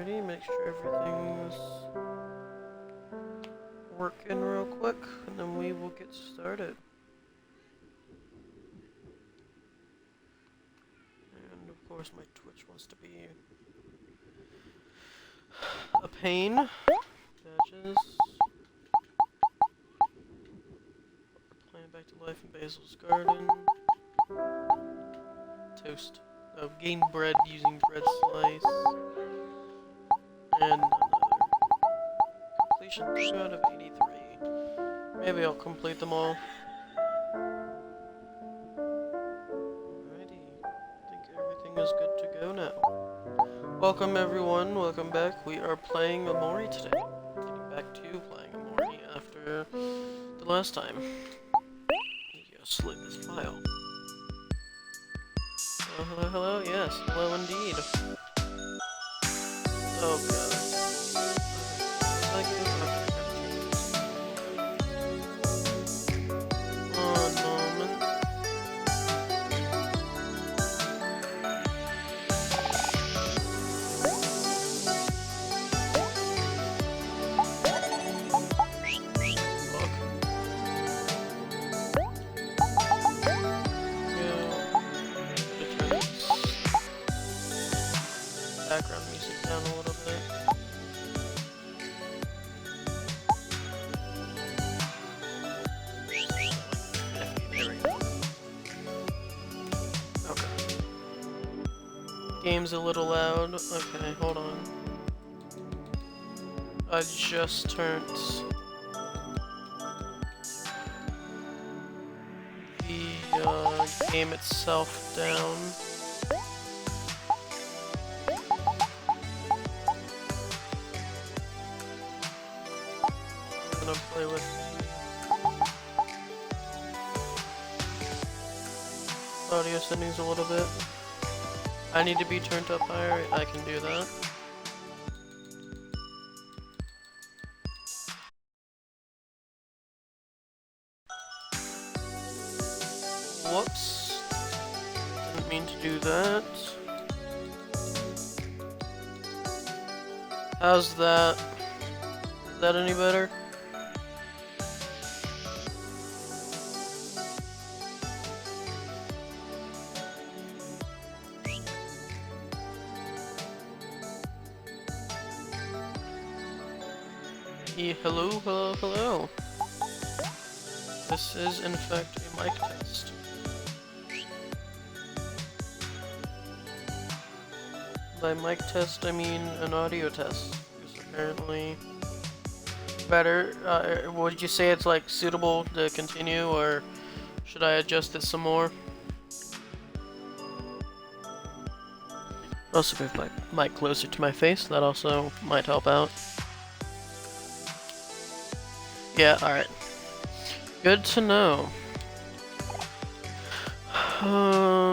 Alrighty, make sure everything's working real quick, and then we will get started. And of course my Twitch wants to be a pain. Badges. Playing back to life in Basil's garden. Toast. Gain bread using bread slice. And another. Completion shot of 83. Maybe I'll complete them all. Alrighty. I think everything is good to go now. Welcome everyone, welcome back. We are playing Omori today. Getting back to playing Omori after the last time. Need to go slip this file. Oh, hello, hello, yes, hello indeed. Oh god. Like this. One moment. Background music down a little bit. There we go. Okay. Game's a little loud. Okay, hold on. I just turned the game itself down. Play with the audio settings a little bit. I need to be turned up higher. I can do that. Whoops. Didn't mean to do that. How's that? Is that any better? Hello, hello, hello. This is in fact a mic test. By mic test, I mean an audio test. Because apparently better. Would you say it's like suitable to continue, or should I adjust it some more? Also move my mic closer to my face. That also might help out. Yeah, alright. Good to know.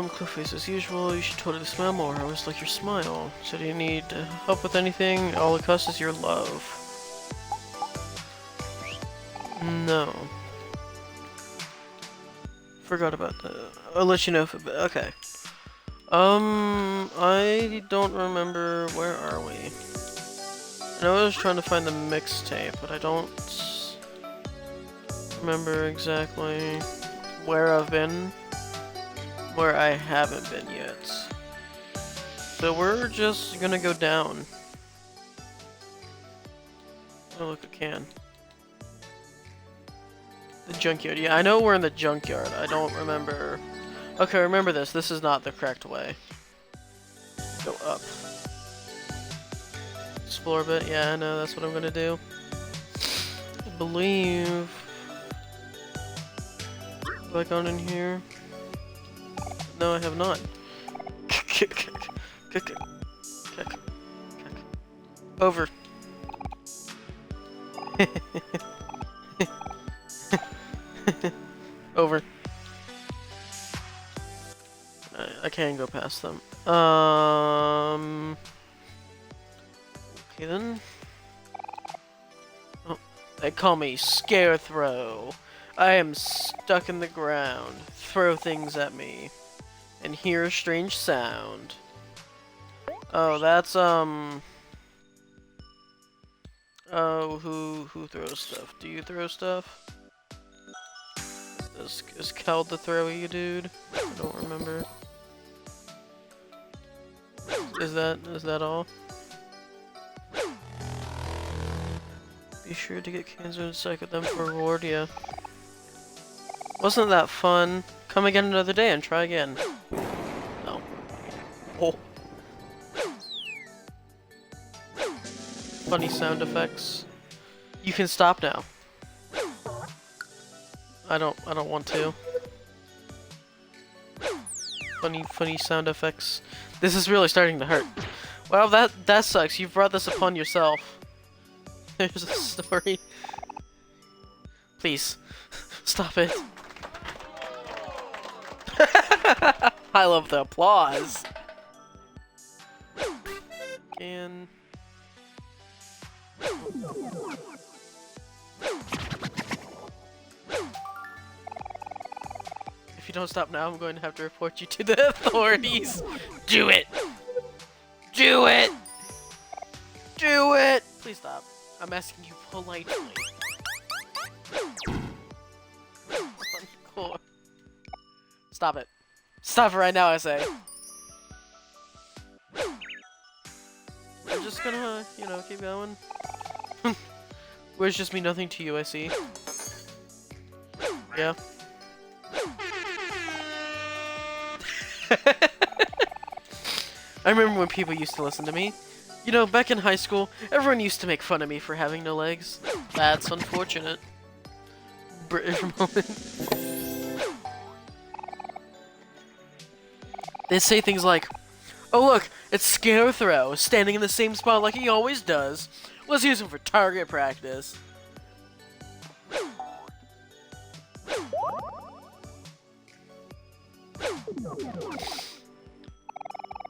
Cliff face as usual. You should totally smile more. I always like your smile. So do you need help with anything? All it costs is your love. No. Forgot about that. I'll let you know if it... Okay. I don't remember... Where are we? I know I was trying to find the mixtape, but I don't... remember exactly where I've been, where I haven't been yet. So we're just gonna go down. Oh look, a can. The junkyard. Yeah, I know we're in the junkyard. I don't remember. Okay, remember this. This is not the correct way. Go up. Explore a bit. Yeah, I know. That's what I'm gonna do. I believe... Have I gone in here? No, I have not. Over. Over. I can't go past them. Okay then. Oh, they call me Scare Throw. I am stuck in the ground. Throw things at me. And hear a strange sound. Oh, that's, Oh, who throws stuff? Do you throw stuff? Is Kel the throwy dude? I don't remember. Is that all? Be sure to get cancer and psych with them for a reward, yeah. Wasn't that fun? Come again another day and try again. No. Oh. Funny sound effects. You can stop now. I don't want to. Funny sound effects. This is really starting to hurt. Well, that sucks. You've brought this upon yourself. There's a story. Please, stop it. I love the applause. And if you don't stop now, I'm going to have to report you to the authorities. Do it! Do it! Do it! Please stop. I'm asking you politely. Cool. Stop it. Stop it right now, I say. I'm just gonna, you know, keep going. Words just mean nothing to you, I see. Yeah. I remember when people used to listen to me. You know, back in high school, everyone used to make fun of me for having no legs. That's unfortunate. British moment. They say things like, "Oh look, it's Scarecrow, standing in the same spot like he always does. Let's use him for target practice."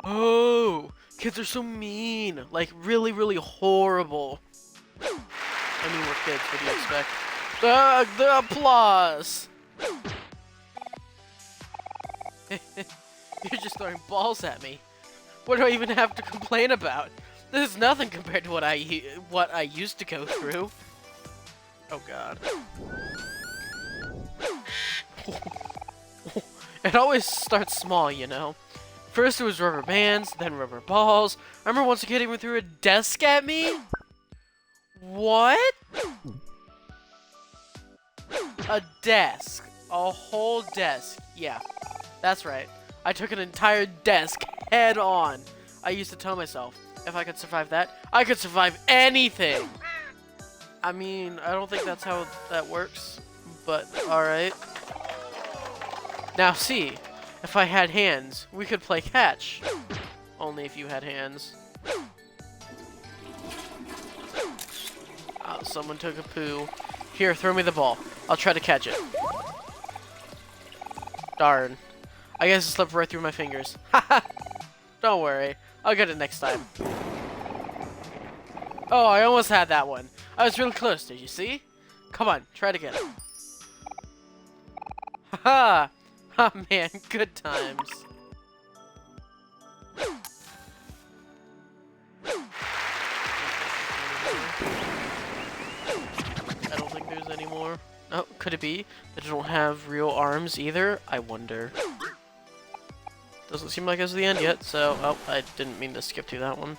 Oh, kids are so mean. Like, really, really horrible. I mean, we're kids, what do you expect? The applause! You're just throwing balls at me. What do I even have to complain about? This is nothing compared to what I used to go through. Oh god. It always starts small, you know. First it was rubber bands, then rubber balls. I remember once a kid even threw a desk at me? What? A desk. A whole desk. Yeah, that's right. I took an entire desk head on. I used to tell myself, if I could survive that, I could survive anything. I mean, I don't think that's how that works, but alright. Now see, if I had hands, we could play catch. Only if you had hands. Oh, someone took a poo. Here, throw me the ball. I'll try to catch it. Darn. I guess it slipped right through my fingers. Haha! Don't worry. I'll get it next time. Oh, I almost had that one. I was really close, did you see? Come on, try it again. Haha! Oh man, good times. I don't think there's any more. Oh, could it be that they don't have real arms either? I wonder. Doesn't seem like it's the end yet, so... Oh, I didn't mean to skip through that one.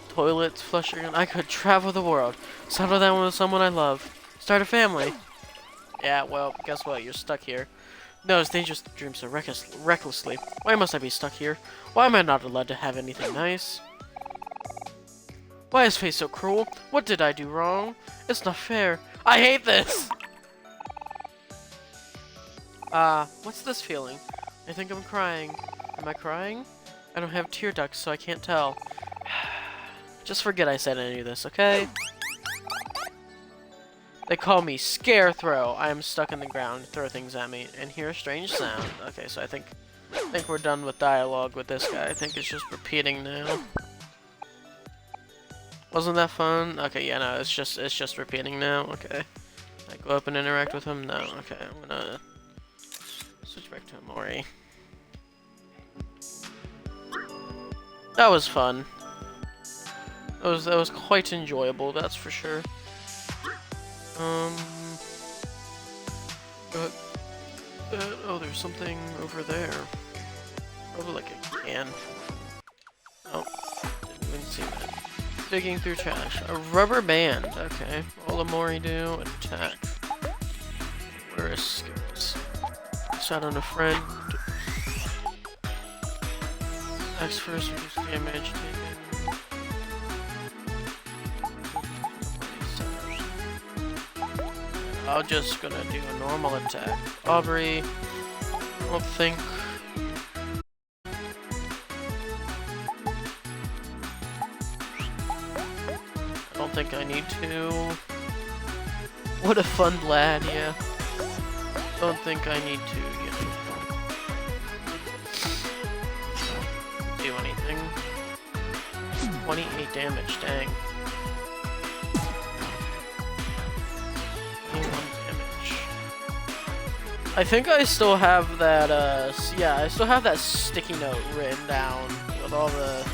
Toilets, flushing, and I could travel the world. Settle down with someone I love. Start a family. Yeah, well, guess what? You're stuck here. No, it's dangerous to dream so recklessly. Why must I be stuck here? Why am I not allowed to have anything nice? Why is fate so cruel? What did I do wrong? It's not fair. I hate this! What's this feeling? I think I'm crying. Am I crying? I don't have tear ducts, so I can't tell. Just forget I said any of this, okay? They call me Scarecrow. I am stuck in the ground, throw things at me, and hear a strange sound. Okay, so I think we're done with dialogue with this guy. I think it's just repeating now. Wasn't that fun? Okay, yeah, no, it's just repeating now. Okay. I go up and interact with him? No. Okay, I'm gonna switch back to Omori. That was fun. That was quite enjoyable, that's for sure. Oh, there's something over there. Probably like a can. Oh, didn't even see that. Digging through trash. A rubber band. Okay. What will Omori do? Attack. Where is skills? Shot on a friend. X first, reduce damage taken. I'm just gonna do a normal attack. Aubrey, I don't think. I don't think I need to. What a fun lad, yeah. Don't think I need to, you know, do anything. 28 damage, dang. 21 damage. I think I still have that, yeah, I still have that sticky note written down with all the,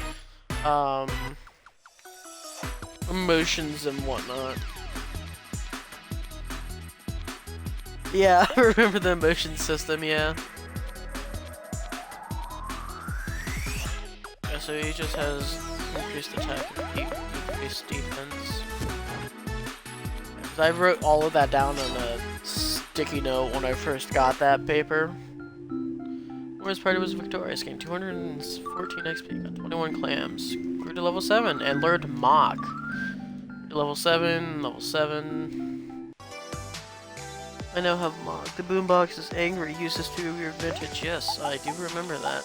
emotions and whatnot. Yeah, I remember the emotion system, yeah. Yeah, so he just has increased attack and decreased defense. I wrote all of that down on a sticky note when I first got that paper. Whereas party was victorious, gained 214 XP, got 21 clams, grew to level 7, and learned Mock. Level 7, level 7. I now have Mock. The boombox is angry, use this to your advantage. Yes, I do remember that.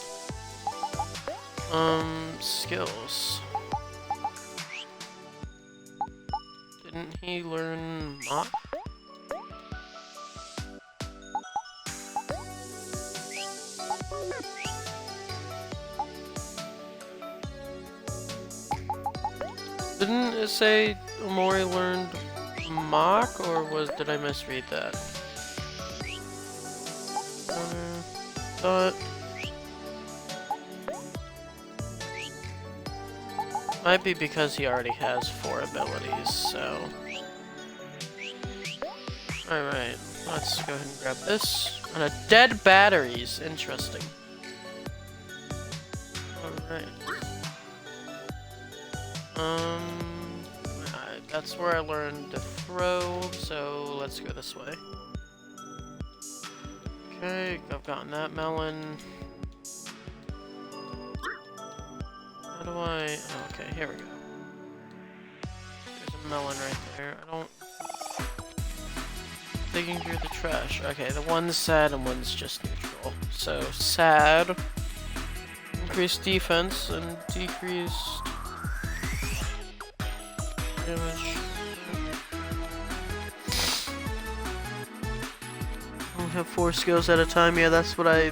Skills. Didn't he learn Mock? Didn't it say Omori learned Mock, or did I misread that? Thought might be because he already has 4 abilities, so. Alright, let's go ahead and grab this. And a dead batteries, interesting. Alright. That's where I learned to throw, so let's go this way. Okay, I've gotten that melon. How do I... Oh, okay, here we go. There's a melon right there. I don't... Digging through the trash. Okay, the one's sad and one's just neutral. So, sad. Increased defense and decreased... damage. I don't have 4 skills at a time. Yeah, that's what I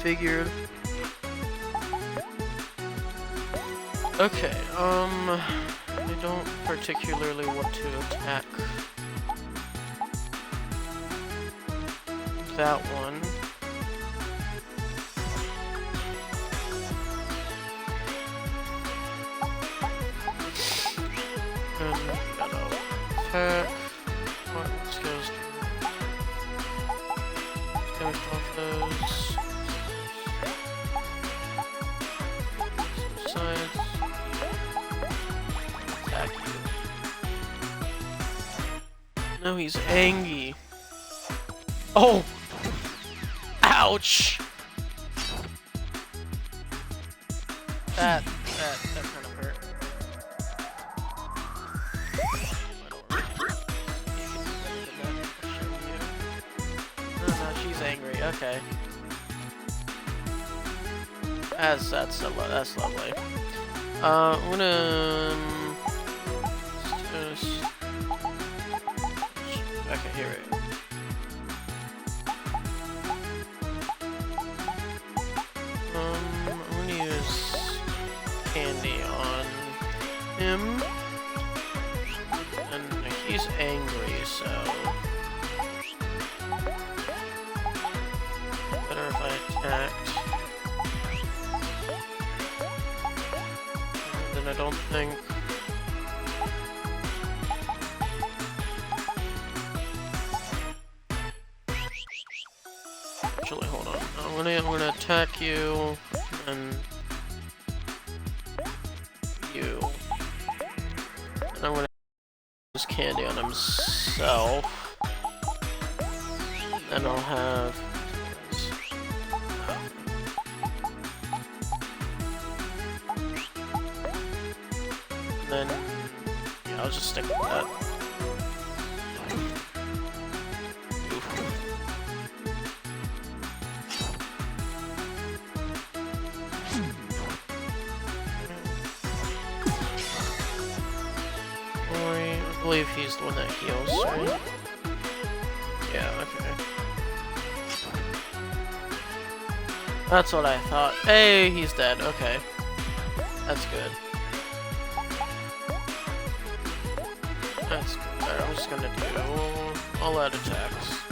figured. Okay, I don't particularly want to attack that one. Attack. What skills do damage off those. Sides. Attack you. No, he's angry. Oh! Ouch! That kind of hurt. Angry. Okay. That's lovely. I'm gonna just okay, here we go. I'm gonna use candy on him, and he's angry, so. If I attacked. think. Actually, hold on. I'm gonna attack you and you, and I'm gonna use candy on himself. Then I'll have. And then yeah, I'll just stick with that. I believe he's the one that heals, right? Yeah, okay. That's what I thought. Hey, he's dead. Okay. That's good. That's good. Alright, I'm just gonna do all out attacks.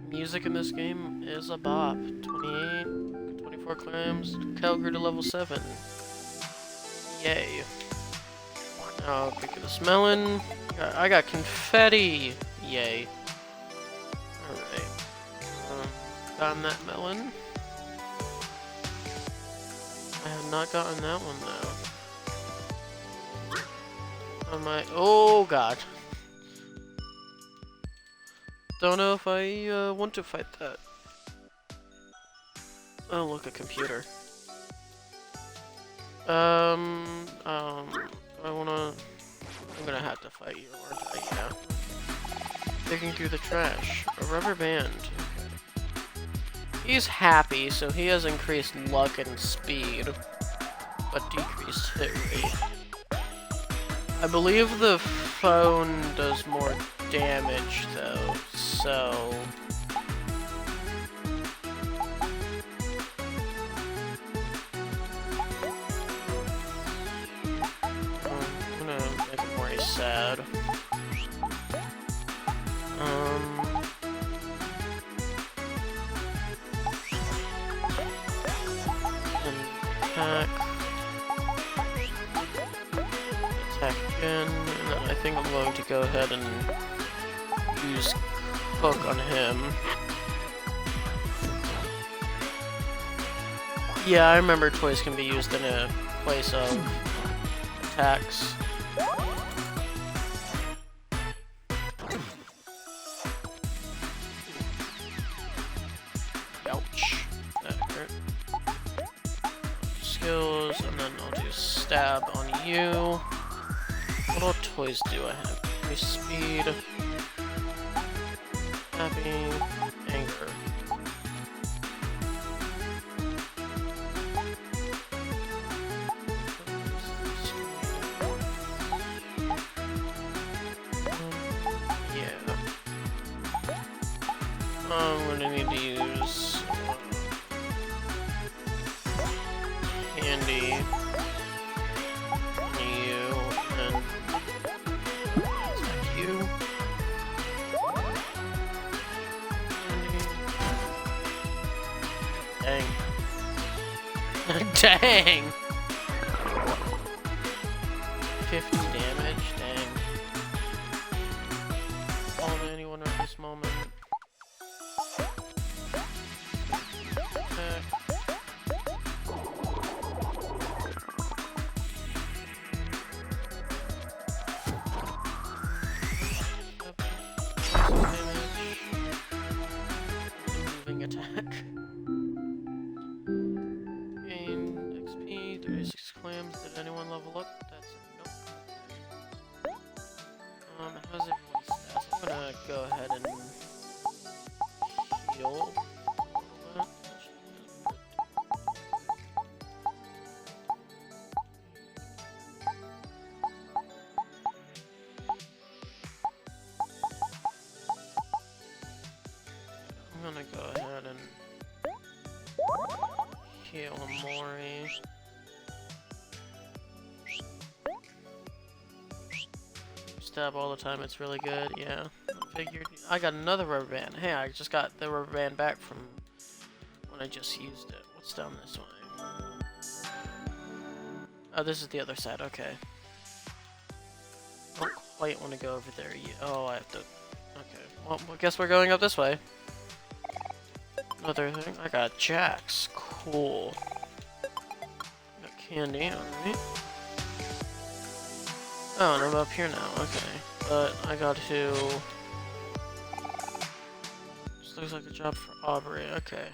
Music in this game is a bop. 24 clams, Calgary to level 7. Yay. Now, pick this melon. I got confetti! Yay. Alright. Gotten that melon. I have not gotten that one, though. Oh, God. Don't know if I want to fight that. Oh, look, a computer. I wanna... I'm gonna have to fight you, aren't I? Yeah. Digging through the trash. A rubber band. Okay. He's happy, so he has increased luck and speed, but decreased hit rate. I believe the phone does more damage, though, so... sad. Attack again, and then I think I'm going to go ahead and use Hook on him. Yeah, I remember toys can be used in a place of attacks. Ouch. That hurt. Skills, and then I'll do stab on you. What all toys do I have? Increase speed. Happy. Anger. Yeah. I'm gonna need to use candy on you and attack you. Dang. Dang! 50 damage, dang. Call anyone at this moment. Moving attack. Gain XP, 36 clams. Did anyone level up? That's a nope. How's everyone's stats? I'm gonna go ahead and heal. I'm gonna go ahead and heal Omori. stab all the time, it's really good, yeah. I figured. I got another rubber band. Hey, I just got the rubber band back from when I just used it. What's down this way? Oh, this is the other side, okay. I don't quite want to go over there yet. Oh, I have to... Okay, well, I guess we're going up this way. Another thing, I got jacks. Cool. Got candy, alright. Oh, and I'm up here now, okay. But I got to... This looks like a job for Omori, okay.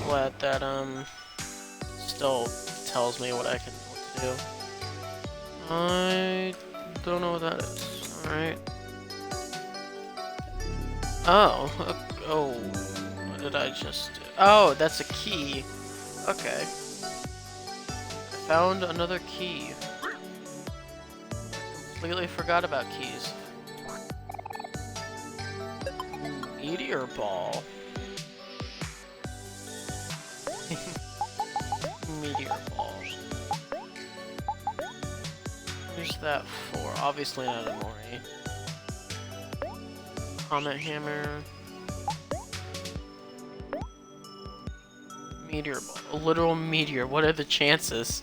Glad that, still tells me what to do. I don't know what that is, alright. Oh, oh, what did I just do? Oh, that's a key. Okay. I found another key. Completely forgot about keys. Meteor ball. Meteor ball. Who's that for? Obviously not Omori. Comet hammer. Meteor ball. A literal meteor. What are the chances?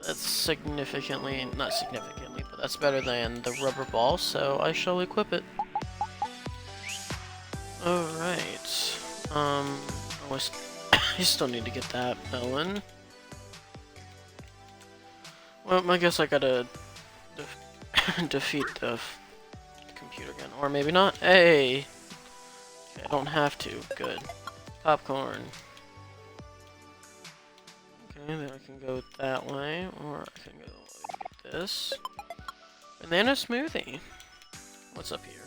That's significantly, not significantly, but that's better than the rubber ball, so I shall equip it. Alright. I still need to get that melon. Well, I guess I gotta defeat the computer again. Or maybe not. Hey! Okay, I don't have to. Good. Popcorn. Okay, then I can go that way, or I can go like this. Banana smoothie. What's up here?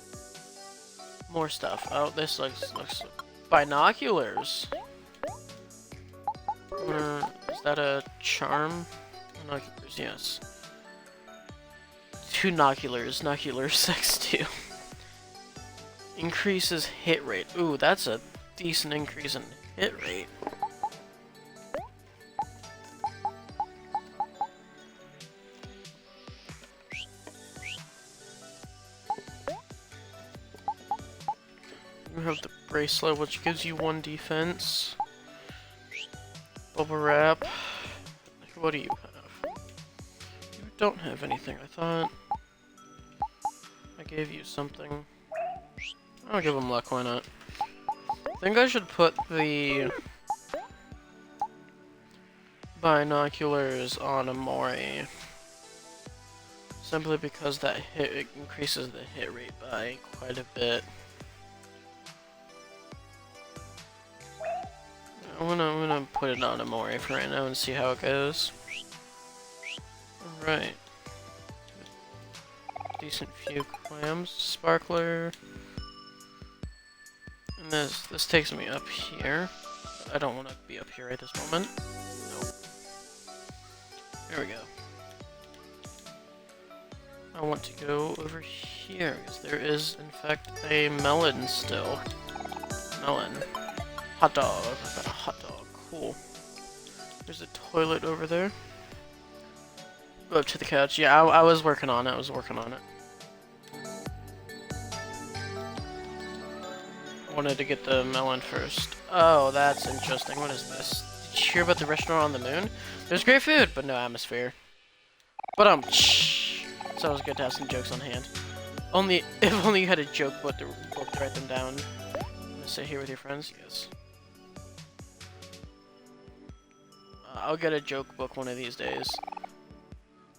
More stuff. Oh, this looks binoculars. Is that a charm? Binoculars, yes. 2 noculars. Nocular sex 2. Increases hit rate. Ooh, that's a decent increase in hit rate. You have the bracelet, which gives you 1 defense. Bubble wrap. What do you have? You don't have anything, I thought. I gave you something. I'll give him luck, why not? I think I should put the binoculars on Omori. Simply because that it increases the hit rate by quite a bit. I'm gonna put it on Omori for right now and see how it goes. Alright. Decent few clams. Sparkler. And this takes me up here. I don't want to be up here at this moment. Nope. There we go. I want to go over here, because there is, in fact, a melon still. Melon. Hot dog. I got a hot dog. Cool. There's a toilet over there. Go up to the couch. Yeah, I was working on it. I wanted to get the melon first. Oh, that's interesting. What is this? Did you hear about the restaurant on the moon? There's great food, but no atmosphere. But it's always good to have some jokes on hand. If only you had a joke book to write them down. I'm gonna sit here with your friends. Yes. I'll get a joke book one of these days.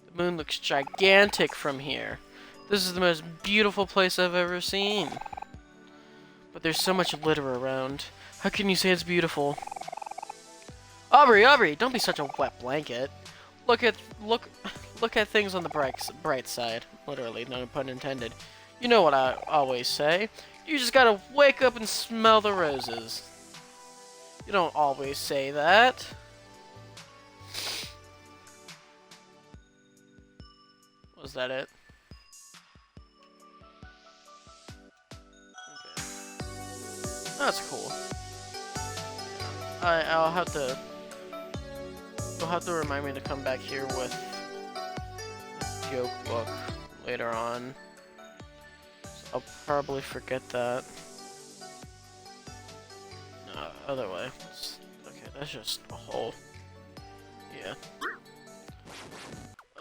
The moon looks gigantic from here. This is the most beautiful place I've ever seen. But there's so much litter around. How can you say it's beautiful? Aubrey, don't be such a wet blanket. Look at things on the bright side. Literally, no pun intended. You know what I always say. You just gotta wake up and smell the roses. You don't always say that. Was that it? Okay. That's cool. I'll have to... You'll have to remind me to come back here with joke book later on. So I'll probably forget that. No, other way. Okay, that's just a hole. Yeah.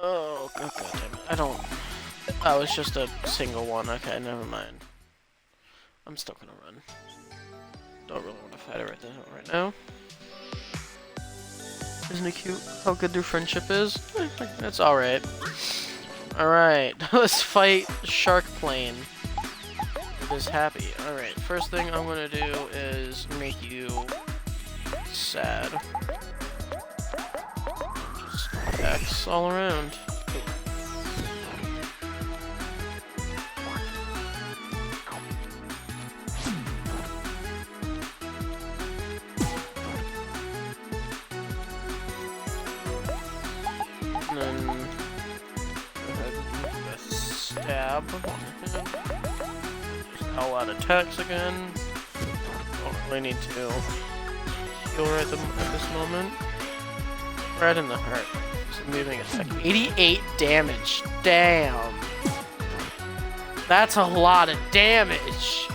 Oh, god damn it. I don't... Oh, it's just a single one. Okay, never mind. I'm still gonna run. Don't really want to fight it right now. Isn't it cute how good their friendship is? That's alright. Alright, let's fight Shark Plane. It is happy. Alright, first thing I'm gonna do is make you sad. Just X all around. And then go ahead and do a stab on him. Just all out attacks again. Don't really need to heal right at this moment. Right in the heart. Just moving attack. 88 damage. Damn. That's a lot of damage.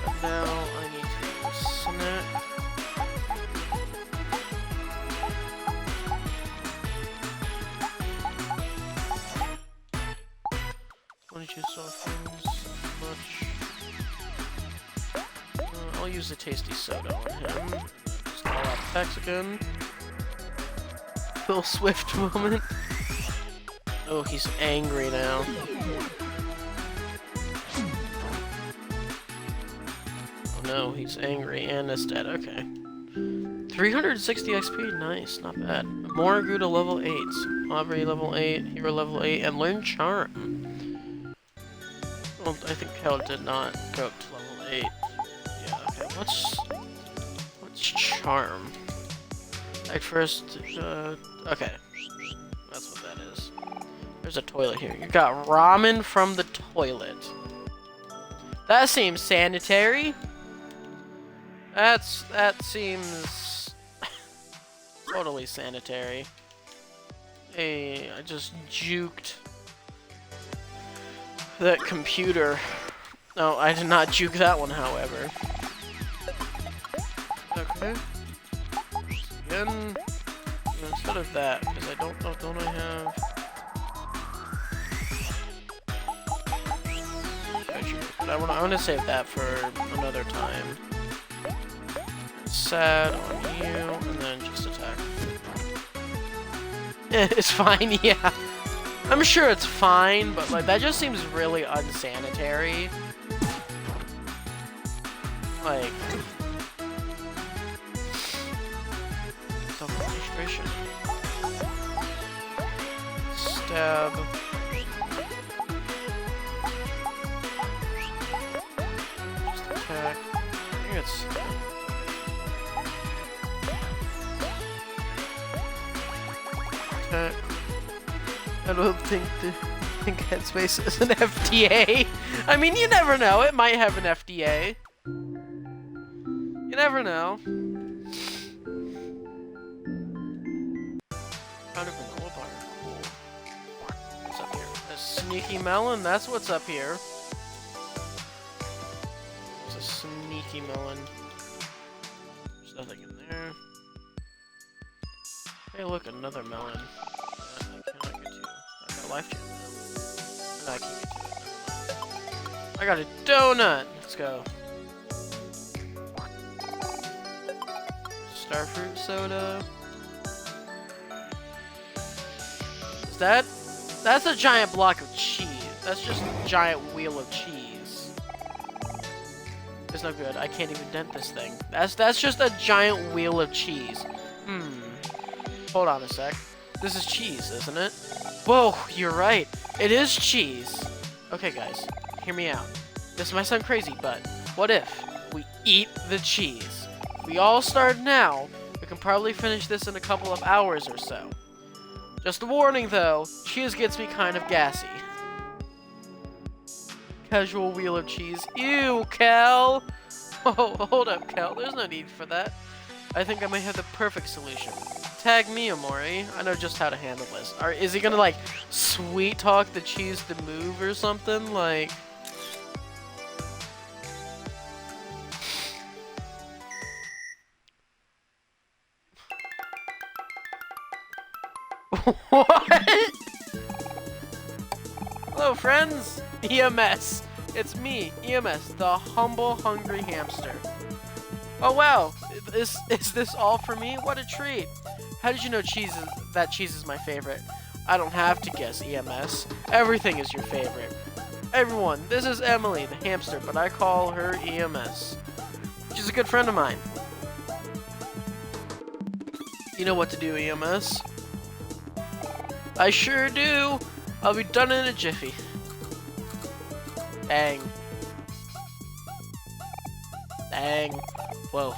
But now I need to snap. You softens much. I'll use the tasty soda on him. Just all out attacks again. Phil Swift moment. Oh, he's angry now. Oh no, he's angry and is dead. Okay. 360 XP, nice, not bad. Omori grew to level 8. Omori level 8, Hero level 8, and learn Charm. Well, I think Kel did not go up to level 8. Yeah, okay, what's Charm? Like first, okay. That's what that is. There's a toilet here. You got ramen from the toilet. That seems sanitary. That seems totally sanitary. Hey, I just juked that computer. No, I did not juke that one, however. Okay. Again, instead of that, because I don't know, don't I have... But I want to save that for another time. Sad on you, and then just attack. It's fine, yeah. I'm sure it's fine, but like that just seems really unsanitary. Like self-registration. Stab. Just attack. I think it's attack. I don't think Headspace is an FDA. I mean, you never know. It might have an FDA. You never know. Out of vanilla bar. Cool. What's up here? A sneaky melon. That's what's up here. It's a sneaky melon. There's nothing in there. Hey, look, another melon. Life gem now. I can't get to it. I got a donut! Let's go. Starfruit soda. Is that? That's a giant block of cheese. That's just a giant wheel of cheese. It's no good. I can't even dent this thing. That's just a giant wheel of cheese. Hold on a sec. This is cheese, isn't it? Whoa, you're right. It is cheese. Okay, guys, hear me out. This might sound crazy, but what if we eat the cheese? If we all start now, we can probably finish this in a couple of hours or so. Just a warning, though, cheese gets me kind of gassy. Casual wheel of cheese. Ew, Cal! Oh, hold up, Cal. There's no need for that. I think I may have the perfect solution. Tag me, Omori. I know just how to handle this. Is he gonna, like, sweet talk the cheese to move or something? Like... What? Hello, friends! EMS. It's me, EMS, the humble, hungry hamster. Oh wow, is this all for me? What a treat! How did you know that cheese is my favorite? I don't have to guess, EMS. Everything is your favorite. Everyone, this is Emily, the hamster, but I call her EMS. She's a good friend of mine. You know what to do, EMS? I sure do! I'll be done in a jiffy. Dang. Dang. Whoa.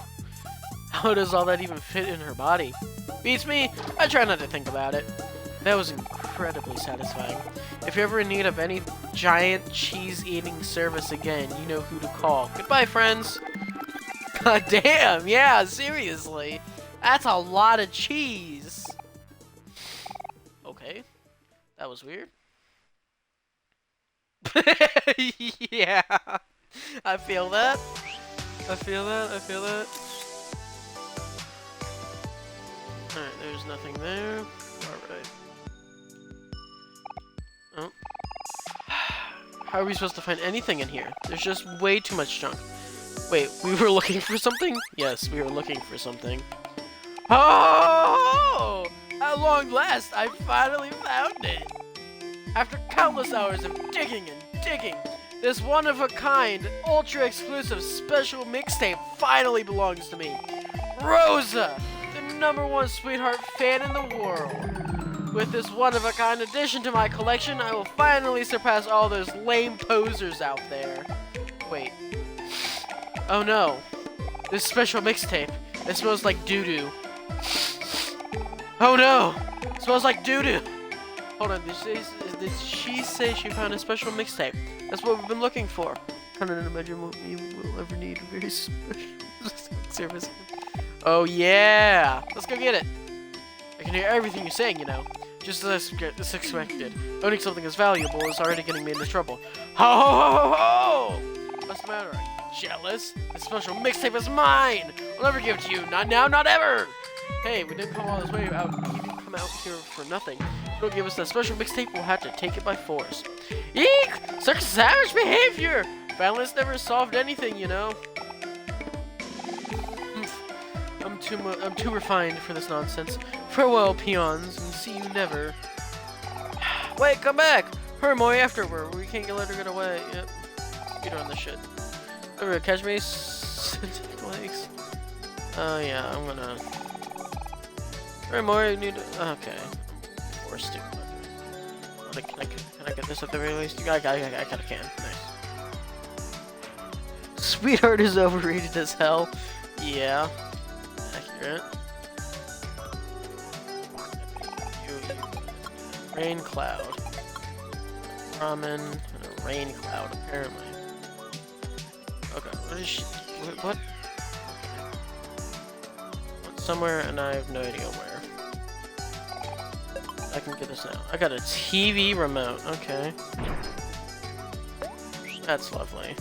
How does all that even fit in her body? Beats me! I try not to think about it. That was incredibly satisfying. If you're ever in need of any giant cheese-eating service again, you know who to call. Goodbye, friends! God damn, yeah, seriously. That's a lot of cheese. Okay. That was weird. Yeah. I feel that. I feel that. I feel that. Alright, there's nothing there. Alright. Oh. How are we supposed to find anything in here? There's just way too much junk. Wait, we were looking for something? Yes, we were looking for something. Oh! At long last, I finally found it! After countless hours of digging and digging, this one-of-a-kind, ultra-exclusive special mixtape finally belongs to me. Rosa, the #1 sweetheart fan in the world. With this one-of-a-kind addition to my collection, I will finally surpass all those lame posers out there. Wait. Oh no. This special mixtape. It smells like doo-doo. Oh no! It smells like doo-doo! Hold on, did she say she found a special mixtape? That's what we've been looking for. I don't imagine what we will ever need a very special service. Oh yeah! Let's go get it! I can hear everything you're saying, you know. Just as expected. Owning something as valuable is already getting me into trouble. Ho ho ho ho ho! What's the matter? Are you jealous? This special mixtape is mine! I'll never give it to you! Not now, not ever! Hey, we didn't come all this way out. You didn't come out here for nothing. If you don't give us that special mixtape, we'll have to take it by force. Eek! Such savage behavior! Violence never solved anything, you know. I'm too refined for this nonsense. Farewell, peons, and see you never. Wait, come back! Hurry, Omori, afterward. We can't let her get away. Yep. Speed on this shit. Over, catch me, legs. Oh yeah, I'm gonna. Hurry, Omori, need to. Okay. Forced to. Okay. Can I get this at the very least? I kinda can. Nice. Sweetheart is overrated as hell. Yeah. Accurate. Rain cloud. Ramen and a rain cloud, apparently. Okay, what is she? What? Somewhere, and I have no idea where. I can get this now. I got a TV remote. Okay. That's lovely.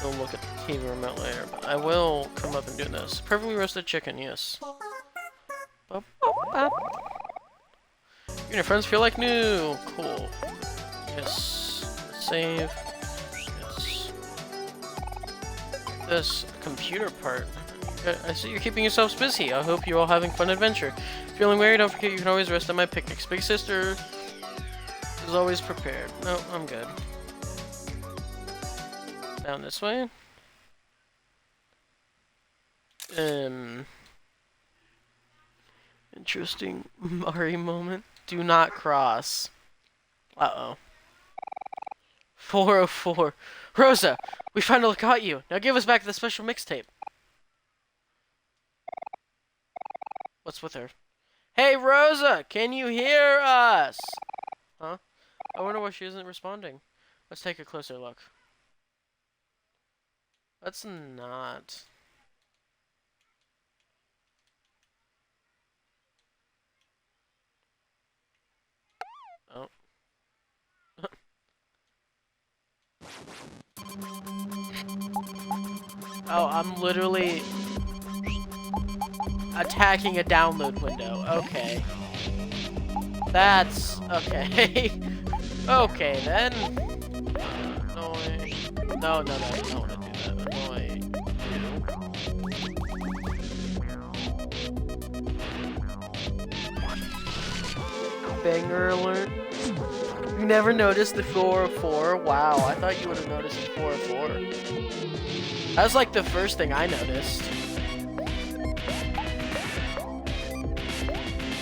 We'll look at the TV remote later, but I will come up and do this. Perfectly roasted chicken, yes. Bop, bop, bop. You and your friends feel like new. Cool. Yes. Save. Yes. This computer part. I see you're keeping yourselves busy. I hope you're all having fun adventure. Feeling weary? Don't forget you can always rest at my picnics. Big sister is always prepared. No, I'm good. Down this way. Interesting Mari moment. Do not cross. Uh-oh. 404. Rosa, we finally caught you. Now give us back the special mixtape. What's with her? Hey, Rosa, can you hear us? Huh? I wonder why she isn't responding. Let's take a closer look. Let's not. Oh. Oh, I'm literally attacking a download window. Okay. That's okay. Okay then. Annoy. No, no, no, I don't want to do that. Annoy you. Banger alert. You never noticed the 404? Wow, I thought you would have noticed the 404. That was like the first thing I noticed.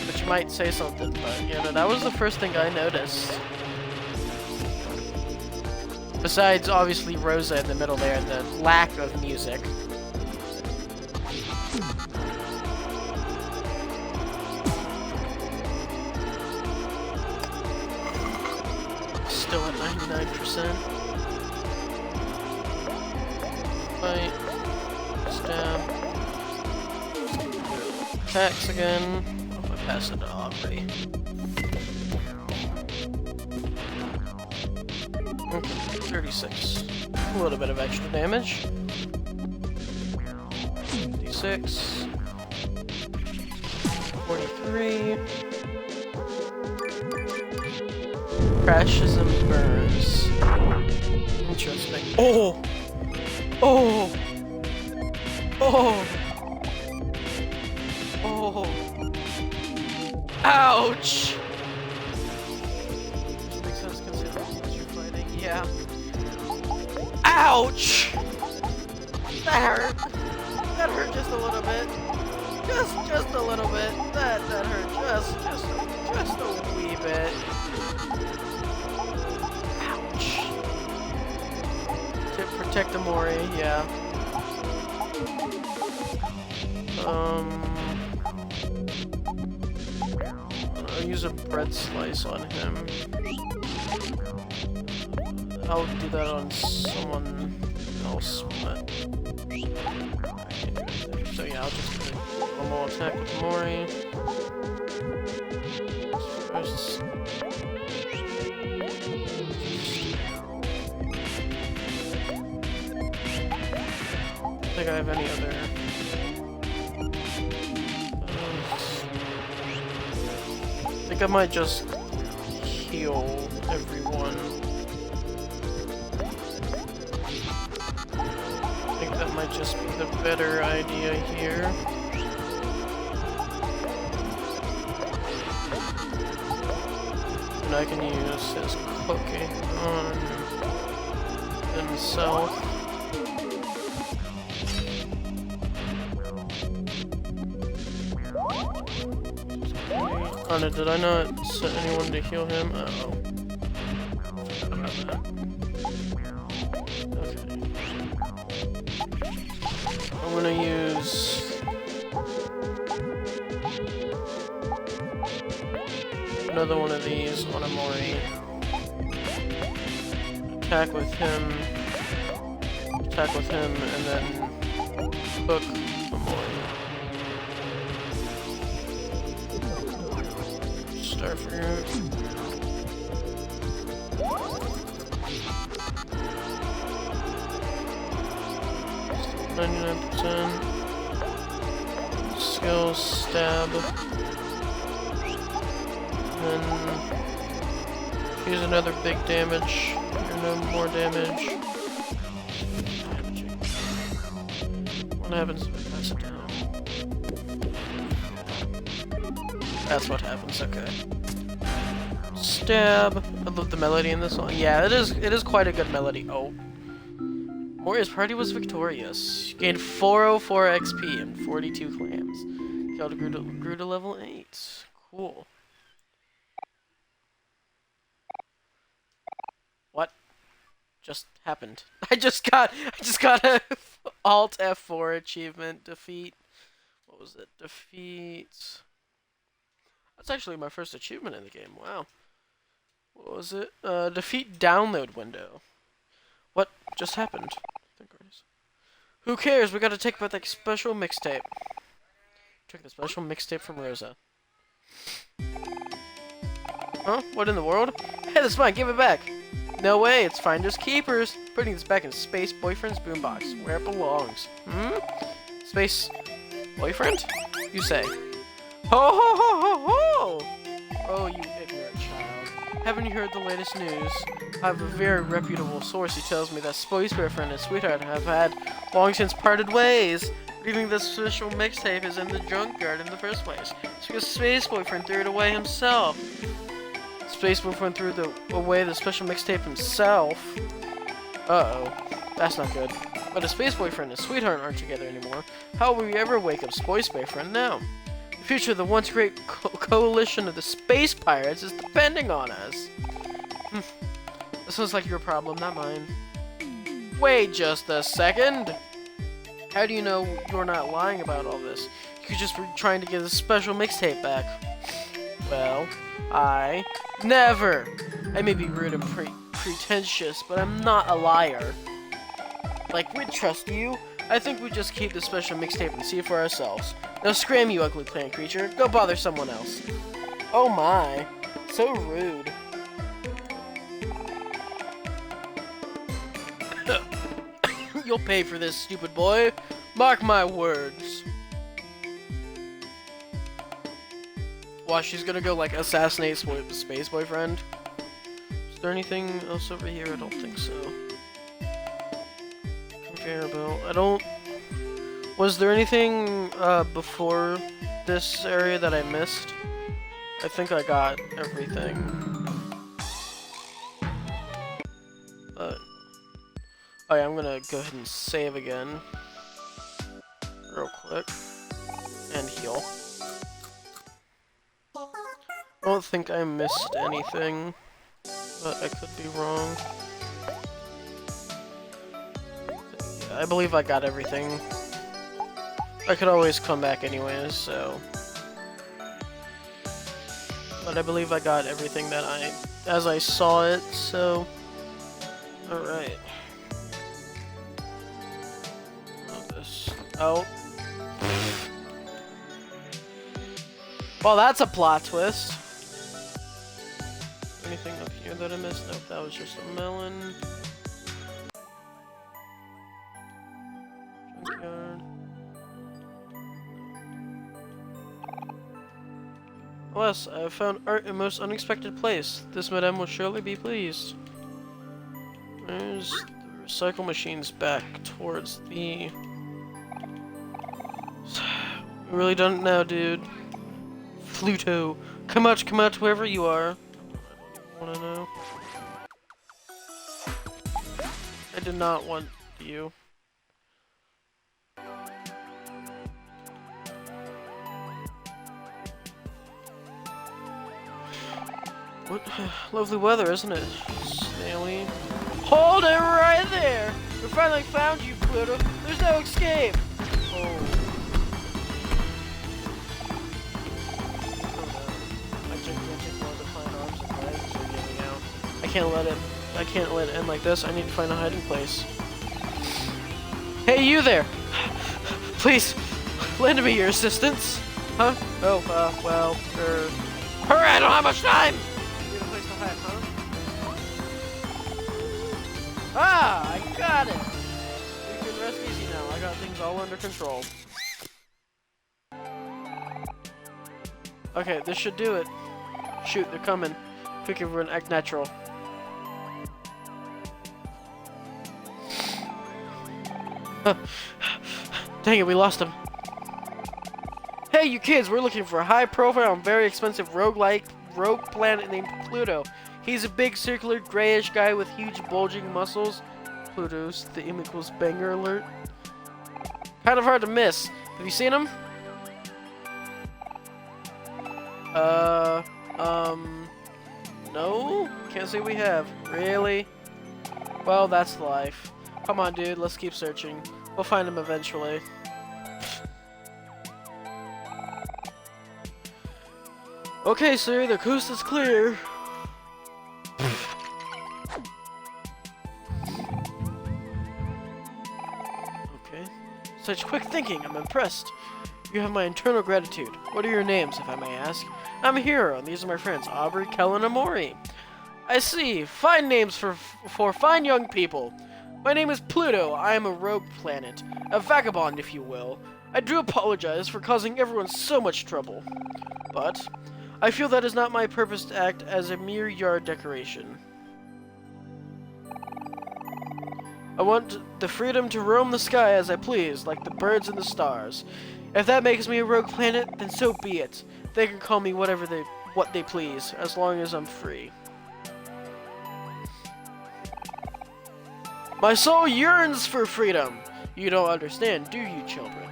But you might say something, but you know, that was the first thing I noticed. Besides, obviously, Rosa in the middle there and the lack of music. Still at 99%. Fight. Stab. Attacks again. Oh, I pass it to Omori. Okay, 36. A little bit of extra damage. 56. 43. Crashes and burns. Interesting. Oh! Oh! Oh! Oh! Ouch! Makes sense considering what you're fighting. Yeah. Ouch! That hurt. That hurt just a little bit. Just a little bit. That hurt just a wee bit. Ouch. To protect Omori, yeah. I'll use a bread slice on him. I'll do that on someone else, but I can't do anything. So yeah, I'll just do a normal attack with Omori. First. I don't think I have any other. I think I might just heal everyone. I think that might just be the better idea here. And I can use his cooking on himself. Oh no, did I not set anyone to heal him? Uh-oh. Forgot about that. Okay. I'm gonna use... another one of these on Omori. Attack with him, and then cook Omori. Starfruit. Still 99%. Skill stab. And then use another big damage. Or no more damage. What happens if I pass it down? That's what happens, okay. Stab. I love the melody in this song. Yeah, it is quite a good melody. Oh. Mori's party was victorious. You gained 404 XP and 42 clams. Killed grew to level 8. Cool. What just happened? I just got a Alt F4 achievement. Defeat. What was it? Defeat. That's actually my first achievement in the game. Wow. What was it? Defeat download window. What just happened? Who cares? We gotta take back that special mixtape. Took the special mixtape from Rosa. Huh? What in the world? Hey, that's mine. Give it back. No way. It's finders keepers. Putting this back in Space Boyfriend's boombox, where it belongs. Hmm? Space Boyfriend? You say. Ho ho ho ho ho! Oh, you ignorant child. Haven't you heard the latest news? I have a very reputable source who tells me that Space Boyfriend and Sweetheart have had long since parted ways. Leaving this special mixtape is in the junkyard in the first place. It's because Space Boyfriend threw it away himself. Space Boyfriend threw away the special mixtape himself. Uh-oh. That's not good. But if Space Boyfriend and Sweetheart aren't together anymore, how will we ever wake up Space Boyfriend now? The future of the once great coalition of the space pirates is depending on us. This sounds like your problem, not mine. Wait just a second. How do you know you're not lying about all this? You could just be trying to get a special mixtape back. Well, I never. I may be rude and pretentious, but I'm not a liar. Like, we'd trust you. I think we'd just keep the special mixtape and see it for ourselves. Now scram, you ugly plant creature. Go bother someone else. Oh my. So rude. You'll pay for this, stupid boy. Mark my words. Wow, she's gonna go, like, assassinate Space Boyfriend. Is there anything else over here? I don't think so. Conveyor belt. I don't... Was there anything, before this area that I missed? I think I got everything. But... Oh yeah, I'm gonna go ahead and save again. Real quick. And heal. I don't think I missed anything, but I could be wrong. Yeah, I believe I got everything. I could always come back anyways, so... But I believe I got everything that as I saw it, so... Alright. This out. Well, that's a plot twist. Anything up here that I missed? Nope, that was just a melon. Junkyard. Alas, I have found art in a most unexpected place. This madame will surely be pleased. There's the recycle machine's back towards the... We really don't know, dude. Pluto, come out, whoever you are. I don't even want to know. I did not want you. What lovely weather, isn't it, Snaily? Hold it right there! We finally found you, Pluto. There's no escape. Oh. I can't let it end like this. I need to find a hiding place. Hey, you there! Please, lend me your assistance. Huh? Oh, well, hurry, I don't have much time! You need a place to hide, huh? Ah, I got it! You can rest easy now. I got things all under control. Okay, this should do it. Shoot, they're coming. Quick, everyone, act natural. Dang it, we lost him. Hey, you kids, we're looking for a high-profile and very expensive rogue planet named Pluto. He's a big, circular, grayish guy with huge, bulging muscles. Pluto's theme equals banger alert. Kind of hard to miss. Have you seen him? No? Can't say we have. Really? Well, that's life. Come on, dude, let's keep searching. We'll find him eventually. Okay, sir, the coast is clear. Okay. Such quick thinking, I'm impressed. You have my eternal gratitude. What are your names, if I may ask? I'm a hero, and these are my friends, Aubrey, Kel, and Omori. I see. Fine names for fine young people. My name is Pluto. I am a rogue planet. A vagabond, if you will. I do apologize for causing everyone so much trouble. But I feel that is not my purpose to act as a mere yard decoration. I want the freedom to roam the sky as I please, like the birds and the stars. If that makes me a rogue planet, then so be it. They can call me what they please, as long as I'm free. My soul yearns for freedom. You don't understand, do you, children?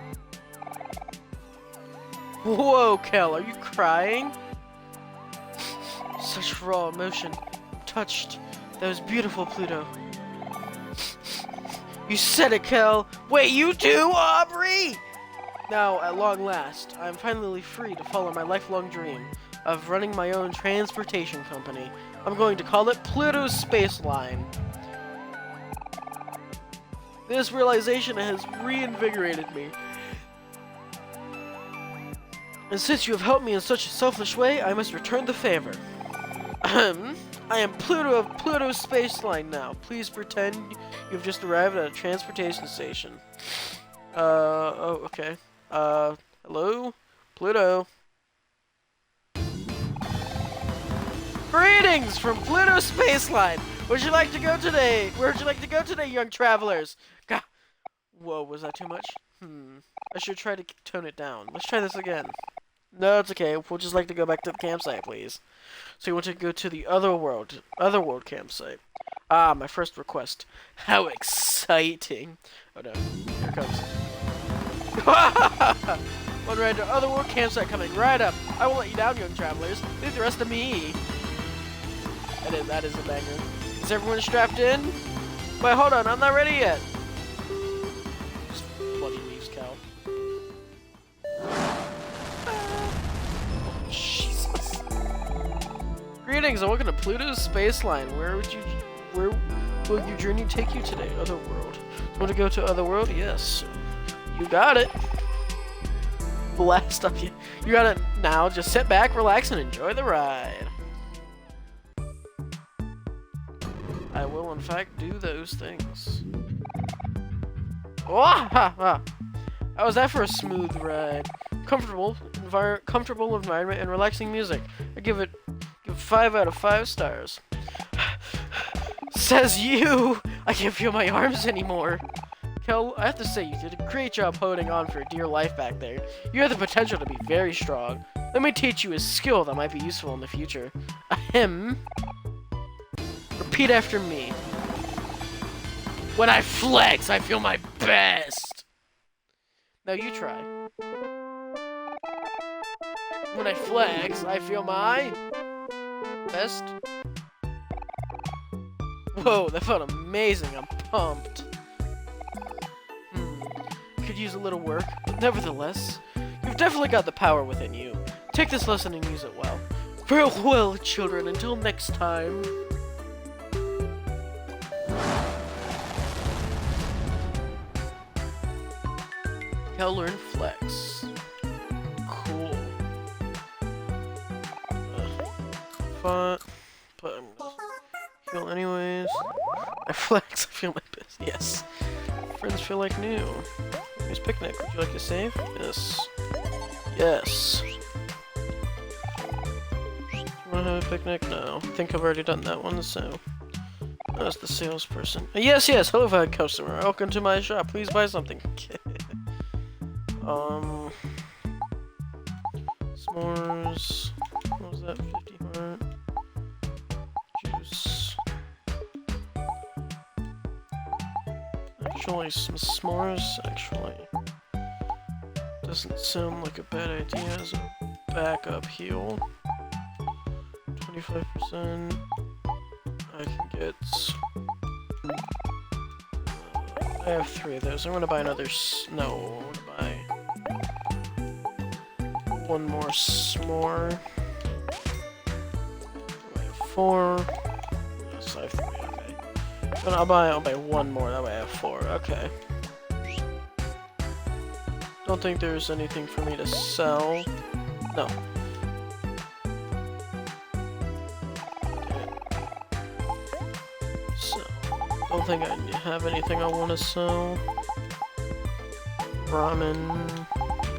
Whoa, Kel, are you crying? Such raw emotion. I'm touched. That was beautiful, Pluto. You said it, Kel. Wait, you too, Aubrey? Now, at long last, I am finally free to follow my lifelong dream of running my own transportation company. I'm going to call it Pluto's Space Line. This realization has reinvigorated me. And since you have helped me in such a selfish way, I must return the favor. I am Pluto of Pluto's Space Line now. Please pretend you've just arrived at a transportation station. Oh, okay. Hello? Pluto? Greetings from Pluto Space Line! Where'd you like to go today? Where'd you like to go today, young travelers? Gah. Whoa, was that too much? I should try to tone it down. Let's try this again. No, it's okay. We'll just like to go back to the campsite, please. So you want to go to the otherworld campsite. Ah, my first request. How exciting. Oh no, here it comes. One right to otherworld campsite coming right up. I won't let you down, young travelers. Leave the rest to me. That is a banger. Is everyone strapped in? Wait, hold on, I'm not ready yet. Just bloody leaves, Cal. Oh, Jesus. Greetings and welcome to Pluto's Space Line. Where will your journey take you today? Otherworld. Want to go to Otherworld? Yes. You got it. Blast up you. You got it now. Just sit back, relax, and enjoy the ride. I will, in fact, do those things. How was that for a smooth ride? Comfortable environment and relaxing music. I give it 5 out of 5 stars. Says you! I can't feel my arms anymore. Kel, I have to say, you did a great job holding on for dear life back there. You have the potential to be very strong. Let me teach you a skill that might be useful in the future. Ahem. Repeat after me. When I flex, I feel my best. Now you try. When I flex, I feel my best. Whoa, that felt amazing. I'm pumped. Could use a little work, but nevertheless, you've definitely got the power within you. Take this lesson and use it well. Farewell, children, until next time. Kel learn flex. Cool. Fun, but I'm gonna heal anyways. I flex, I feel my best. Yes. Friends feel like new. Here's picnic. Would you like to save? Yes. Yes. You wanna have a picnic? No. I think I've already done that one, so. That's the salesperson. Yes, hello, valued customer. Welcome to my shop. Please buy something. S'mores. What was that? 50 heart. Juice. Actually, some s'mores, actually. Doesn't sound like a bad idea as a backup heal. 25%. I can get... I have 3 of those. I'm gonna buy another no, I'm gonna buy... 1 more s'more. I have 4. Yes, I have 3, okay. But I'll buy 1 more, that way I have 4, okay. Don't think there's anything for me to sell. No. So, don't think I have anything I want to sell. Ramen.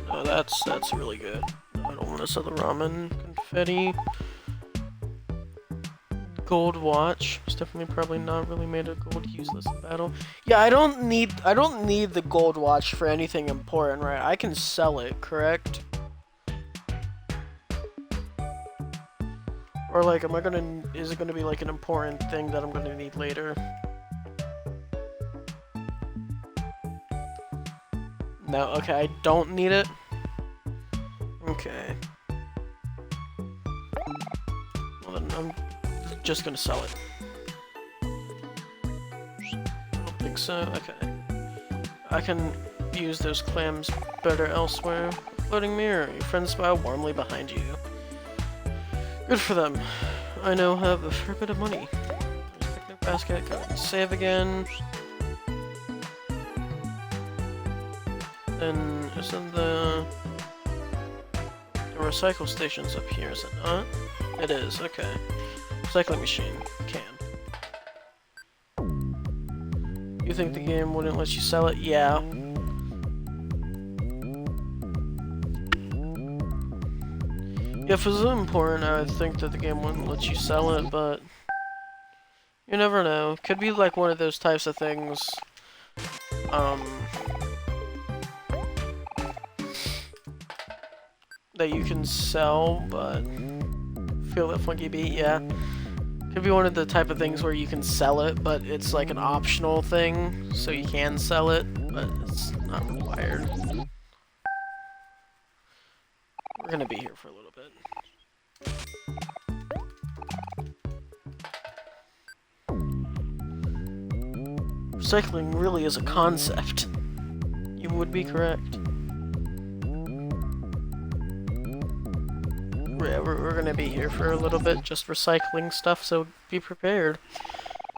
No, that's really good. No, I don't want to sell the ramen. Confetti. Gold watch. It's definitely probably not really made of gold. Useless in battle. Yeah, I don't need the gold watch for anything important, right? I can sell it, correct? Or like, is it gonna be like an important thing that I'm gonna need later? No, okay, I don't need it. Okay. Well then, I'm just gonna sell it. I don't think so. Okay. I can use those clams better elsewhere. Floating mirror. Your friends smile warmly behind you. Good for them. I now have a fair bit of money. Picnic basket. Go ahead and save again. Then isn't the recycle station's up here? Is it not? It is. Okay. Recycling machine. Can. You think the game wouldn't let you sell it? Yeah. If it was important, I would think that the game wouldn't let you sell it, but you never know. Could be like one of those types of things. That you can sell, but feel that funky beat, yeah. Could be one of the type of things where you can sell it, but it's like an optional thing, so you can sell it, but it's not required. We're gonna be here for a little bit. Recycling really is a concept. You would be correct. Yeah, we're gonna be here for a little bit, just recycling stuff, so be prepared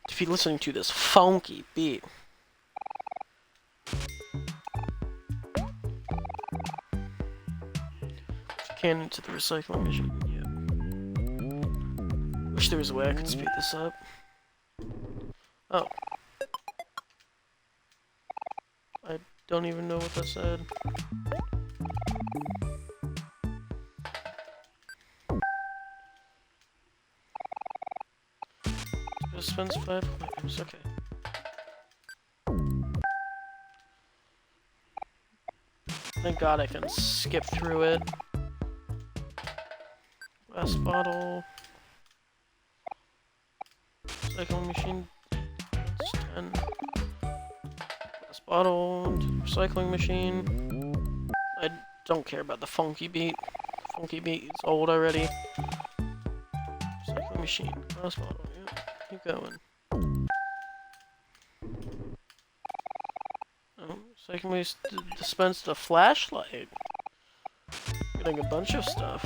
to be listening to this funky beat. Can into the recycling machine, yeah. Wish there was a way I could speed this up. Oh. I don't even know what that said. Spends 5 claims, okay. Thank God I can skip through it. Last bottle. Recycling machine. That's 10. Last bottle. Recycling machine. I don't care about the funky beat. Funky beat is old already. Recycling machine. Last bottle. Keep going. Oh, so I can dispense the flashlight. Getting a bunch of stuff.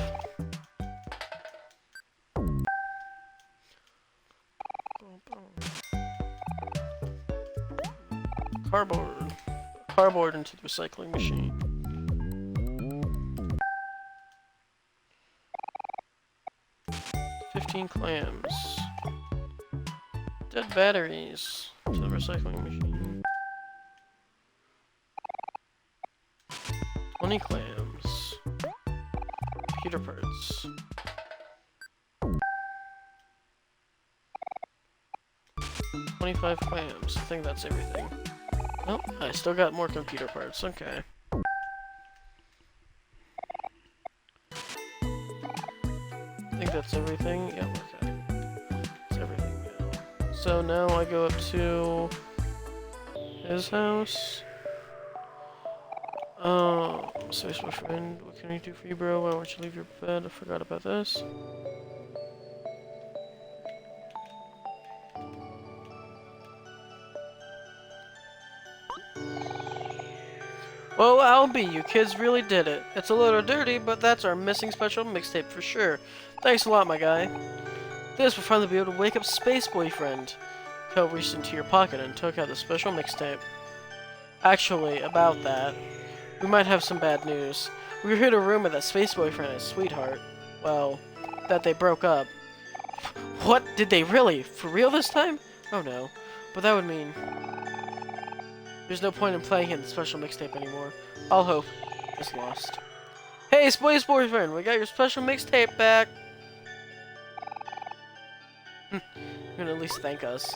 Cardboard. Cardboard into the recycling machine. $15 clams. Dead batteries to the recycling machine. 20 clams. Computer parts. 25 clams. I think that's everything. Oh, I still got more computer parts. Okay. I think that's everything. Yep, okay. That's everything now. So now I go up to his house. Oh, space my friend. What can I do for you, bro? Why won't you leave your bed? I forgot about this. Well, Albie, you kids really did it. It's a little dirty, but that's our missing special mixtape for sure. Thanks a lot, my guy. This will finally be able to wake up Space Boyfriend. Kel reached into your pocket and took out the special mixtape. Actually, about that, We might have some bad news. We heard a rumor that Space Boyfriend and his sweetheart, well, that they broke up. What? Did they really? For real this time? Oh no. But that would mean there's no point in playing in the special mixtape anymore. All hope is lost. Hey, Space Boyfriend, we got your special mixtape back. You're gonna at least thank us.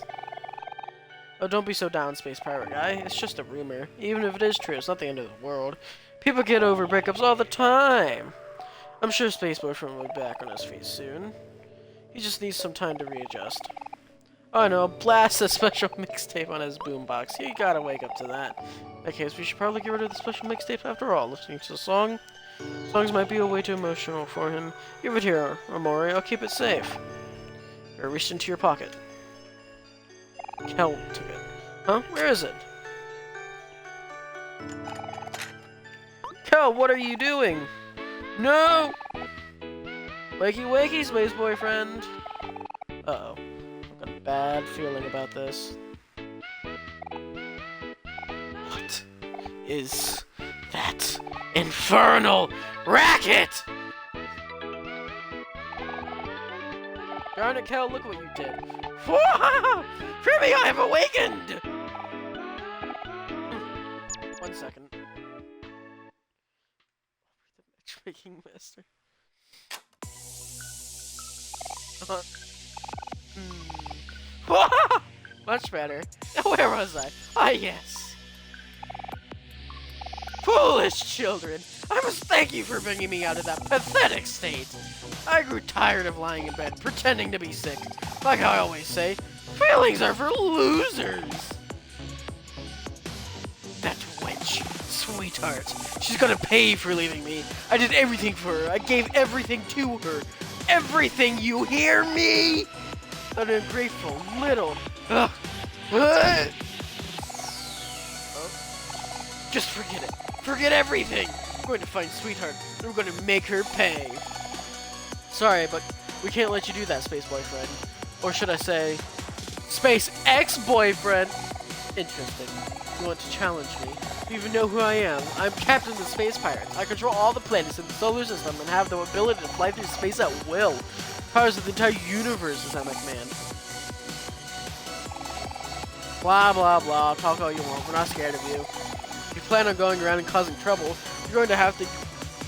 Oh, don't be so down, Space Pirate Guy. It's just a rumor. Even if it is true, it's not the end of the world. People get over breakups all the time. I'm sure Space Boyfriend will be back on his feet soon. He just needs some time to readjust. Oh no, blast a special mixtape on his boombox. You gotta wake up to that. In that case, we should probably get rid of the special mixtape after all. Listening to the songs might be a way too emotional for him. Give it here, Omori. I'll keep it safe. Here, reach into your pocket. Kel took it. Huh? Where is it? Kel, what are you doing? No! Wakey wakey, Space Boyfriend. Uh-oh. I've got a bad feeling about this. What is that infernal racket? Darn it, Kel, look what you did. Privy, I have awakened! 1 second. The matchmaking master. Much better. Where was I? Ah, yes. Foolish children! I must thank you for bringing me out of that pathetic state. I grew tired of lying in bed, pretending to be sick. Like I always say, feelings are for losers. That wench, sweetheart. She's gonna pay for leaving me. I did everything for her. I gave everything to her. Everything, you hear me? That ungrateful little... Ugh. Oh. Just forget it. Forget everything. I'm going to find sweetheart, and we're going to make her pay. Sorry, but we can't let you do that, Space Boyfriend. Or should I say, Space Ex-Boyfriend. Interesting. You want to challenge me? You even know who I am. I'm Captain of the Space Pirates. I control all the planets in the solar system and have the ability to fly through space at will. Powers of the entire universe is at my command. Blah, blah, blah. Talk all you want. We're not scared of you. If you plan on going around and causing trouble, you're going to have to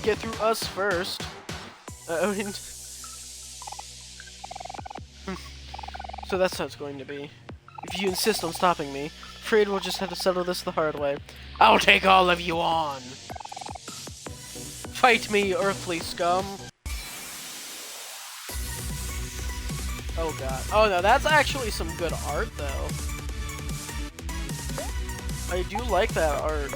get through us first. I mean... So that's how it's going to be. If you insist on stopping me, afraid we'll just have to settle this the hard way. I'll take all of you on! Fight me, earthly scum! Oh god. Oh no, that's actually some good art, though. I do like that art.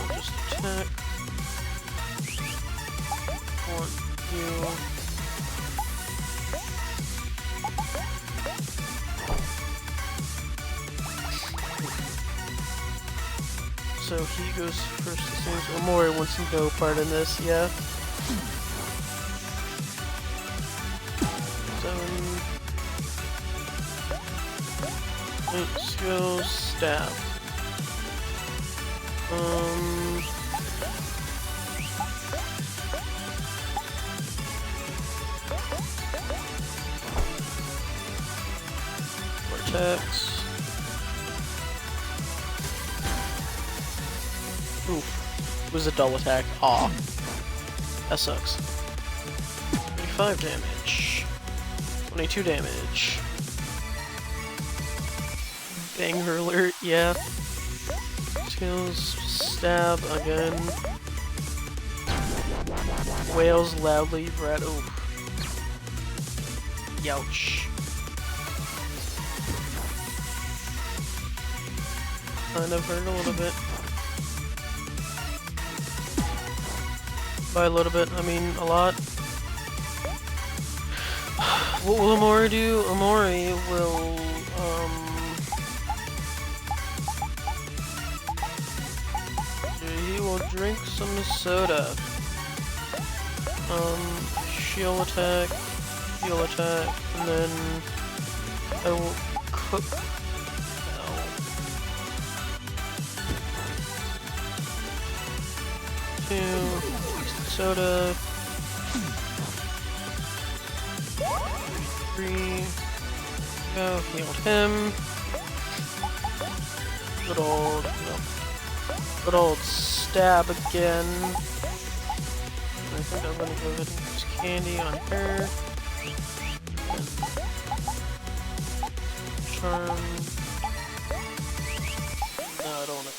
Just attack. Want you. So he goes first, it seems. Omori wants no part in this, yeah. 7. 8 skills, stab. Vortex. Oof. It was a double attack. Aw. That sucks. 25 damage. 22 damage. Banger alert, yeah. Skills, stab again. Wails loudly, Brad. Oh. Youch. Kind of hurt a little bit. By a little bit, I mean a lot. What will Omori do? Omori will, he will drink some soda. shield attack, heal attack, and then I will cook. Ow. 2 soda. 3. Go, healed him. Good old, good old stab again. I think I'm gonna go ahead and use candy on her. Charm. No, I don't want to.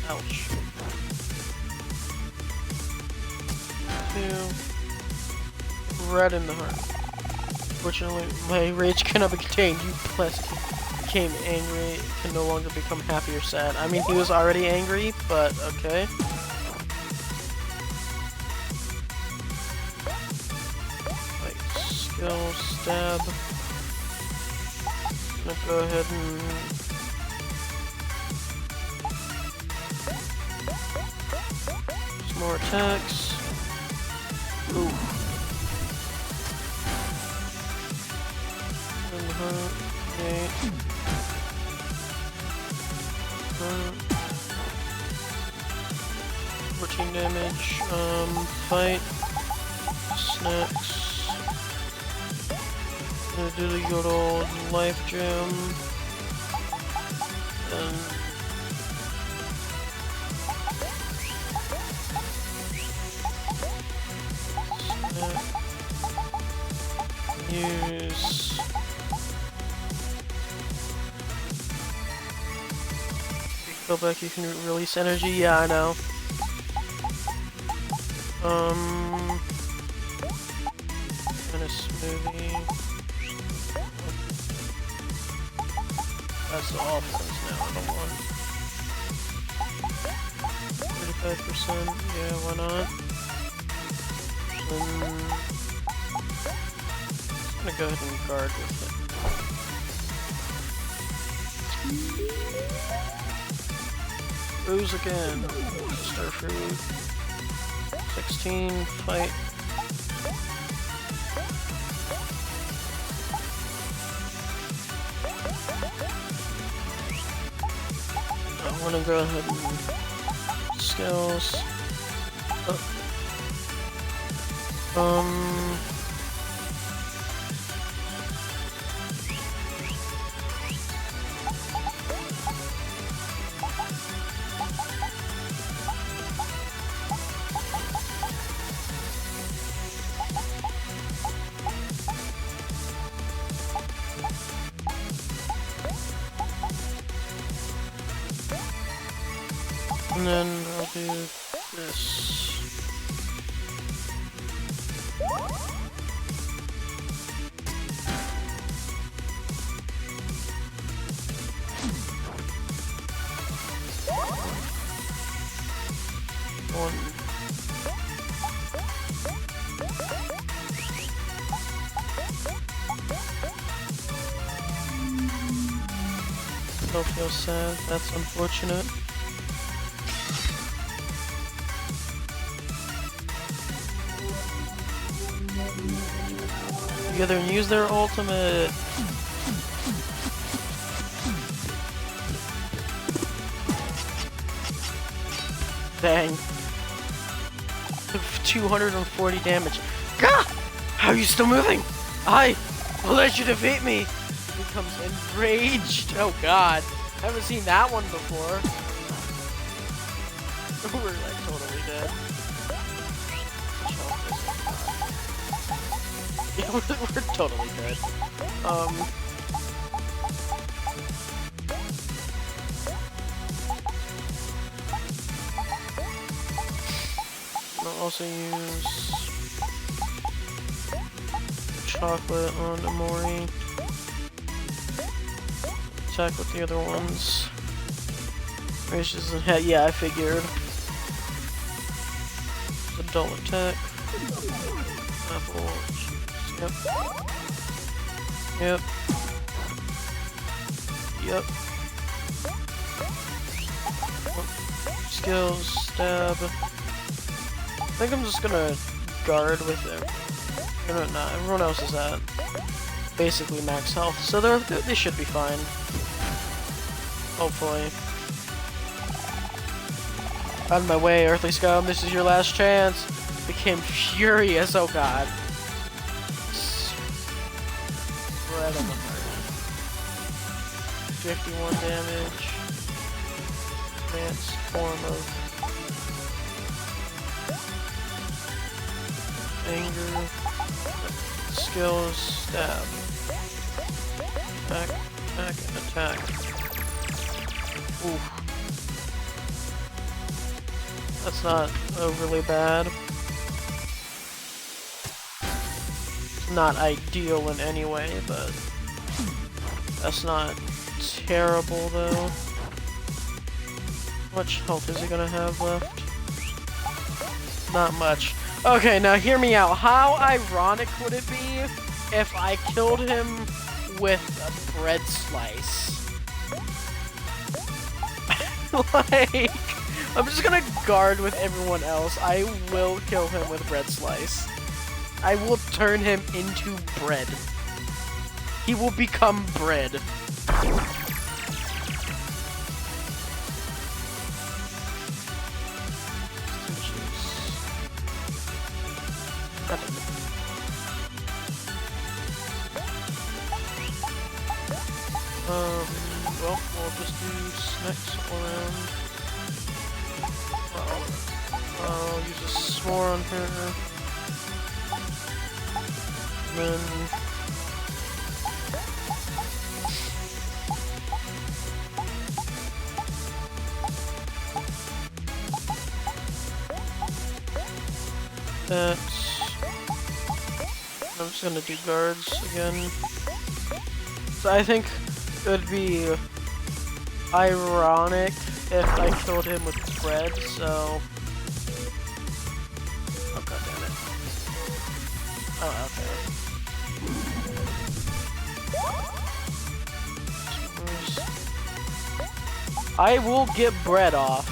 Ouch. 2. Right in the heart. Fortunately, my rage cannot be contained. You plastic became angry, can no longer become happy or sad. I mean, he was already angry, but okay. Like, skill, stab. I'm gonna go ahead and... some more attacks. Ooh. Okay. 14 damage. Fight. Snacks. Gonna do the good old life gem. And snack. Use. Go back, you can release energy. Yeah, I know. And a smoothie. That's all points now. I don't want 35%. Yeah, why not? I'm gonna go ahead and guard with it. Ooze again. Star fruit. 16. Fight. I want to go ahead and skills. And then I'll do this. Don't feel sad, that's unfortunate. Together and use their ultimate. Dang. 240 damage. Gah! How are you still moving? I will let you defeat me. He becomes enraged. Oh god. I haven't seen that one before. We're like totally dead. Yeah, we're totally dead. I'll also use chocolate on Omori. Attack with the other ones. Races and head. Yeah, I figured. Adult attack. Apple. Yep. Yep. Yep. Skills, stab. I think I'm just gonna guard with everyone. No, everyone else is at basically max health, so they should be fine. Hopefully. Out of my way, Earthly Scum, this is your last chance. Became furious, oh god. Spread on the heart. 51 damage. Advanced form of anger. Skills, stab. Attack, attack, and attack. Oof. That's not overly bad. Not ideal in any way, but that's not terrible though. How much health is he gonna have left? Not much. Okay, now hear me out. How ironic would it be if I killed him with a bread slice? Like, I'm just gonna guard with everyone else. I will kill him with bread slice. I will turn him into bread. He will become bread. Well, we'll just do snacks around. I'll use a s'more on her. Then... That's... I'm just gonna do guards again. So I think it would be ironic if I killed him with bread, so... Oh god damn it. Oh, okay. I will get bread off.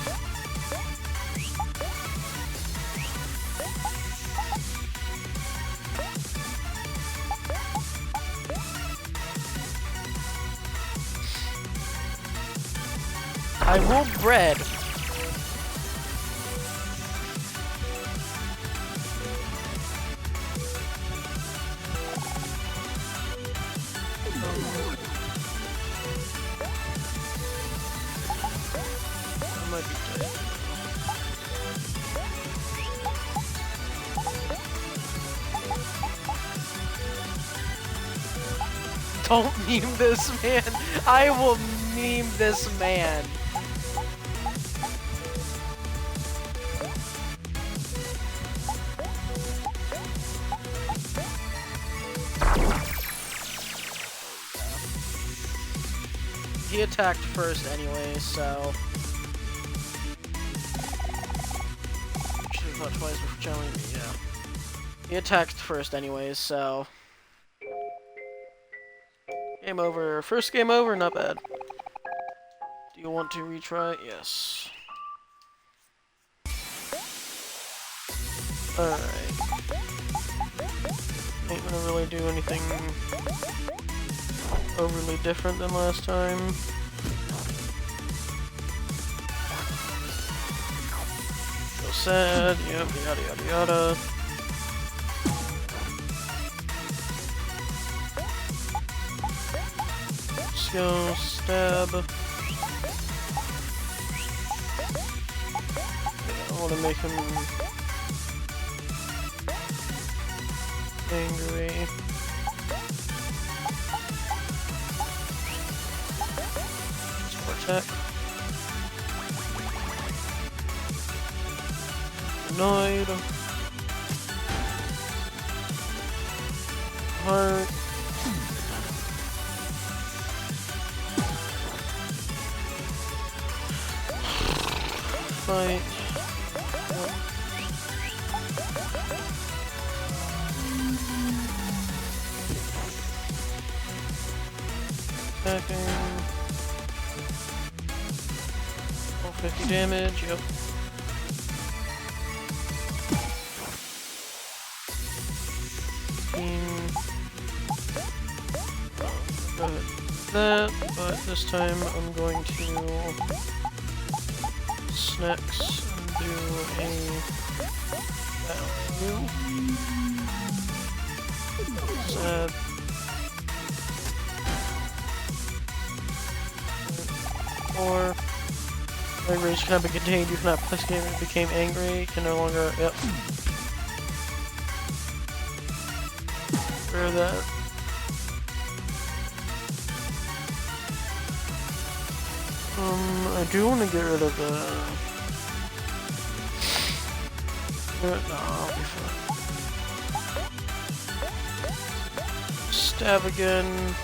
I will bread. I might be dead. Don't meme this man. I will meme this man. He attacked first anyway, so... Should've thought twice before challenging me, yeah. He attacked first anyways, so... Game over. First game over, not bad. Do you want to retry? Yes. Alright. Ain't gonna really do anything overly different than last time. So sad, yep, yada yada yada. Skill, stab. I wanna make him angry. Attack. Annoyed. Heart. Fight. Attacking. 50 damage, yep. that, but this time I'm going to snacks and do a value. Sad. Or my rage cannot be contained. You cannot place game. It became angry. Can no longer. Yep. Clear that. I do want to get rid of the. No, I'll be fine. Stab again.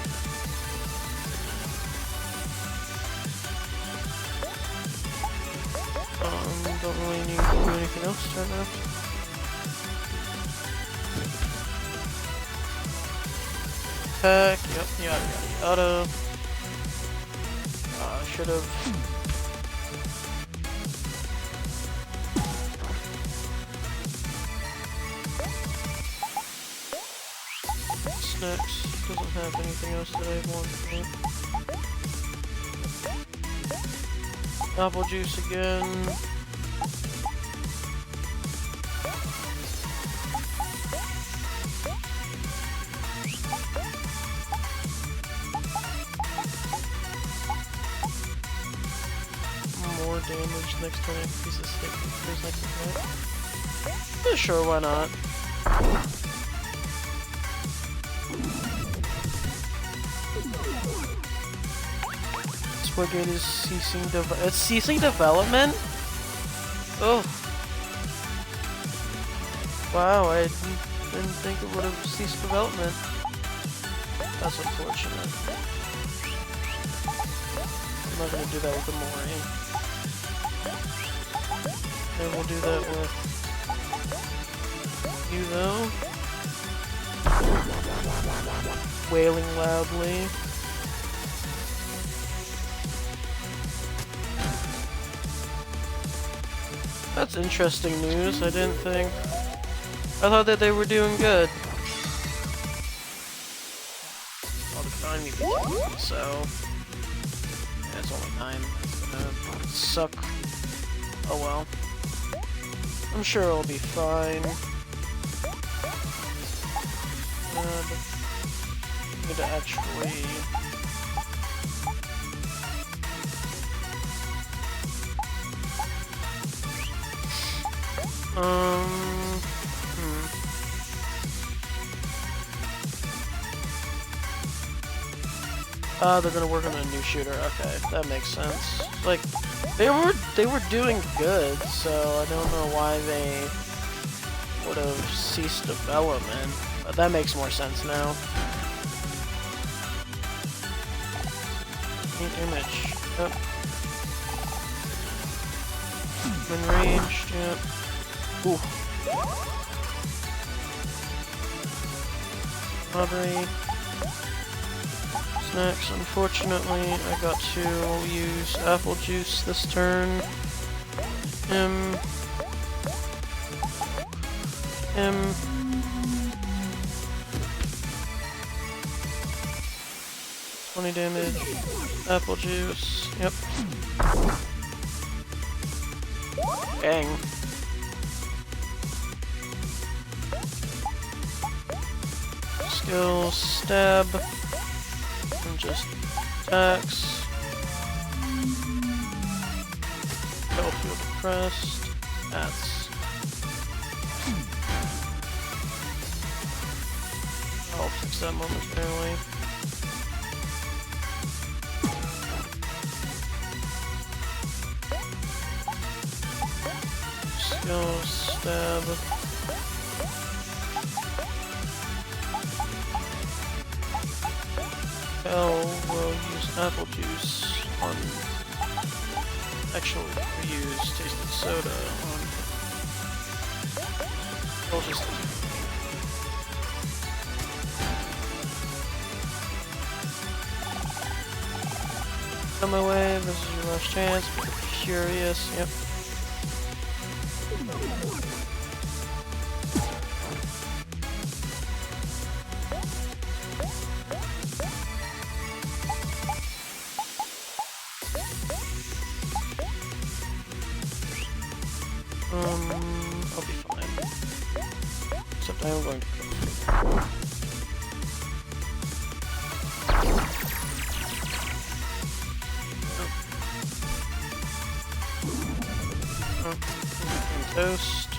Don't really need to do anything else right now. Attack, yep, yada yada. Should've. Snacks doesn't have anything else that I want to. Apple juice again. More damage next time a piece of stick appears like that. Yeah, sure, why not? Spaghetti is ceasing it's ceasing development? Oh. Wow, I didn't think it would have ceased development. That's unfortunate. I'm not gonna do that with Omori. And we'll do that with you though. Wailing loudly. That's interesting news. I didn't think. I thought that they were doing good. I'll decline me, so. Yeah, it's only 9. It's gonna suck. Oh well. I'm sure it'll be fine. Need to actually. They're gonna work on a new shooter. Okay, that makes sense. Like, they were doing good, so I don't know why they would have ceased development. But that makes more sense now. Neat image. Yep. Enraged. Yep. Ooh. Omori. Snacks. Unfortunately, I got to use apple juice this turn. 20 damage. Apple juice. Yep. Dang. Skill, stab, and just attacks. Battlefield depressed. That's. I'll fix that momentarily. Skill, stab. Will use apple juice on. Actually, we use tasted soda on. We'll just. On my way, this is your last chance. Be curious, yep. Except I am going to kill you. Toast.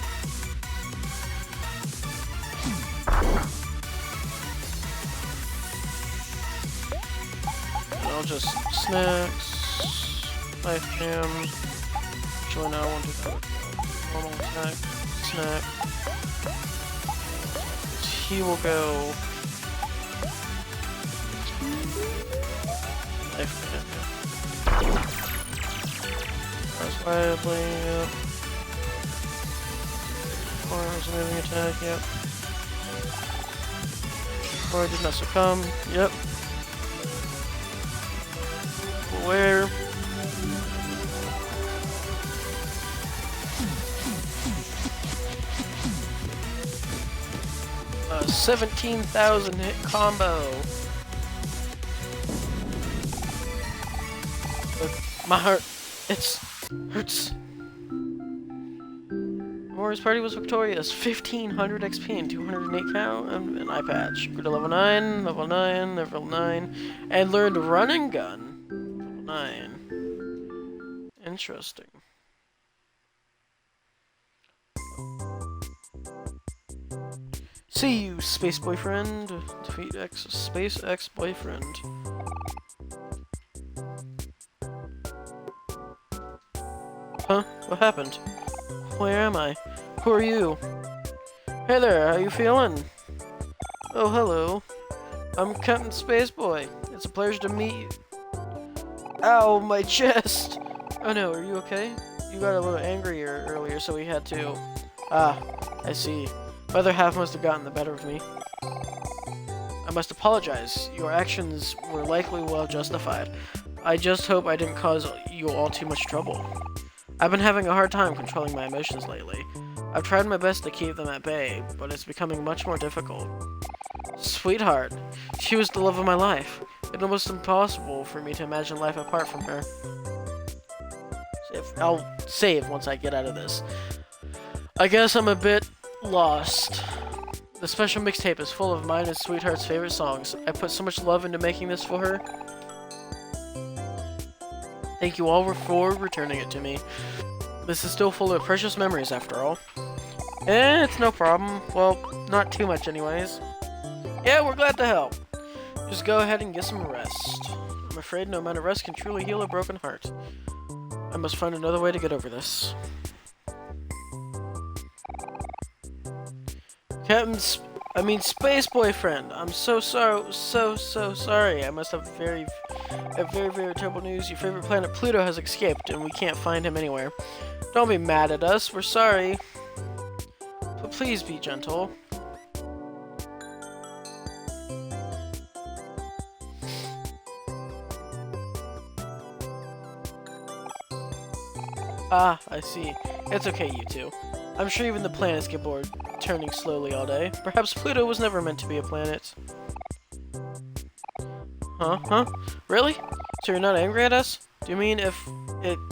And I'll just snacks, life jam. Actually, no, I won't do that. Normal attack, snack. He will go. Life jam. That's wildly. Or is a moving attack, yep. Or did not succumb, yep. Where? 17,000 hit combo. Look, my heart, hurts. Omori's party was victorious. 1,500 XP and 208 cow and an eye patch. Grew to level 9, level 9, level 9, and learned run and gun. Level 9. Interesting. See you, space boyfriend. Defeat space ex-boyfriend. Huh? What happened? Where am I? Who are you? Hey there, how you feeling? Oh, hello. I'm Captain Spaceboy. It's a pleasure to meet you. Ow, my chest! Oh no, are you okay? You got a little angrier earlier, so we had to... Ah, I see. My other half must have gotten the better of me. I must apologize. Your actions were likely well justified. I just hope I didn't cause you all too much trouble. I've been having a hard time controlling my emotions lately. I've tried my best to keep them at bay, but it's becoming much more difficult. Sweetheart, she was the love of my life. It's almost impossible for me to imagine life apart from her. I'll save once I get out of this. I guess I'm a bit lost. The special mixtape is full of mine and Sweetheart's favorite songs. I put so much love into making this for her. Thank you all for returning it to me. This is still full of precious memories after all. It's no problem. Well, not too much anyways. Yeah, we're glad to help. Just go ahead and get some rest. I'm afraid no amount of rest can truly heal a broken heart. I must find another way to get over this. Space boyfriend. I'm so sorry. I must have very terrible news. Your favorite planet Pluto has escaped, and we can't find him anywhere. Don't be mad at us. We're sorry. But please be gentle. Ah, I see. It's okay, you two. I'm sure even the planets get bored turning slowly all day. Perhaps Pluto was never meant to be a planet. Huh? Really? So you're not angry at us? Do you mean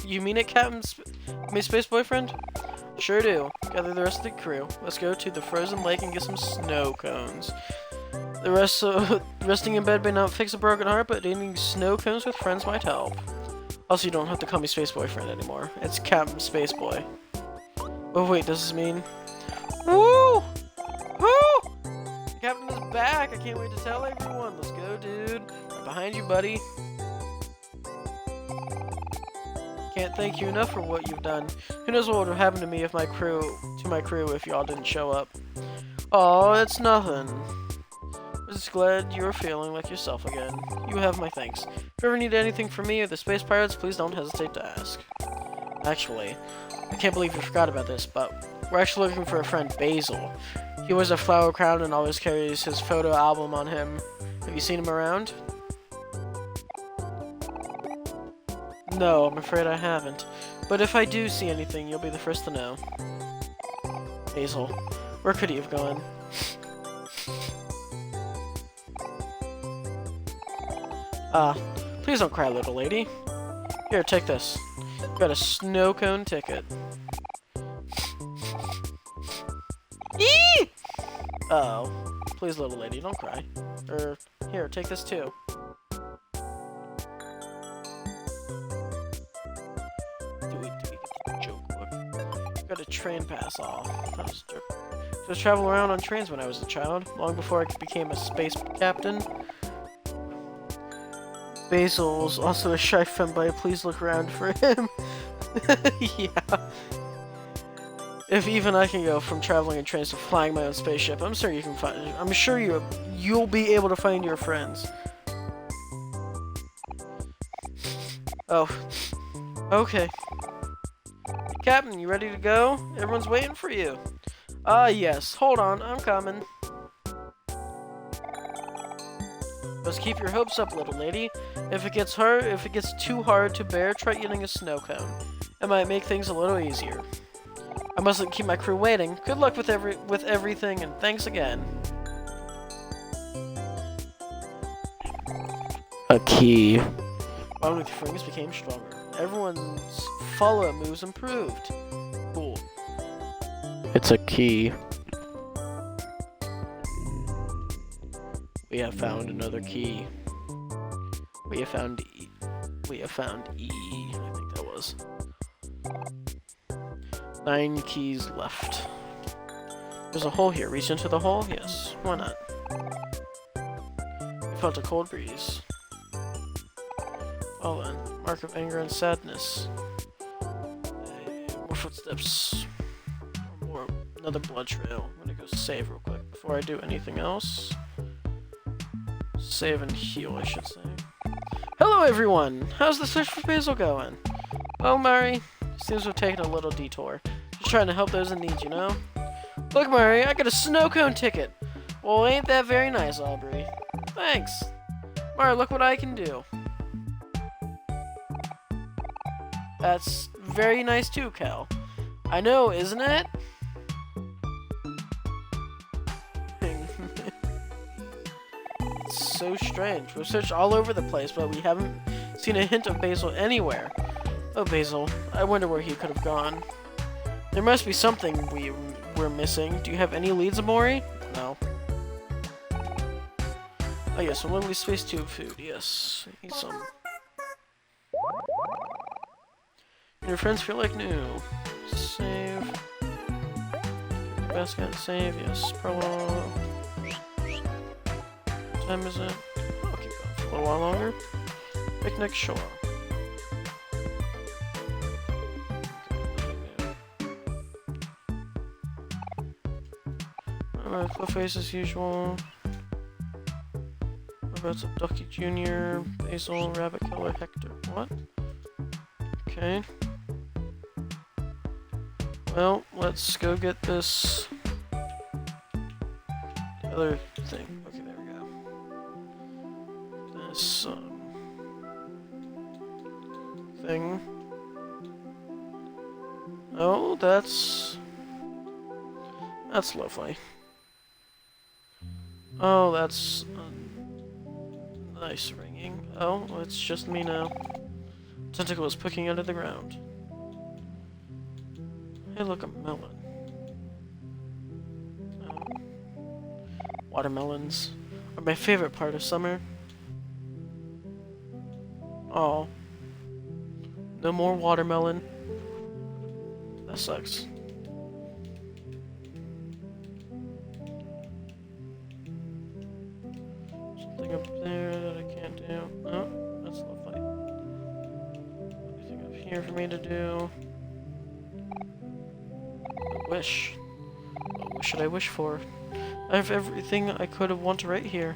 you mean it, Captain Space Boyfriend? Sure do. Gather the rest of the crew. Let's go to the frozen lake and get some snow cones. Resting in bed may not fix a broken heart, but eating snow cones with friends might help. Also, you don't have to call me Space Boyfriend anymore. It's Captain Space Boy. Oh wait, does this mean... Woo! Woo! The Captain is back! I can't wait to tell everyone. Let's go, dude. I'm behind you, buddy. Can't thank you enough for what you've done. Who knows what would have happened to me if my crew if y'all didn't show up. Oh, it's nothing. I'm just glad you're feeling like yourself again. You have my thanks. If you ever need anything from me or the Space Pirates, please don't hesitate to ask. Actually, I can't believe you forgot about this, but we're actually looking for a friend, Basil. He wears a flower crown and always carries his photo album on him. Have you seen him around? No, I'm afraid I haven't. But if I do see anything, you'll be the first to know. Basil, where could he have gone? Please don't cry, little lady. Here, take this. You got a snow cone ticket. Eee! Uh-oh. Please, little lady, don't cry. Here, take this too. Do we get the joke book? Got a train pass off. I was traveling around on trains when I was a child, long before I became a space captain. Basil's also a shy femboy. Please look around for him. Yeah. If even I can go from traveling in trains to flying my own spaceship, I'm sure you can find. I'm sure you'll be able to find your friends. Oh, okay. Captain, you ready to go? Everyone's waiting for you. Ah, yes. Hold on, I'm coming. Just keep your hopes up, little lady. If it gets too hard to bear, try eating a snow cone. It might make things a little easier. I mustn't keep my crew waiting. Good luck with everything, and thanks again. A key. Bond with your friends became stronger. Everyone's follow-up moves improved. Cool. It's a key. We have found another key. We have found E. We have found E. I think that was. 9 keys left. There's a hole here. Reach into the hole? Yes. Why not? We felt a cold breeze. Well then. Mark of anger and sadness. More footsteps. Another blood trail. I'm gonna go save real quick before I do anything else. Save and heal, I should say. Hello everyone! How's the search for Basil going? Oh, Mari. Seems to have taken a little detour. Just trying to help those in need, you know? Look, Mari, I got a snow cone ticket! Well, ain't that very nice, Aubrey? Thanks! Mari, look what I can do. That's very nice too, Cal. I know, isn't it? It's so strange. We've searched all over the place, but we haven't seen a hint of Basil anywhere. Oh, Basil. I wonder where he could have gone. There must be something we're missing. Do you have any leads, Omori? No. Oh yes, some lovely space tube food. Yes. Eat some. Your friends feel like new. Save. Basket, save, yes. Prologue. What time is it? I'll keep going for a little while longer. Picnic shore. Alright, cliff face as usual. Whereabouts of Ducky Jr., Basil, Rabbit Killer, Hector. What? Okay. Well, let's go get this other thing. Okay, there we go. This thing. Oh, that's lovely. Oh, that's nice ringing. Oh, it's just me now. Tentacle is poking out of the ground. Hey, look, a melon. Watermelons are my favorite part of summer. Oh. No more watermelon. That sucks. Something up there that I can't do. Oh, that's lovely. Anything up here for me to do? Wish. What should I wish for? I have everything I could have wanted right here.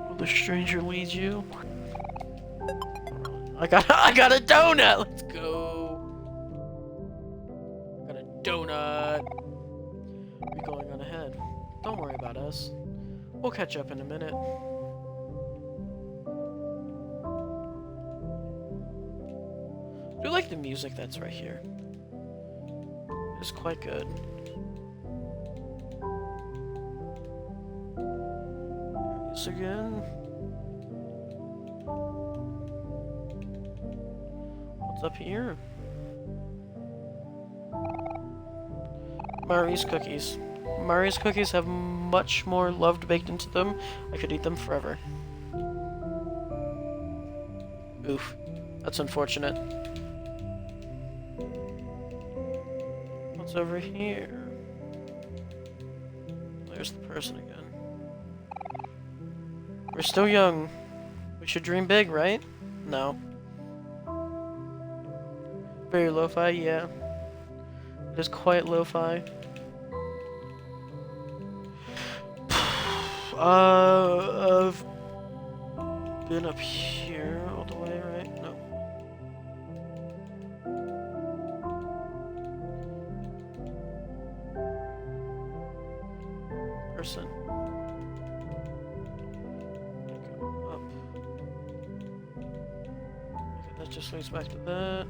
Will the stranger lead you? I got a donut! Let's go! Got a donut! We're going on ahead. Don't worry about us. We'll catch up in a minute. I do like the music that's right here. It's quite good. This again. What's up here? Marie's cookies. Marie's cookies have much more love baked into them. I could eat them forever. Oof. That's unfortunate. What's over here? There's the person again. We're still young. We should dream big, right? No. Very lo-fi, yeah. It is quite lo-fi. I've been up here all the way, right? No. Person. Go up. Okay, that just leads back to that.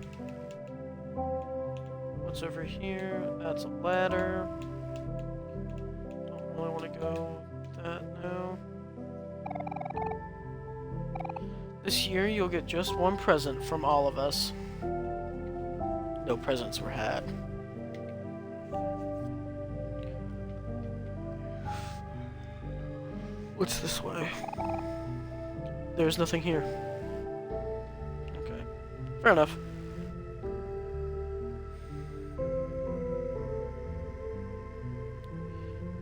What's over here? That's a ladder. Don't really want to go that now. This year you'll get just one present from all of us. No presents were had. What's this way? There's nothing here. Okay. Fair enough.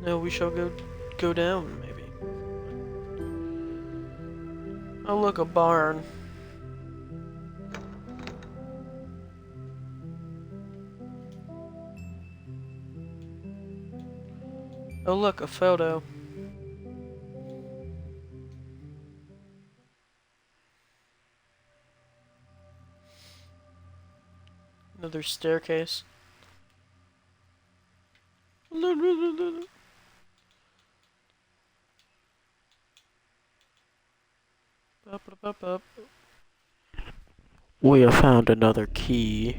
No, we shall go down, maybe. Oh look, a barn. Oh look, a photo. Another staircase. Up. We have found another key.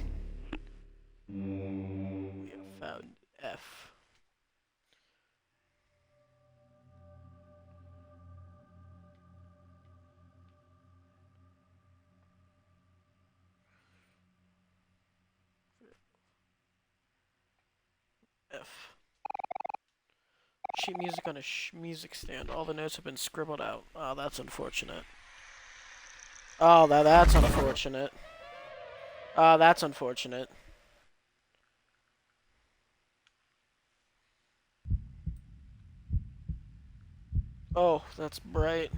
We have found F. F. Sheet music on a music stand. All the notes have been scribbled out. Oh, that's unfortunate. Oh, that's unfortunate. Oh, that's unfortunate. Oh, that's bright.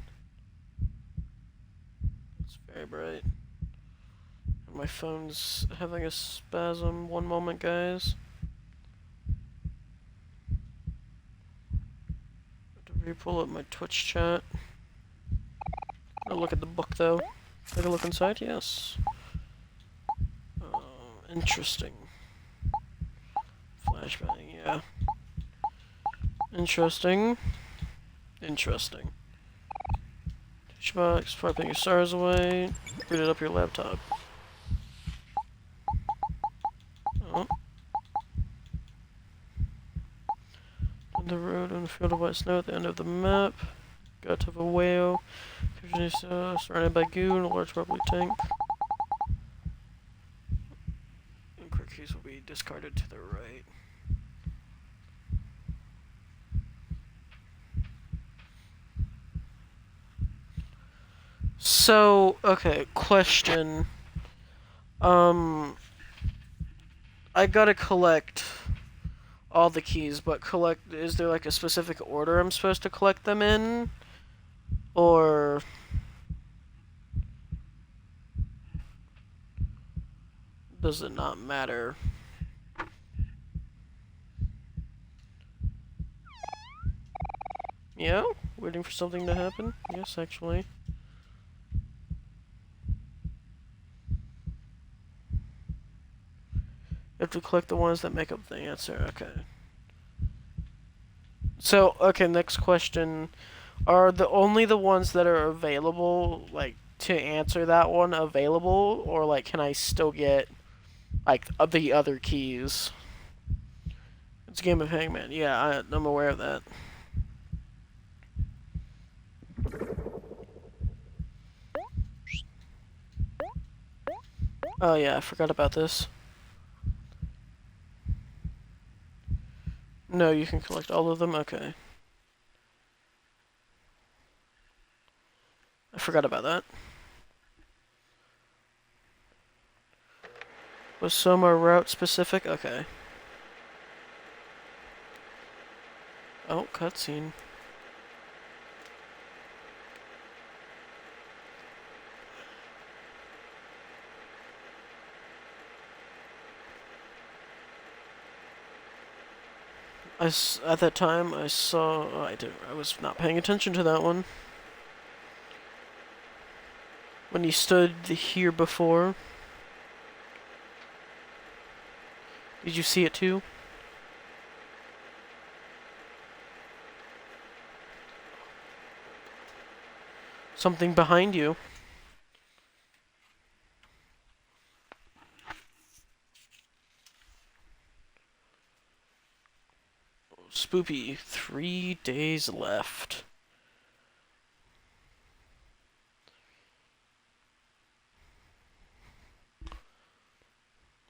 It's very bright. My phone's having a spasm. One moment, guys. To re-pull up my Twitch chat. I'll look at the book, though. Take a look inside? Yes. Interesting. Flashbang, yeah. Interesting. Interesting. Box, swiping your stars away. Boot it up your laptop. Oh. On the road on the field of white snow at the end of the map. Gut of a whale. Surrounded by goo and a large bubbly tank. And quick keys will be discarded to the right. So, okay, question. I gotta collect all the keys, but is there like a specific order I'm supposed to collect them in? Or does it not matter? Yeah? Waiting for something to happen? Yes, actually. You have to collect the ones that make up the answer. Okay. So, okay, next question. Are only the ones that are available, like, to answer that one available? Or, like, can I still get, like, the other keys? It's a game of Hangman. Yeah, I'm aware of that. Oh, yeah, I forgot about this. No, you can collect all of them? Okay. I forgot about that. Was some are route specific? Okay. Oh, cutscene. At that time, I saw... Oh, I was not paying attention to that one. When you stood here before. Did you see it too? Something behind you. Spoopy, 3 days left.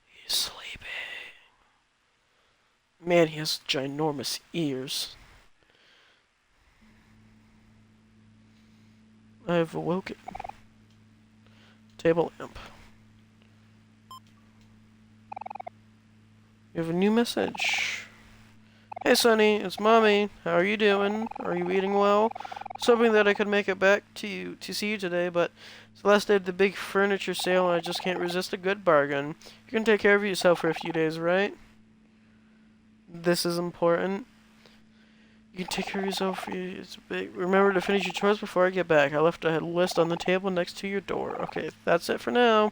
He's sleeping. Man, he has ginormous ears. I have awoken. Table lamp. You have a new message. Hey Sonny, it's Mommy. How are you doing? Are you eating well? I was hoping that I could make it back to see you today, but it's the last day of the big furniture sale and I just can't resist a good bargain. You can take care of yourself for a few days, right? This is important. You can take care of yourself. It's big. Remember to finish your chores before I get back. I left a list on the table next to your door. Okay, that's it for now.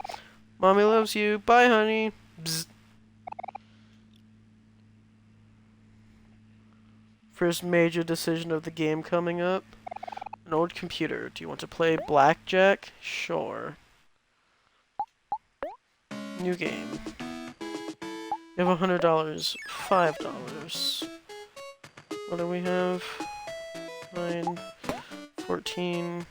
Mommy loves you. Bye, honey. Bzz. First major decision of the game coming up. An old computer. Do you want to play blackjack? Sure. New game. You have $100. $5. What do we have? 9, 14.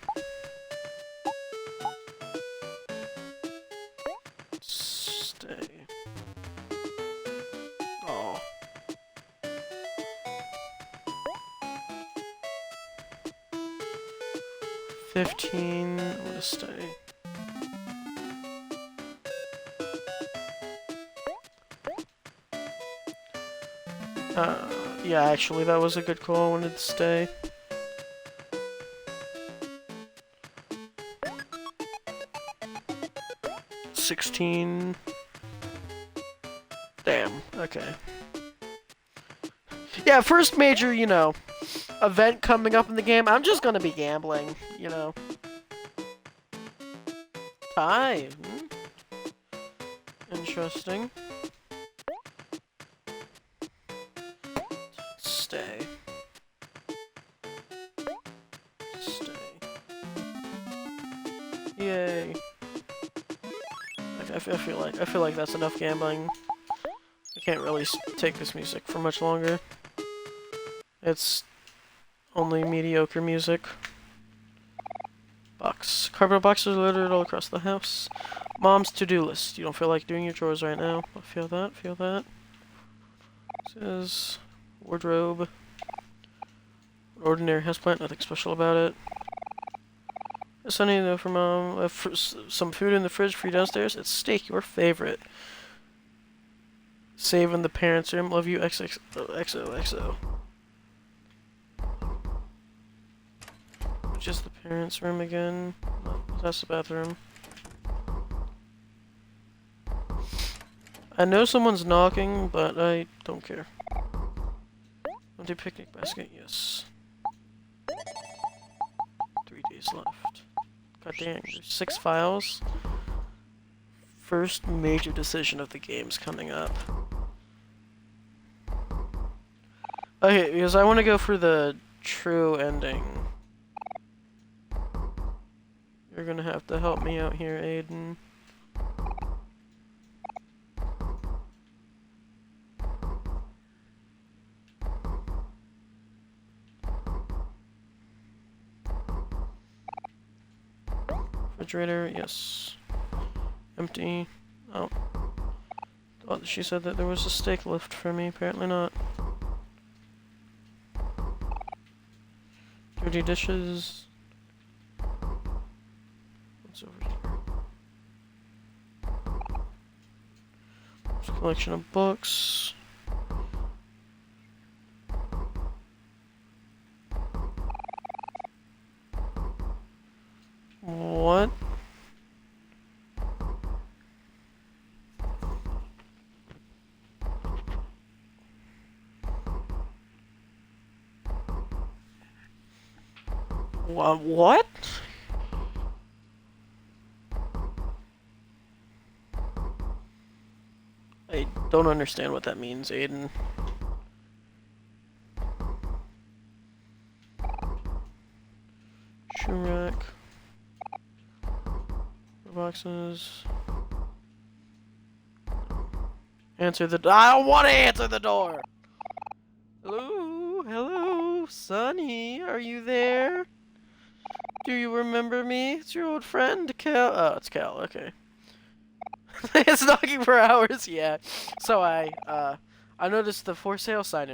Stay. Oh. $15. I'm gonna stay. Yeah, actually, that was a good call. I wanted to stay. $16. Damn, okay. Yeah, first major, you know, event coming up in the game. I'm just gonna be gambling, you know. Tie. Interesting. Stay. Yay. I feel like that's enough gambling. I can't really take this music for much longer. It's only mediocre music. Box. Cardboard boxes littered all across the house. Mom's to-do list. You don't feel like doing your chores right now. I feel that, feel that. This is wardrobe. Ordinary houseplant, nothing special about it. Sonny, though, for Mom. Some food in the fridge for you downstairs. It's steak, your favorite. Save in the parents' room. Love you, XOXO. Which is the parents' room again? No, that's the bathroom. I know someone's knocking, but I don't care. Empty picnic basket, yes. 3 days left. God dang, there's 6 files. First major decision of the game's coming up. Okay, because I want to go for the true ending. You're gonna have to help me out here, Aiden. Refrigerator, yes. Empty. Oh. Thought she said that there was a steak left for me, apparently not. dirty dishes. What's over here? There's a collection of books. What? What? I don't understand what that means, Aiden. Shoe rack. Boxes. Answer the door. I don't want to answer the door! Hello? Hello? Sonny, are you there? Do you remember me? It's your old friend, Cal. Oh, it's Cal, okay. It's knocking for hours, yeah. So I noticed the for sale sign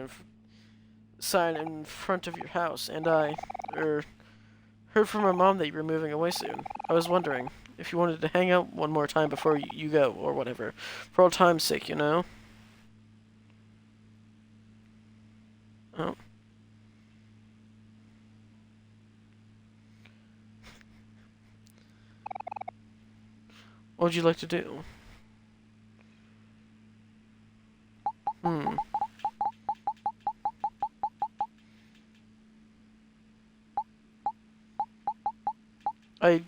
in front of your house, and I, heard from my mom that you were moving away soon. I was wondering if you wanted to hang out one more time before you go, or whatever. For old time's sake, you know? Oh. What would you like to do? I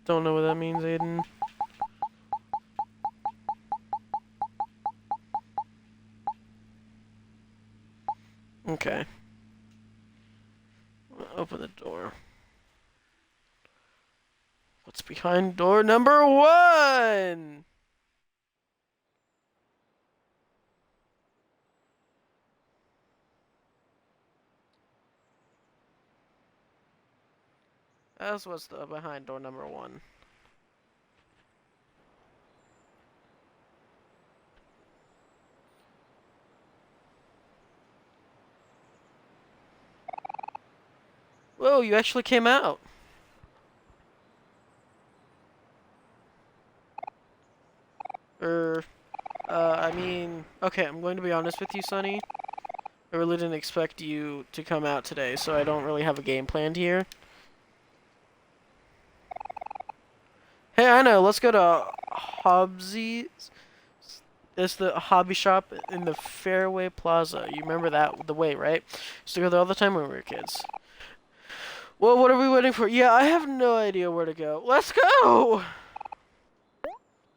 don't know what that means, Aiden. Okay. Open the door. What's behind door number 1? That's what's behind door number 1. Whoa, you actually came out. I mean, okay, I'm going to be honest with you, Sonny. I really didn't expect you to come out today, so I don't really have a game planned here. Hey, I know, let's go to Hobbsy's. It's the hobby shop in the Fairway Plaza. You remember that, the way, right? Used to go there all the time when we were kids. Well, what are we waiting for? Yeah, I have no idea where to go. Let's go!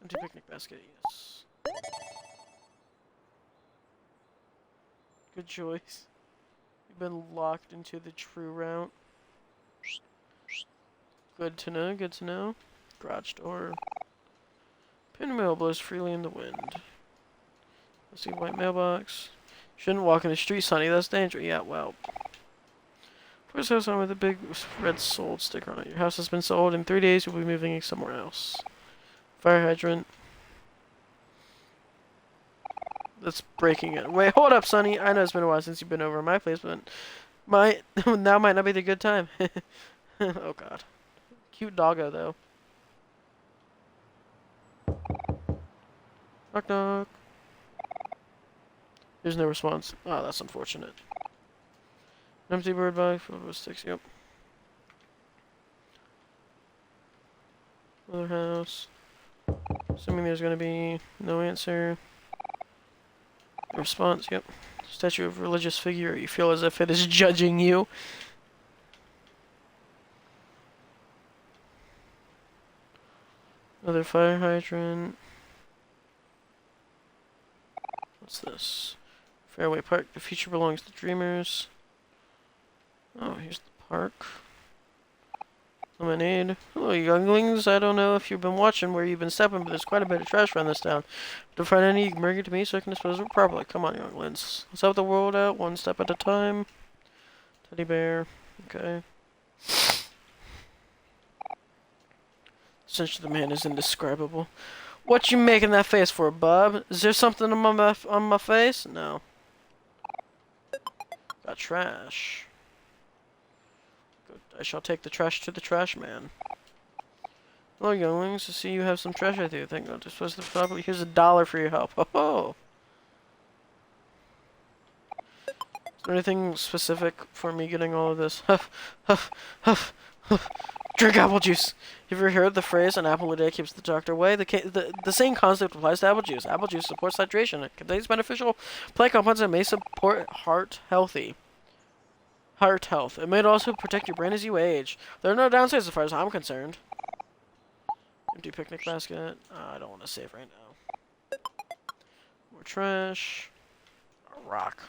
Empty picnic basket, yes. Good choice. You've been locked into the true route. Good to know, good to know. Garage door. Pinwheel blows freely in the wind. Let's see, white mailbox. Shouldn't walk in the street, Sonny. That's dangerous. Yeah, well. First house on with a big red sold sticker on it. Your house has been sold. In 3 days, you'll be moving somewhere else. Fire hydrant. That's breaking it. Wait, hold up, Sonny. I know it's been a while since you've been over at my place, but now might not be the good time. Oh, God. Cute doggo, though. Knock, knock. There's no response. Oh, that's unfortunate. Empty bird bag, photo sticks, yep. Another house. Assuming there's gonna be no answer. Response, yep. Statue of religious figure, you feel as if it is judging you. Another fire hydrant. What's this? Fairway Park, the future belongs to dreamers. Oh, here's the park. Lemonade. Hello, younglings. I don't know if you've been watching where you've been stepping, but there's quite a bit of trash around this town. To find any, you can bring it to me so I can dispose of it properly. Come on, younglings. Let's help the world out one step at a time. Teddy bear. Okay. Essentially, the man is indescribable. What you making that face for, bub? Is there something on my face? No. Got trash. I shall take the trash to the trash man. Hello, younglings. I see you have some trash with you. Think I'll dispose of the property. Here's $1 for your help. Ho ho! Is there anything specific for me getting all of this? Huff, huff, huff, huff. Drink apple juice. Have you ever heard the phrase, an apple a day keeps the doctor away? The same concept applies to apple juice. Apple juice supports hydration. It contains beneficial plant compounds that may support heart health. It may also protect your brain as you age. There are no downsides as far as I'm concerned. Empty picnic basket. I don't want to save right now. More trash. A rock.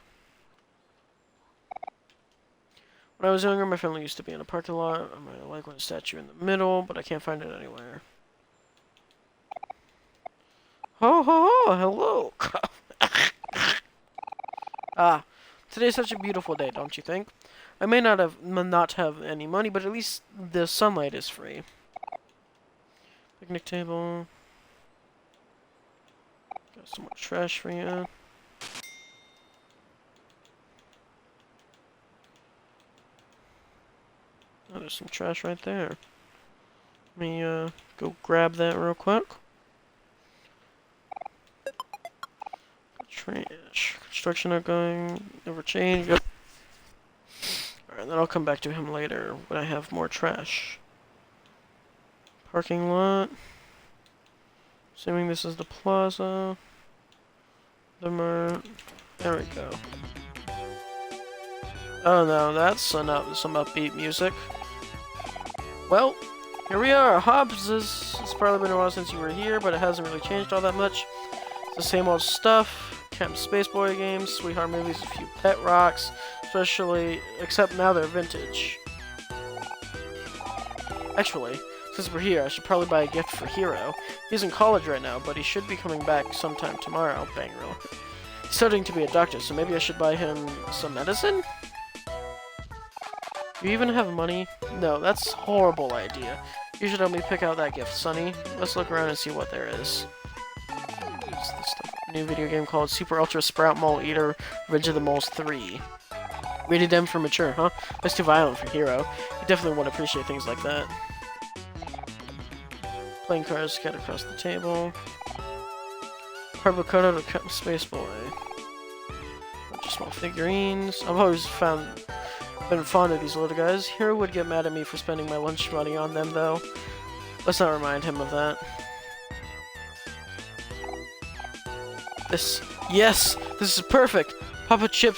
When I was younger, my family used to be in a parking lot. I might like one statue in the middle, but I can't find it anywhere. Ho ho ho! Hello. Ah, today's such a beautiful day, don't you think? I may not have any money, but at least the sunlight is free. Picnic table. Got some more trash for you. Oh, there's some trash right there. Let me go grab that real quick. Trash. Construction outgoing. Never change. Yep. Alright, then I'll come back to him later when I have more trash. Parking lot. Assuming this is the plaza. The mart. There we go. Oh no, that's some upbeat music. Well, here we are. Hobbs, it's probably been a while since you were here, but it hasn't really changed all that much. It's the same old stuff. Camp Space Boy games, sweetheart movies, a few pet rocks, except now they're vintage. Actually, since we're here, I should probably buy a gift for Hero. He's in college right now, but he should be coming back sometime tomorrow. Bang, really. He's studying to be a doctor, so maybe I should buy him some medicine? Do you even have money? No, that's a horrible idea. You should help me pick out that gift, Sonny. Let's look around and see what there is. What's this stuff? A new video game called Super Ultra Sprout Mole Eater Revenge of the Moles 3. Rated M for mature, huh? That's too violent for Hero. You definitely won't appreciate things like that. Playing cards scattered across the table. Cardboard cutout of Space Boy. Bunch of small figurines. I've always been fond of these little guys. Hero would get mad at me for spending my lunch money on them, though. Let's not remind him of that. Yes! This is perfect! Papa Chip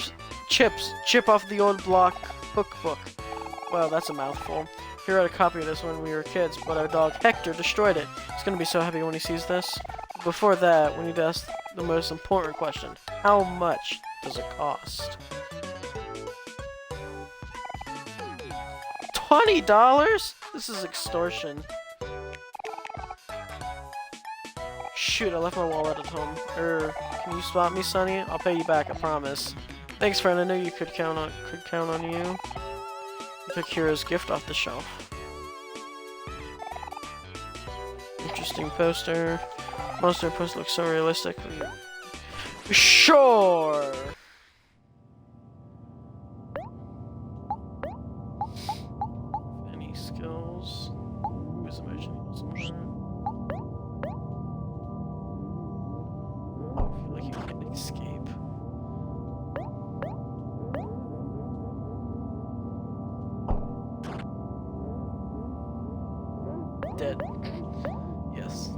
off the old block cookbook. Wow, that's a mouthful. Hero had a copy of this when we were kids, but our dog Hector destroyed it. He's gonna be so happy when he sees this. Before that, we need to ask the most important question. How much does it cost? $20? This is extortion. Shoot, I left my wallet at home. Can you spot me, Sonny? I'll pay you back, I promise. Thanks, friend. I knew you could count on you. You took Hero's gift off the shelf. Interesting poster. Monster poster looks so realistic. Sure. Any skills? Wisdom, emotion, I feel like you can escape. Dead. Yes.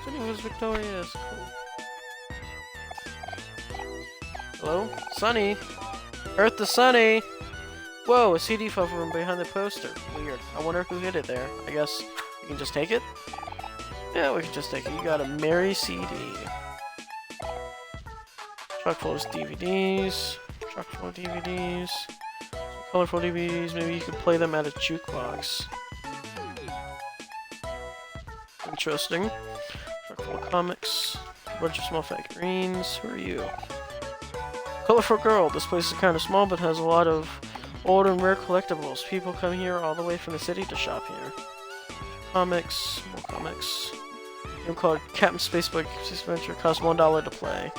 Sonny was victorious. Cool. Hello? Sonny? Earth to Sonny! Whoa, a CD fell from behind the poster. Weird. I wonder who hid it there. I guess we can just take it? Yeah, we can just take it. You got a merry CD. Chock full of DVDs. Chock full of DVDs. Some colorful DVDs. Maybe you could play them at a jukebox. Interesting. Chock full of comics. A bunch of small figurines. Who are you? Colorful girl. This place is kind of small, but has a lot of old and rare collectibles. People come here all the way from the city to shop here. Comics. More comics. A game called Captain Spacebook Adventure costs $1 to play.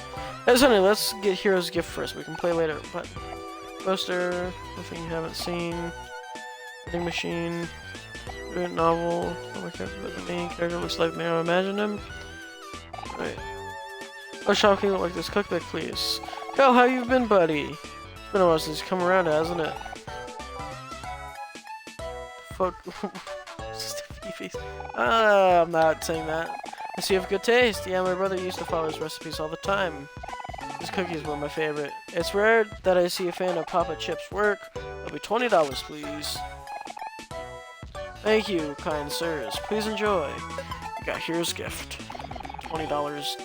Hey, Sonny, let's get Hero's Gift first. We can play later. But poster, nothing you haven't seen. Vending machine. Novel. The main character looks like me. I imagine him. Right. Oh, shocking! Look like this cookbook, please. Hell, how you been, buddy? It's been a while since you've come around, hasn't it? Fuck. I'm not saying that. I see you have good taste. Yeah, my brother used to follow his recipes all the time. His cookies were my favorite. It's rare that I see a fan of Papa Chip's work. It'll be $20, please. Thank you, kind sirs. Please enjoy. You got Hero's Gift. $20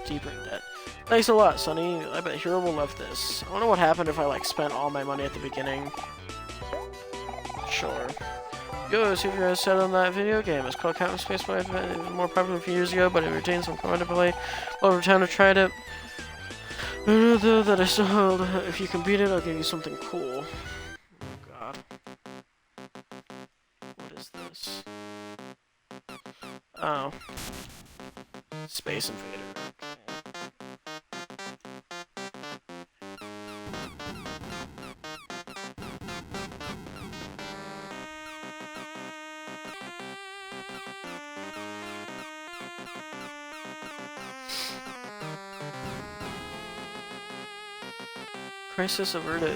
deeper in debt. Thanks a lot, Sonny. I bet Hero will love this. I wonder what happened if I, like, spent all my money at the beginning. Sure. Yo, see if you're gonna set on that video game. It's called Captain Spacebook. It was more popular a few years ago, but it retains some fun to play. Over time, I've tried it. I know though that I still hold. If you can beat it, I'll give you something cool. Oh god. What is this? Oh. Space Invader. Crisis averted.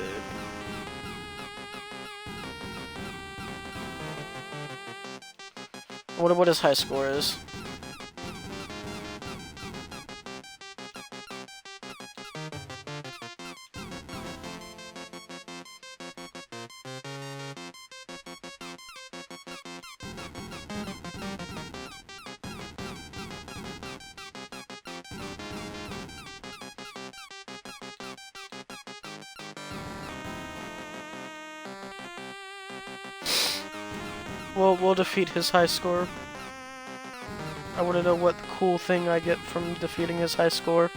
I wonder what his high score is. Well, we'll defeat his high score. I want to know what cool thing I get from defeating his high score.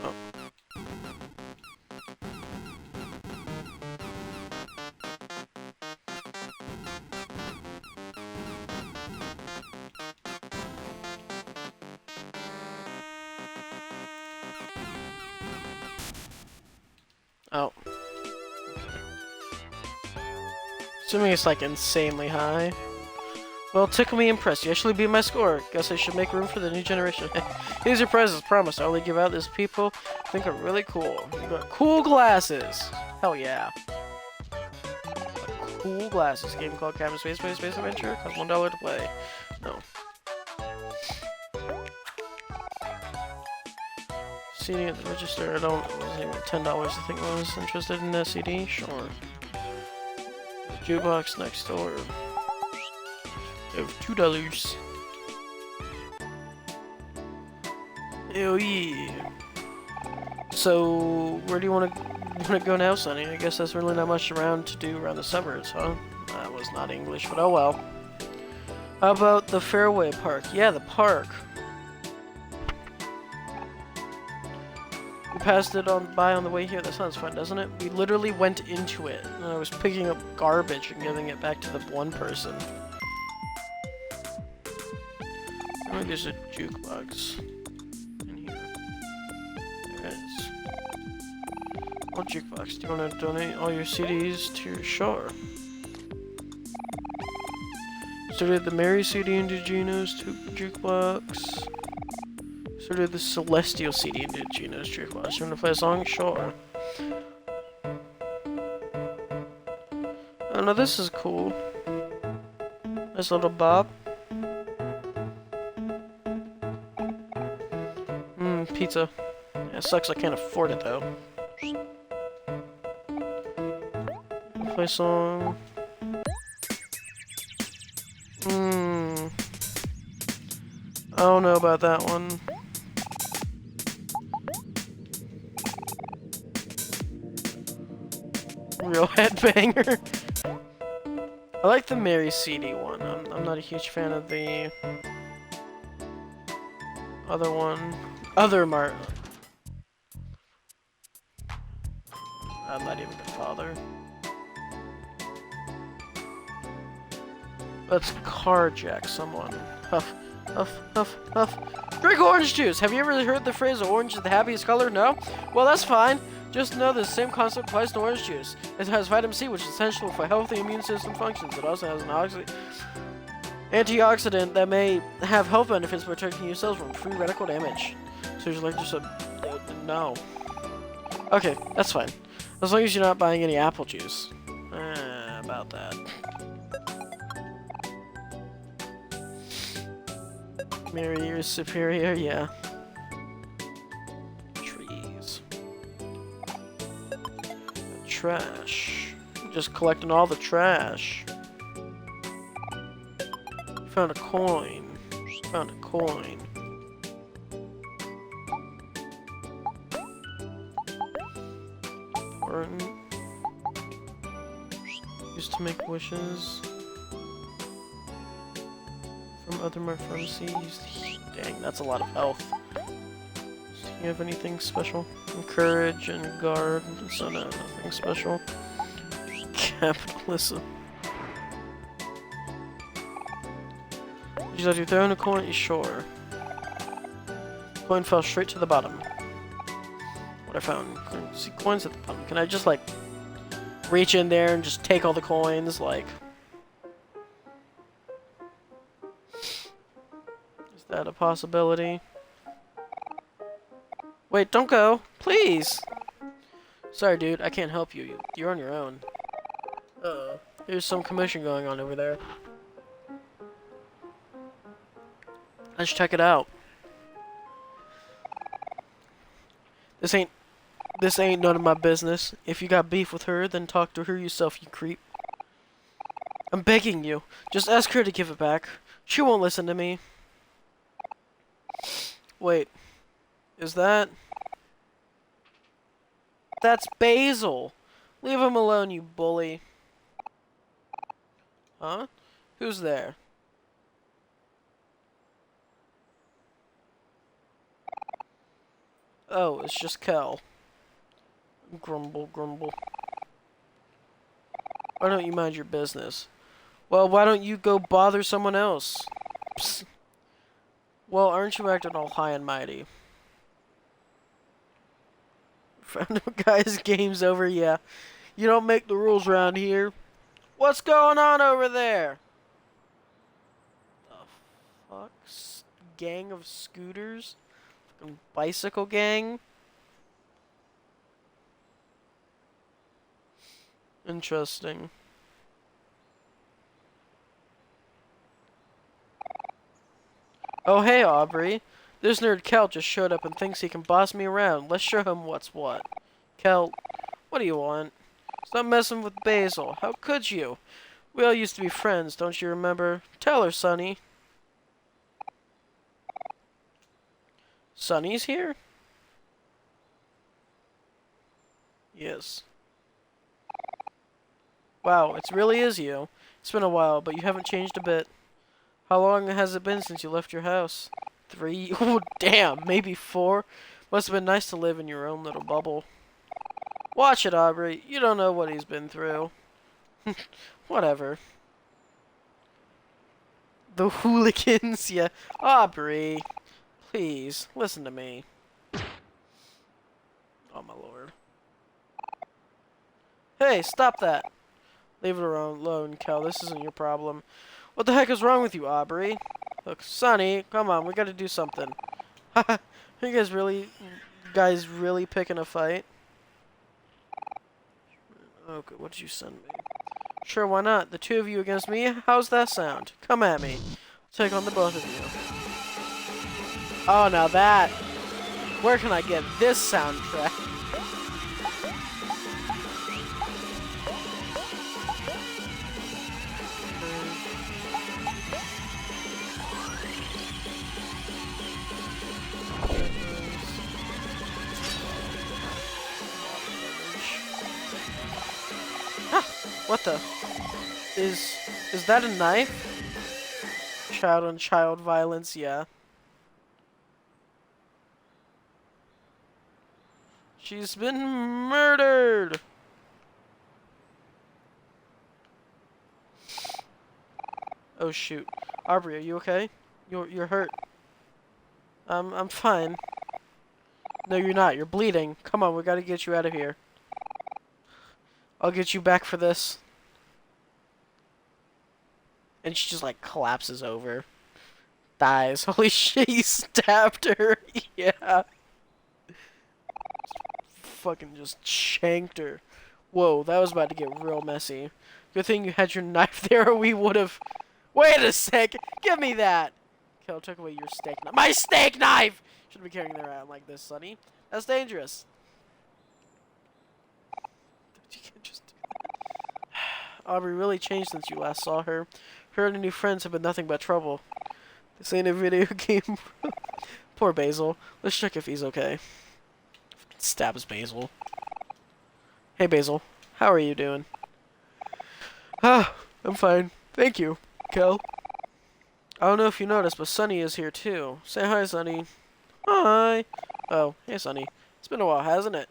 Oh. Oh. Assuming it's like insanely high. Well, tickle me impressed. You actually beat my score. Guess I should make room for the new generation. Here's your prizes, promise. I only give out these people I think are really cool. You got cool glasses. Hell yeah. Cool glasses. Game called Captain Space Adventure. Costs $1 to play. No. CD at the register. I wasn't even $10. I think I was interested in that CD. Sure. Jukebox next door. I have $2. Hell yeah. So where do you want to go now, Sonny? I guess there's really not much around to do around the suburbs, huh? That was not English, but oh well. How about the Fairway Park? Yeah, the park. We passed it by on the way here. That sounds fun, doesn't it? We literally went into it, and I was picking up garbage and giving it back to the one person. I think there's a jukebox in here. There is. What jukebox? Do you want to donate all your CDs to your Sure. Started the Mary CD into Gino's jukebox. Started the Celestial CD into Gino's jukebox. You want to play a song? Sure. Oh no, this is cool. Nice little bob. Pizza. Yeah, it sucks I can't afford it though. Play song. I don't know about that one. Real headbanger. I like the Mary CD one. I'm not a huge fan of the other one. I'm not even gonna bother. Let's carjack someone. Huff, huff, huff, huff. Drink orange juice! Have you ever heard the phrase orange is the happiest color? No? Well, that's fine. Just know the same concept applies to orange juice. It has vitamin C, which is essential for healthy immune system functions. It also has an antioxidant that may have health benefits protecting your cells from free radical damage. So you're like just no. Okay, that's fine. As long as you're not buying any apple juice. About that. Marry your superior, yeah. Trees. Trash. Just collecting all the trash. Found a coin. Just found a coin. Important. Used to make wishes. From other my pharmacies. Dang, that's a lot of health. Do you have anything special? Courage and guard, so no, nothing special. Capitalism. Would you like to throw in a coin? Sure. Coin fell straight to the bottom. What I found. See coins at the bottom. Can I just like reach in there and just take all the coins? Like, is that a possibility? Wait, don't go, please. Sorry, dude, I can't help you. You're on your own. Uh-oh. There's some commotion going on over there. Let's check it out. This ain't none of my business. If you got beef with her, then talk to her yourself, you creep. I'm begging you. Just ask her to give it back. She won't listen to me. Wait. Is that... That's Basil. Leave him alone, you bully. Huh? Who's there? Oh, it's just Kel. Grumble, grumble. Why don't you mind your business? Well, why don't you go bother someone else? Psst. Well, aren't you acting all high and mighty? Found out guys, game's over, yeah. You don't make the rules around here. What's going on over there? The fuck? Gang of scooters? Fucking bicycle gang? Interesting. Oh, hey, Aubrey. This nerd Kel just showed up and thinks he can boss me around. Let's show him what's what. Kel, what do you want? Stop messing with Basil. How could you? We all used to be friends, don't you remember? Tell her, Sonny. Sonny's here? Yes. Wow, it really is you. It's been a while, but you haven't changed a bit. How long has it been since you left your house? 3? Oh, damn, maybe 4? Must have been nice to live in your own little bubble. Watch it, Aubrey. You don't know what he's been through. Whatever. The hooligans, yeah. Aubrey, please, listen to me. Oh, my lord. Hey, stop that. Leave it alone, Kel. This isn't your problem. What the heck is wrong with you, Aubrey? Look, Sonny, come on, we gotta do something. Haha, are you guys really picking a fight? Okay, what did you send me? Sure, why not? The two of you against me? How's that sound? Come at me. I'll take on the both of you. Oh, now that... Where can I get this soundtrack? What the? Is that a knife? Child on child violence, yeah. She's been murdered! Oh shoot. Aubrey, are you okay? You're hurt. I'm fine. No, you're not. You're bleeding. Come on, we gotta get you out of here. I'll get you back for this. And she just, like, collapses over. Dies. Holy shit, you stabbed her. Yeah. Fucking just shanked her. Whoa, that was about to get real messy. Good thing you had your knife there, or we would've... Wait a sec! Give me that! Kel took away your steak knife. My steak knife! Shouldn't be carrying it around like this, Sonny. That's dangerous. You can't just do that. Aubrey really changed since you last saw her. Her and her new friends have been nothing but trouble. This ain't a video game. Poor Basil. Let's check if he's okay. Stabs Basil. Hey Basil, how are you doing? Ah, I'm fine. Thank you, Kel. I don't know if you noticed, but Sunny is here too. Say hi, Sunny. Hi. Oh, hey, Sunny. It's been a while, hasn't it?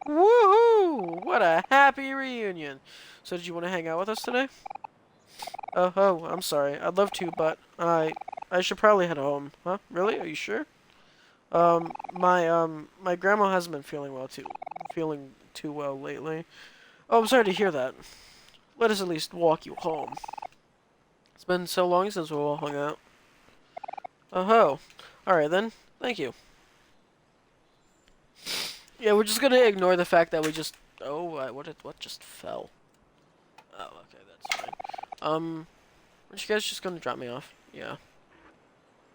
Woohoo! What a happy reunion. So did you want to hang out with us today? Oh, I'm sorry. I'd love to, but I should probably head home. Huh? Really? Are you sure? My grandma hasn't been feeling too well lately. Oh, I'm sorry to hear that. Let us at least walk you home. It's been so long since we all hung out. Oh, alright then. Thank you. Yeah, we're just gonna ignore the fact that we just... Oh, what just fell? Oh, okay, that's fine. Aren't you guys just gonna drop me off? Yeah.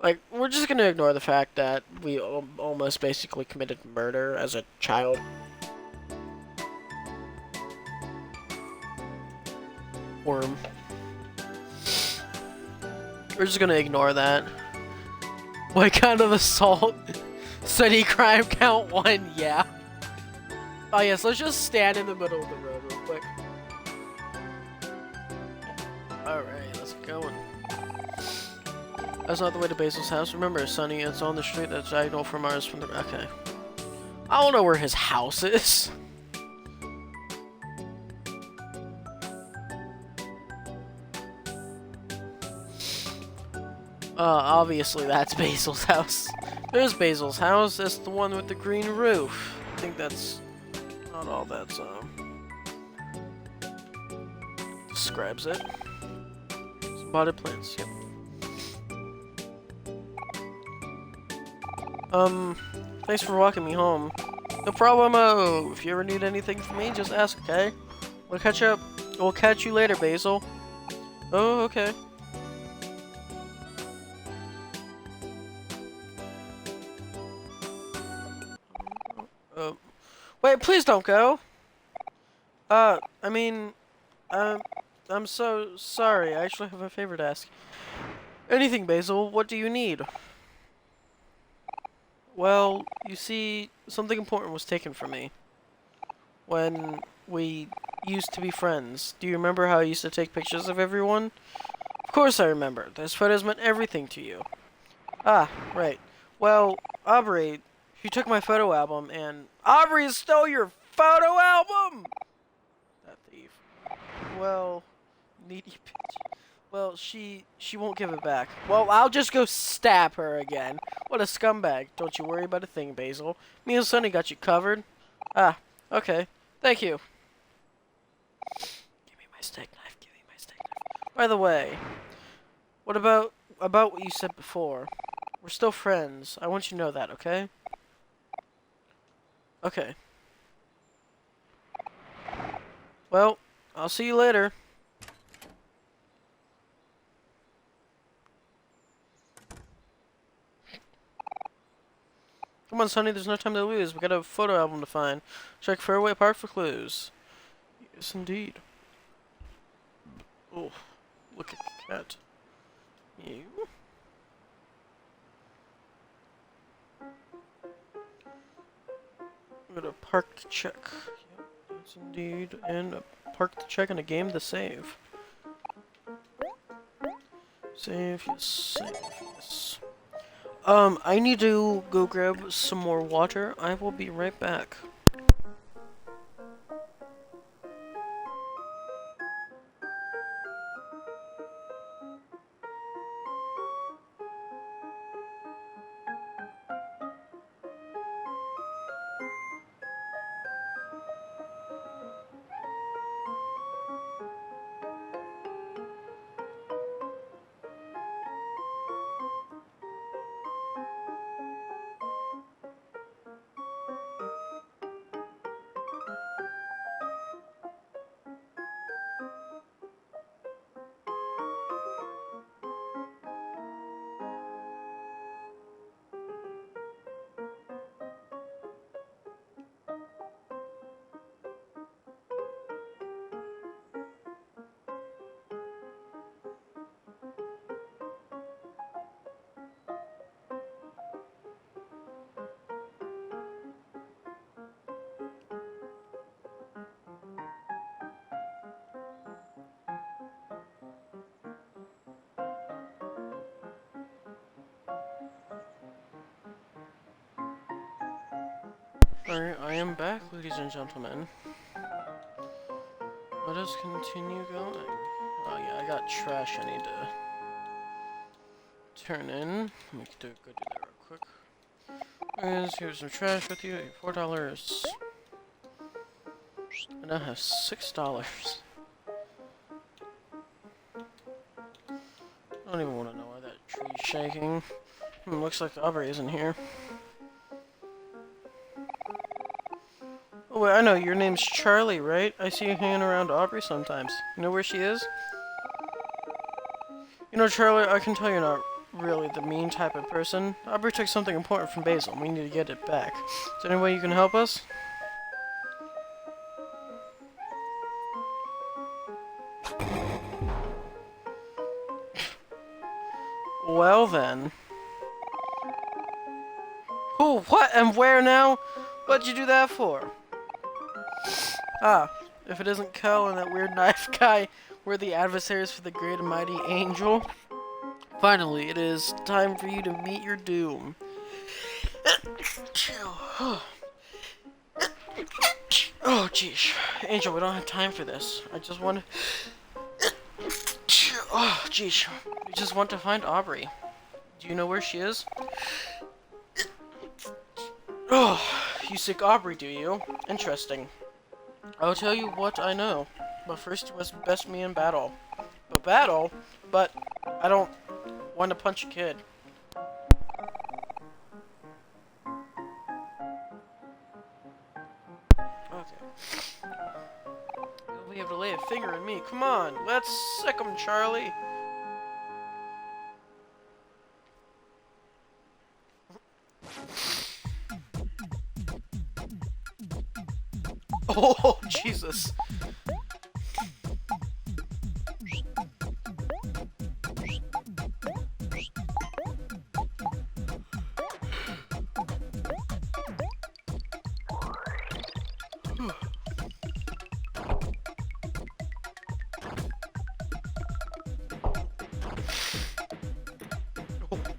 Like, we're just gonna ignore the fact that we almost basically committed murder as a child. Worm. We're just gonna ignore that. What kind of assault? City crime count 1, yeah. Oh yes, let's just stand in the middle of the road real quick. Alright, let's go. That's not the way to Basil's house. Remember, Sonny, it's on the street that's diagonal from ours from the... Okay. I don't know where his house is. Obviously that's Basil's house. There's Basil's house. That's the one with the green roof. I think that's not all that's, describes it. Some potted plants, yep. Thanks for walking me home. No problemo. If you ever need anything from me, just ask, okay? We'll catch you later, Basil. Oh, okay. Wait, please don't go. I mean, I'm so sorry. I actually have a favor to ask. Anything, Basil. What do you need? Well, you see, something important was taken from me. When we used to be friends. Do you remember how I used to take pictures of everyone? Of course I remember. Those photos meant everything to you. Ah, right. Well, Aubrey, she took my photo album and... Aubrey stole your photo album! That thief. Well, needy bitch. Well, she won't give it back. Well, I'll just go stab her again. What a scumbag. Don't you worry about a thing, Basil. Me and Sonny got you covered. Ah, okay. Thank you. Give me my steak knife. Give me my steak knife. By the way, what about what you said before? We're still friends. I want you to know that, okay? Okay. Well, I'll see you later. Come on, Sonny, there's no time to lose. We got a photo album to find. Check Fairway Park for clues. Yes, indeed. Oh, look at the cat. You? We got a park to check. Yep, yes, indeed. And a park to check and a game to save. Save, yes, save, yes. I need to go grab some more water. I will be right back. Alright, I am back, ladies and gentlemen. Let us continue going. Oh yeah, I got trash I need to turn in. Let me go do that real quick. Here's some trash with you. $4. I now have $6. I don't even want to know why that tree's shaking. Looks like Aubrey isn't here. Oh wait, I know, your name's Charlie, right? I see you hanging around Aubrey sometimes. You know where she is? You know, Charlie, I can tell you're not really the mean type of person. Aubrey took something important from Basil, and we need to get it back. Is there any way you can help us? Well then. Who, what, and where now? What'd you do that for? Ah, if it isn't Kel and that weird knife guy, we're the adversaries for the great and mighty Angel. Finally, it is time for you to meet your doom. Oh, jeez. Angel, we don't have time for this. I just want to... Oh, jeez. We just want to find Aubrey. Do you know where she is? Oh, you seek Aubrey, do you? Interesting. I'll tell you what I know. But first you must best me in battle. But I don't want to punch a kid. Okay. You'll be able to lay a finger on me. Come on, let's sick 'em, Charlie. Oh, Jesus.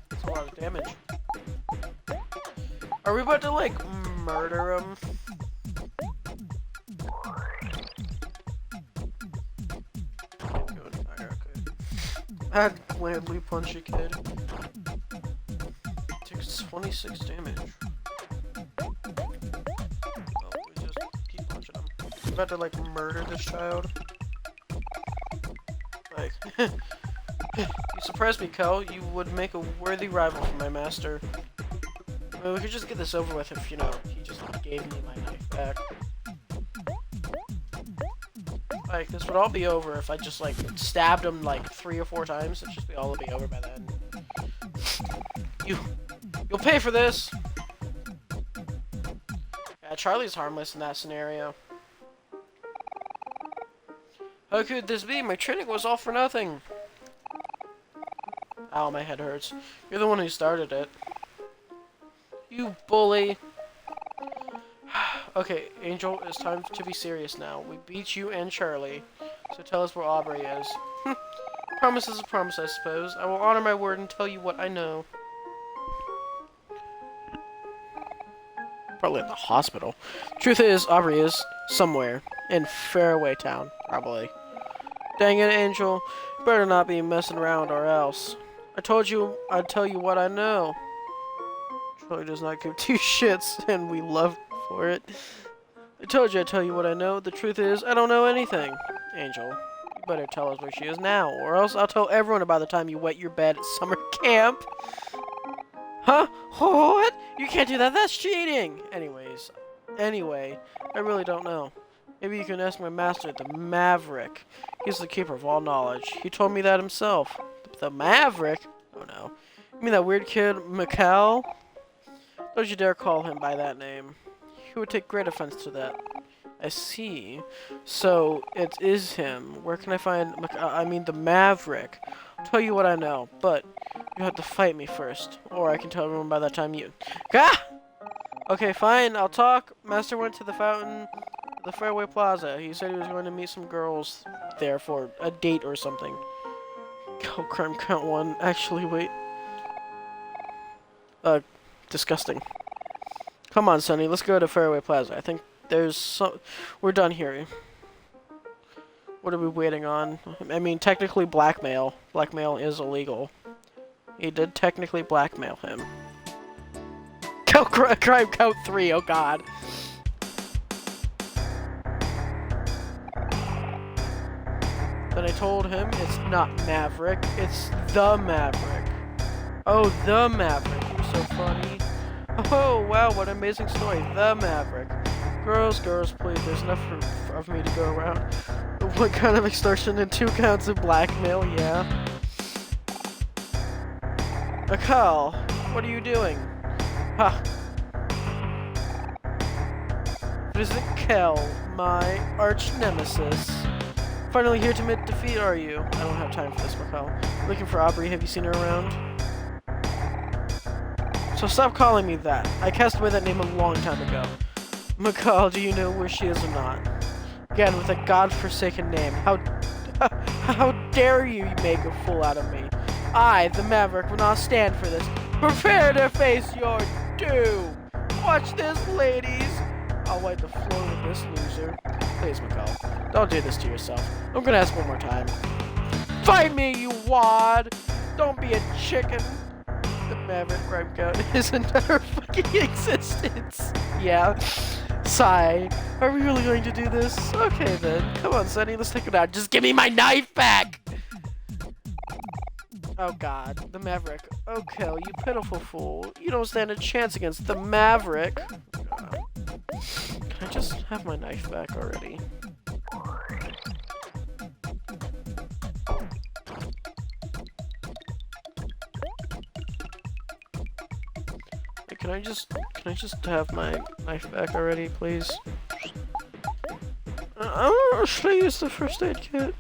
That's a lot of damage. Are we about to, like, murder him? I'd gladly punch a kid. Takes 26 damage. Oh, we just keep punching him. I'm about to, like, murder this child. Like, you surprised me, Kel. You would make a worthy rival for my master. I mean, we could just get this over with if, you know, he just gave me my knife back. Like, this would all be over if I just, like, stabbed him, like, 3 or 4 times. It'd just be all be over by then. You'll pay for this! Yeah, Charlie's harmless in that scenario. How could this be? My training was all for nothing. Ow, my head hurts. You're the one who started it. You bully. Okay, Angel, it's time to be serious now. We beat you and Charlie, so tell us where Aubrey is. Promise is a promise, I suppose. I will honor my word and tell you what I know. Probably at the hospital. Truth is, Aubrey is somewhere in Fairway Town, probably. Dang it, Angel. Better not be messing around or else. I told you I'd tell you what I know. Charlie does not give 2 shits, and we love for it. I told you I'd tell you what I know. The truth is, I don't know anything. Angel, you better tell us where she is now, or else I'll tell everyone about the time you wet your bed at summer camp. Huh? What? You can't do that. That's cheating. Anyway, I really don't know. Maybe you can ask my master, the Maverick. He's the keeper of all knowledge. He told me that himself. The Maverick? Oh no. You mean that weird kid, Mikal? Don't you dare call him by that name. He would take great offense to that. I see. So, it is him. Where can I find the Maverick? I'll tell you what I know, but you have to fight me first. Or I can tell everyone by that time you... Gah! Okay, fine, I'll talk. Master went to the fountain, the Fairway Plaza. He said he was going to meet some girls there for a date or something. Oh, crime count 1. Actually, wait. Disgusting. Come on, Sonny, let's go to Fairway Plaza. I think there's some... We're done here. What are we waiting on? I mean, technically blackmail. Blackmail is illegal. He did technically blackmail him. Crime count 3, oh god. Then I told him it's not Maverick, it's the Maverick. Oh, the Maverick, you're so funny. Oh, wow, what an amazing story, the Maverick. Girls, please, there's enough of me to go around. What kind of extortion and 2 counts of blackmail, yeah? Akal, what are you doing? Ha! Visit Kel, my arch nemesis. Finally here to admit defeat, are you? I don't have time for this, Mikal. Looking for Aubrey, have you seen her around? So stop calling me that. I cast away that name a long time ago. Mikal, do you know where she is or not? Again, with a godforsaken name. How dare you make a fool out of me? I, the Maverick, will not stand for this. Prepare to face your doom! Watch this, ladies! I'll wipe the floor with this loser. Please, Mikal, don't do this to yourself. I'm gonna ask one more time. Fight me, you wad! Don't be a chicken! The Maverick crime count is another fucking existence. Yeah. Sigh. Are we really going to do this? Okay then. Come on, Sonny, let's take it out. Just give me my knife back! Oh god, the Maverick. Oh, Kel, you pitiful fool. You don't stand a chance against the Maverick. Can I just have my knife back already? Can I just have my knife back already, please? Should I use the first aid kit?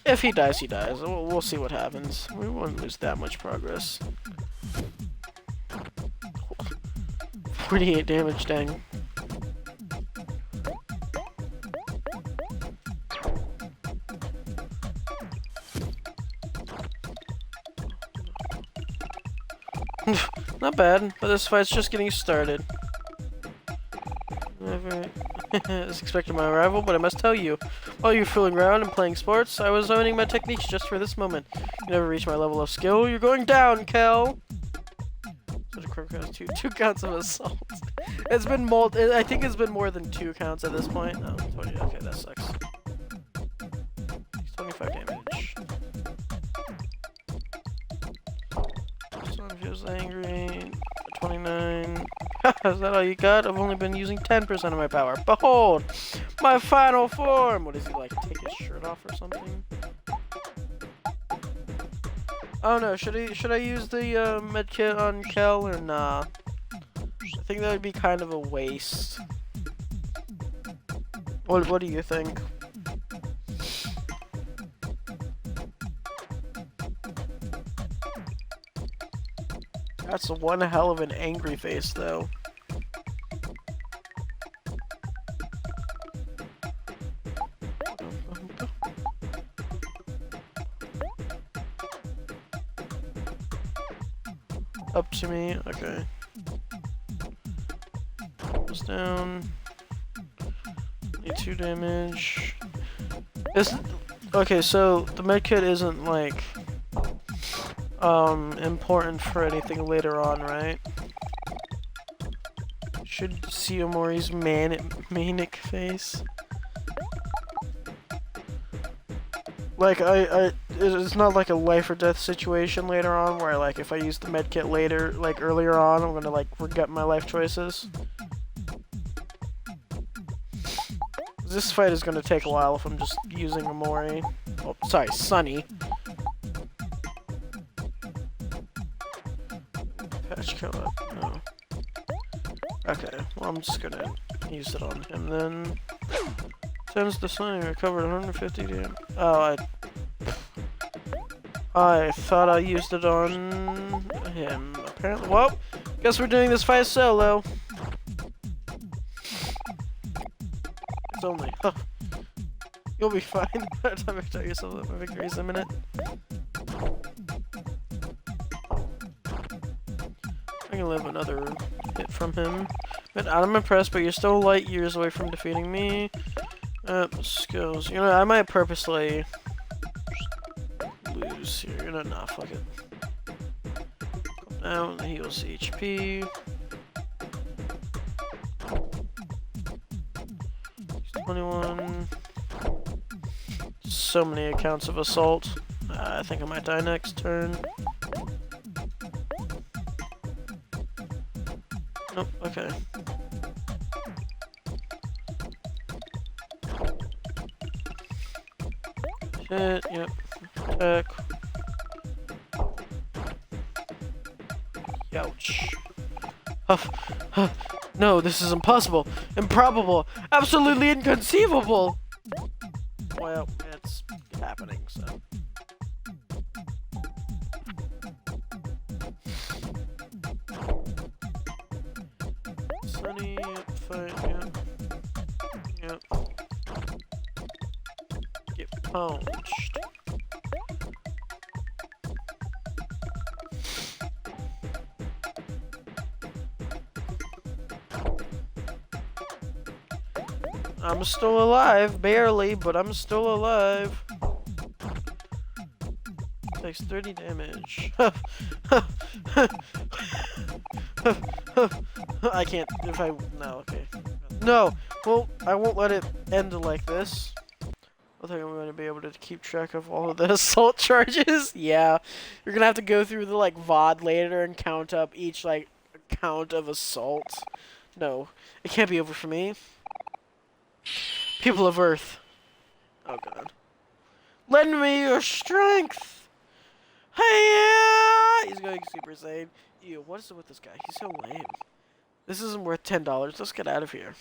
If he dies, he dies. We'll see what happens. We won't lose that much progress. 48 damage, dang. Not bad, but this fight's just getting started. Never as expected my arrival, but I must tell you, while you're fooling around and playing sports, I was honing my techniques just for this moment. You never reach my level of skill. You're going down, Kel. So the crime count is 2 counts of assault. It's been I think it's been more than 2 counts at this point. Oh, 20. Okay, that sucks. 25 damage. Son feels angry. 29. Is that all you got? I've only been using 10% of my power. Behold, my final form. What is he like? Take his shirt off or something? Oh no, should I use the medkit on Kel or nah? I think that would be kind of a waste. What do you think? That's one hell of an angry face, though. Up to me, okay. Goes down. Need 2 damage. Okay, so the medkit isn't like important for anything later on, right? Should see Omori's manic face. Like, it's not like a life or death situation later on where, like, if I use the medkit later, like, earlier on, I'm gonna, like, regret my life choices. This fight is gonna take a while if I'm just using Omori. Oh, sorry, Sonny. Patch kill up, no. Okay, well, I'm just gonna use it on him then. Sends the Sonny, recovered 150 damage. Oh, I thought I used it on him. Apparently, well, guess we're doing this fight solo. It's only. You'll be fine. By the time I tell yourself that my victory is imminent. I can live another hit from him. But I'm impressed, but you're still light years away from defeating me. Skills. You know, I might purposely lose here. You know, nah, fuck it. Come down, heals HP. 21. So many accounts of assault. I think I might die next turn. Nope, okay. Shit, yep. Attack. Ouch. Huff, huff. No, this is impossible. Improbable. Absolutely inconceivable. Well, it's happening, so. Sunny, fine, yep. Get punched. I'm still alive, barely, but I'm still alive. Takes 30 damage. I can't, if I, no, okay. No, well, I won't let it end like this. I think I'm going to be able to keep track of all of the assault charges. Yeah, you're going to have to go through the, like, VOD later and count up each, like, count of assault. No, it can't be over for me. People of Earth. Oh, God. Lend me your strength! Hey! He's going Super Saiyan. Ew, what is it with this guy? He's so lame. This isn't worth $10. Let's get out of here.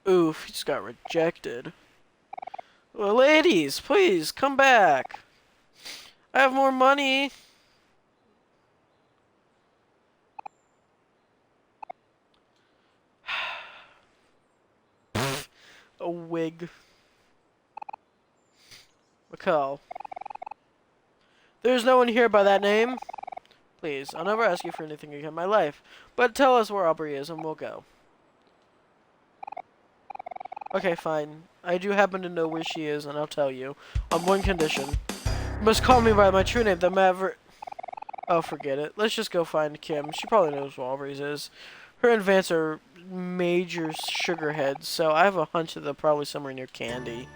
Oof, he just got rejected. Well, ladies, please, come back. I have more money. A wig. McCall. There's no one here by that name. Please, I'll never ask you for anything again in my life. But tell us where Aubrey is and we'll go. Okay, fine. I do happen to know where she is and I'll tell you. On one condition. You must call me by my true name, the Maverick. Oh, forget it. Let's just go find Kim. She probably knows where Aubrey's is. Her and Vance are major sugar heads, so I have a hunch that they're probably somewhere near Candy.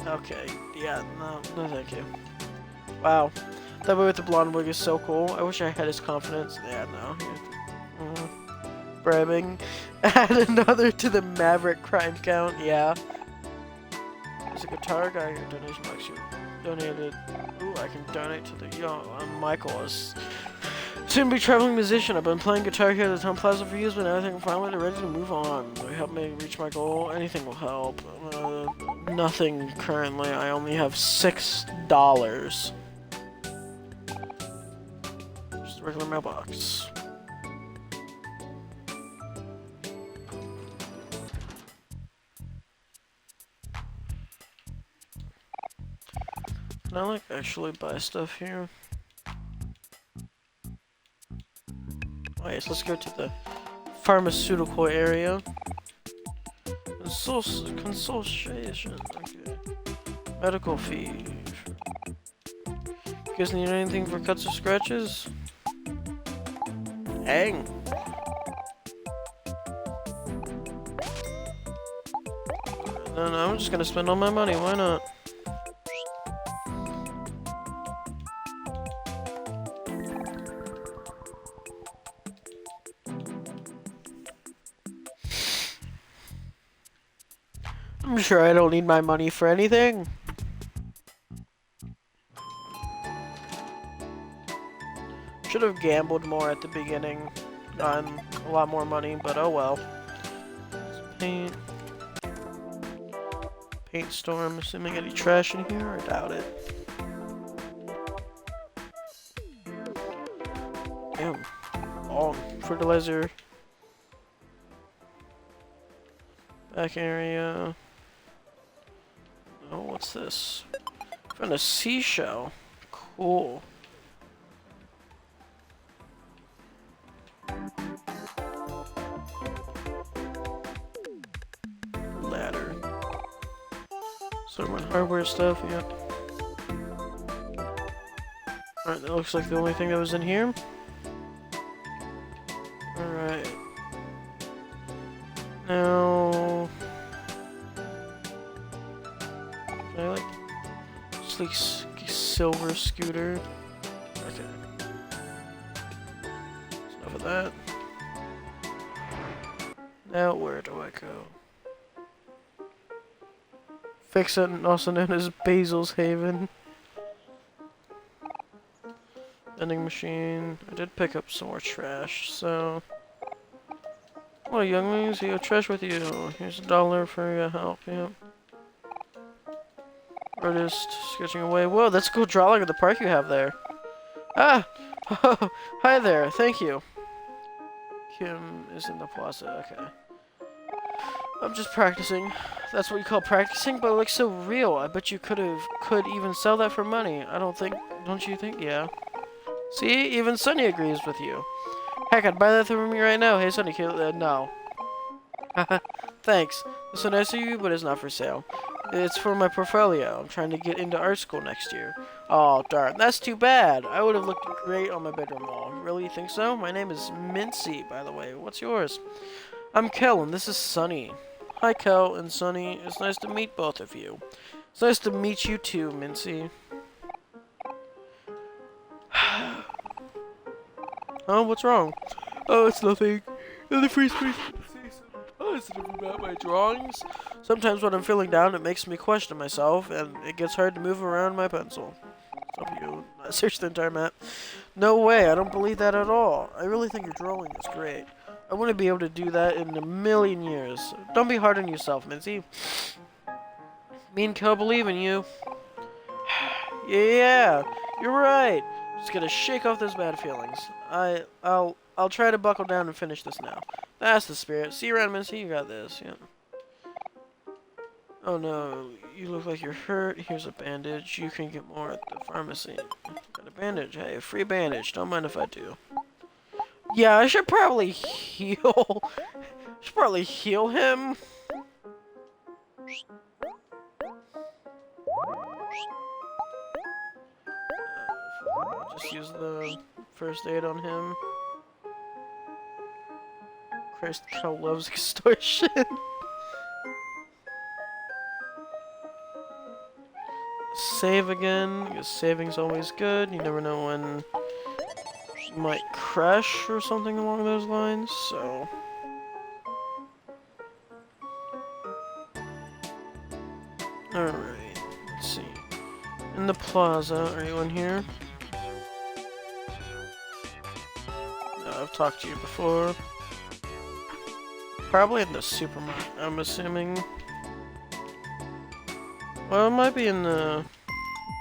Okay, yeah, no thank you. Wow, that boy with the blonde wig is so cool. I wish I had his confidence. Yeah, no. Brabbing. Add another to the Maverick crime count, yeah. There's a guitar guy here, donation box. You donated. Ooh, I can donate to the young Michael. Soon be traveling musician. I've been playing guitar here at the town plaza for years, but now I think I'm finally ready to move on. Will you help me reach my goal? Anything will help. Nothing currently. I only have $6. Just a regular mailbox. Can I, like, actually buy stuff here? Alright, so let's go to the pharmaceutical area. Consultation. Okay. Medical fee. You guys need anything for cuts or scratches? Dang. No, I'm just gonna spend all my money. Why not? I'm sure I don't need my money for anything. Should have gambled more at the beginning. Gotten a lot more money, but oh well. Paint. Paint store. I'm assuming any trash in here? I doubt it. Damn. All fertilizer. Back area. Oh, what's this? Found a seashell. Cool. Ladder. So my hardware stuff, yep. Alright, that looks like the only thing that was in here. Alright. Now... I like... Sleek silver scooter. Okay. That's enough of that. Now where do I go? Fix it, also known as Basil's Haven. Vending machine. I did pick up some more trash, so... Well, younglings, you have trash with you. Here's $1 for your help, yep. Artist, sketching away. Whoa, that's a cool drawing of the park you have there. Ah! Oh, hi there, thank you. Kim is in the plaza, okay. I'm just practicing. That's what you call practicing, but it looks so real. I bet you could even sell that for money. Don't you think? Yeah. See, even Sunny agrees with you. Heck, I'd buy that from you right now. Hey, Sunny, no. Thanks. It's so nice of you, but it's not for sale. It's for my portfolio. I'm trying to get into art school next year. Oh, darn. That's too bad. I would have looked great on my bedroom wall. Really, you think so? My name is Mincy, by the way. What's yours? I'm Kel, and this is Sunny. Hi, Kel and Sunny. It's nice to meet both of you. It's nice to meet you too, Mincy. Oh, what's wrong? Oh, it's nothing. In the free space positive about my drawings. Sometimes when I'm feeling down, it makes me question myself, and it gets hard to move around my pencil. Up you. I searched the entire map. No way, I don't believe that at all. I really think your drawing is great. I wouldn't be able to do that in a million years. Don't be hard on yourself, Mincy. Me and Kel believe in you. Yeah, you're right. Just gotta shake off those bad feelings. I'll try to buckle down and finish this now. That's the spirit. See you around, Mincy. You got this. Yep. Oh no, you look like you're hurt. Here's a bandage. You can get more at the pharmacy. Got a bandage. Hey, a free bandage. Don't mind if I do. Yeah, I should probably heal. Should probably heal him. Just use the first aid on him. Christ, Kel loves extortion. Save again, because saving's always good. You never know when you might crash or something along those lines, so... Alright, let's see. In the plaza, are you in here? No, I've talked to you before. Probably in the supermarket, I'm assuming. Well, it might be in the...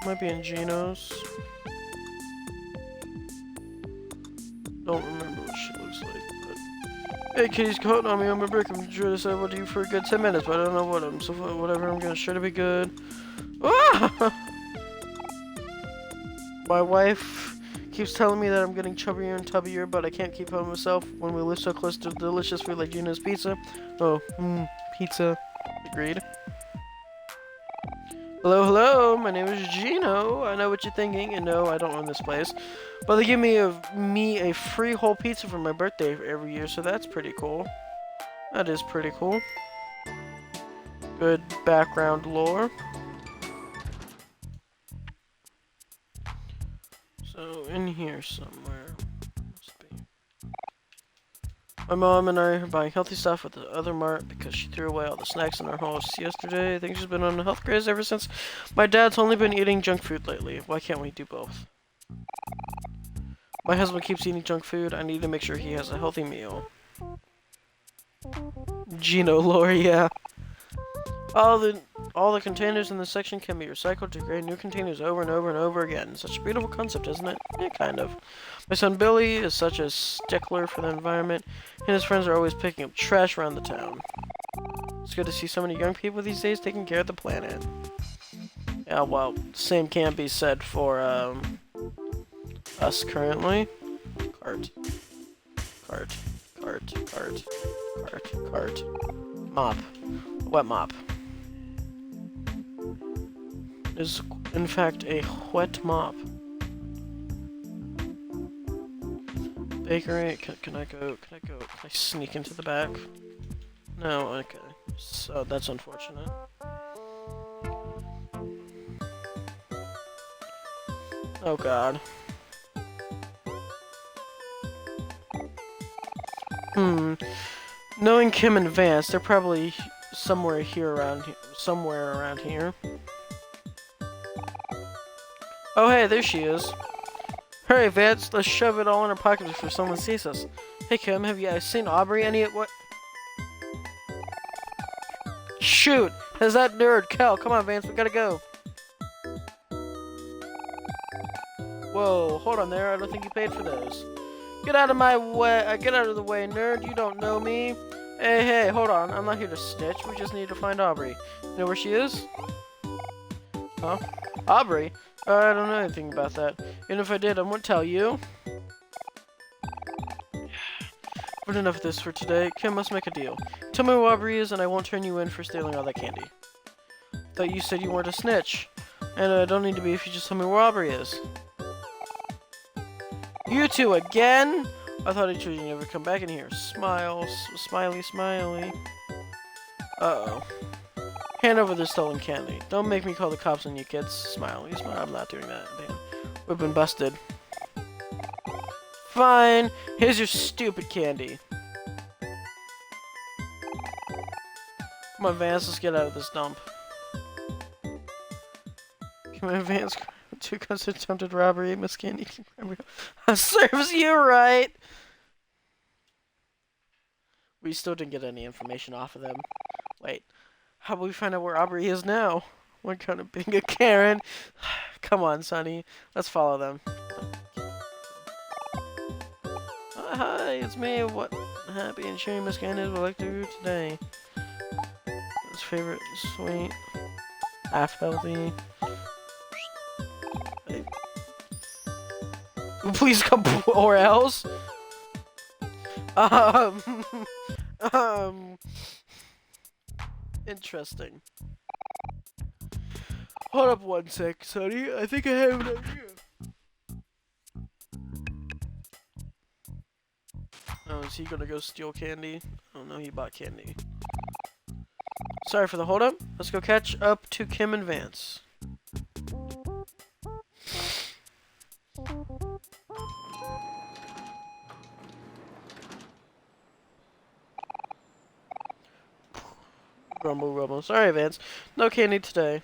Might be in Gino's. Don't remember what she looks like, but... Hey, Kitty's caught on me on my break. I'm trying to decide what to do for a good 10 minutes, but I don't know what I'm. So whatever, I'm gonna try to be good. Ah! My wife keeps telling me that I'm getting chubbier and tubbier, but I can't keep up with myself when we live so close to delicious food like Gino's pizza. Oh, pizza. Agreed. Hello, hello, my name is Gino. I know what you're thinking, and no, I don't own this place. But they give me a free whole pizza for my birthday every year, so that's pretty cool. That is pretty cool. Good background lore. So, in here somewhere. Must be. My mom and I are buying healthy stuff at the other mart because she threw away all the snacks in our house yesterday. I think she's been on a health craze ever since. My dad's only been eating junk food lately. Why can't we do both? My husband keeps eating junk food. I need to make sure he has a healthy meal. Gino lore, yeah. All the containers in this section can be recycled to create new containers over and over and over again. Such a beautiful concept, isn't it? Yeah, kind of. My son Billy is such a stickler for the environment, and his friends are always picking up trash around the town. It's good to see so many young people these days taking care of the planet. Yeah, well, same can't be said for us currently. Cart. Cart. Cart. Cart. Cart. Cart. Mop. Wet mop. Is in fact a wet mop. Bakery. Can I go? Can I go? Can I sneak into the back? No. Okay. So that's unfortunate. Oh God. Knowing Kim in advance, they're probably somewhere around here. Oh hey, there she is. Hurry, Vance, let's shove it all in our pockets before someone sees us. Hey Kim, have you seen Aubrey any what? Shoot! There's that nerd, Kel. Come on, Vance, we gotta go. Whoa, hold on there. I don't think you paid for those. Get out of my way. Get out of the way, nerd. You don't know me. Hey, hold on. I'm not here to snitch. We just need to find Aubrey. You know where she is? Huh? Aubrey? I don't know anything about that. And if I did, I wouldn't tell you. But enough of this for today. Kim, let's make a deal. Tell me who Aubrey is, and I won't turn you in for stealing all that candy. Thought you said you weren't a snitch. And I don't need to be if you just tell me where Aubrey is. You two again? I thought I told you never come back in here. Smile, smiley, smiley. Uh-oh. Hand over the stolen candy. Don't make me call the cops on you kids. Smiley, smile. I'm not doing that. Damn. We've been busted. Fine. Here's your stupid candy. Come on, Vance. Let's get out of this dump. Come on, Vance. 2 counts of attempted robbery, Miss Candy. Serves you right. We still didn't get any information off of them. Wait, how will we find out where Aubrey is now? We're kind of being a Karen. Come on, Sonny. Let's follow them. Hi, it's me. What happy and cheery Miss Candy would like to do today? His favorite sweet, half healthy. Please come or else. Interesting. Hold up one sec, Sonny. I think I have an idea. Oh, is he gonna go steal candy? Oh no, he bought candy. Sorry for the hold up. Let's go catch up to Kim and Vance. Grumble, grumble. Sorry, Vance. No candy today.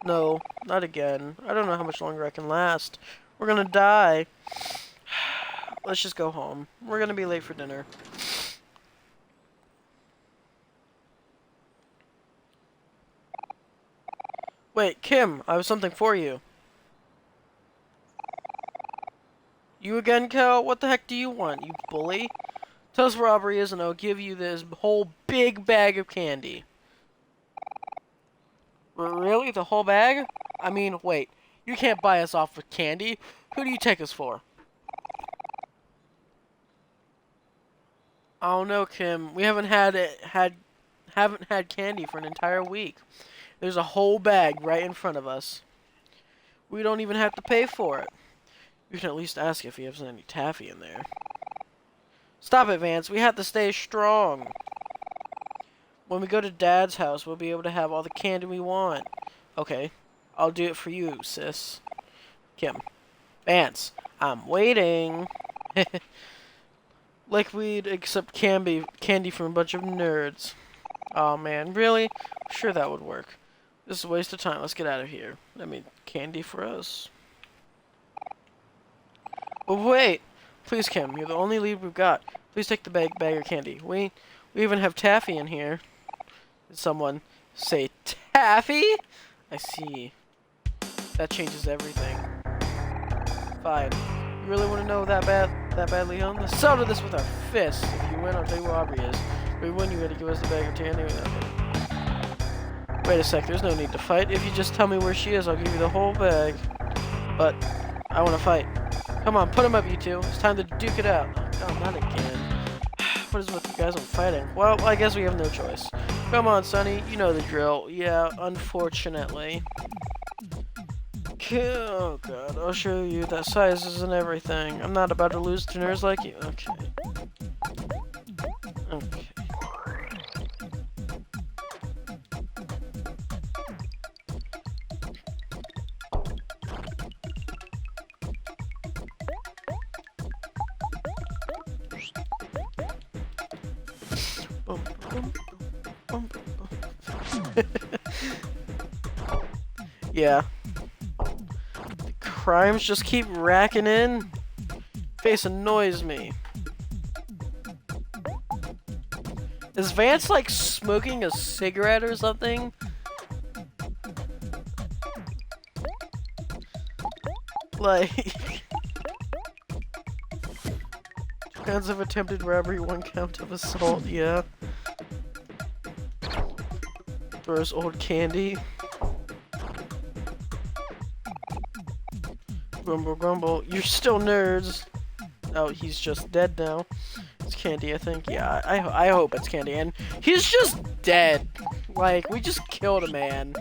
No, not again. I don't know how much longer I can last. We're gonna die. Let's just go home. We're gonna be late for dinner. Wait, Kim, I have something for you. You again, Kel? What the heck do you want, you bully? Tell us where Aubrey is and I'll give you this whole big bag of candy. Really? The whole bag? I mean, wait. You can't buy us off with candy. Who do you take us for? Oh no, Kim. We haven't had candy for an entire week. There's a whole bag right in front of us. We don't even have to pay for it. You can at least ask if he has any taffy in there. Stop it, Vance. We have to stay strong. When we go to Dad's house, we'll be able to have all the candy we want. Okay. I'll do it for you, sis. Kim. Vance. I'm waiting. Like we'd accept candy from a bunch of nerds. Oh man, really? Sure that would work. This is a waste of time. Let's get out of here. I mean, candy for us. But wait! Please, Kim, you're the only lead we've got. Please take the bag of candy. We even have taffy in here. Did someone say taffy? I see. That changes everything. Fine. You really want to know that badly, huh? Let's settle this with our fists. If you win, I'll tell you where Aubrey is. If we win, you gotta give us the bag of candy. Wait a sec, there's no need to fight. If you just tell me where she is, I'll give you the whole bag. But I want to fight. Come on, put him up, you two. It's time to duke it out. Oh, not again. What is with you guys on fighting? Well, I guess we have no choice. Come on, Sonny. You know the drill. Yeah, unfortunately. Oh, God. I'll show you that size isn't everything. I'm not about to lose to nerds like you. Okay. Okay. Yeah. The crimes just keep racking in. Face annoys me. Is Vance like smoking a cigarette or something? Like 2 counts of attempted robbery, 1 count of assault, yeah. Throws old candy. Grumble, grumble. You're still nerds. Oh, he's just dead now. It's candy, I think. Yeah, I hope it's candy. And he's just dead. Like, we just killed a man.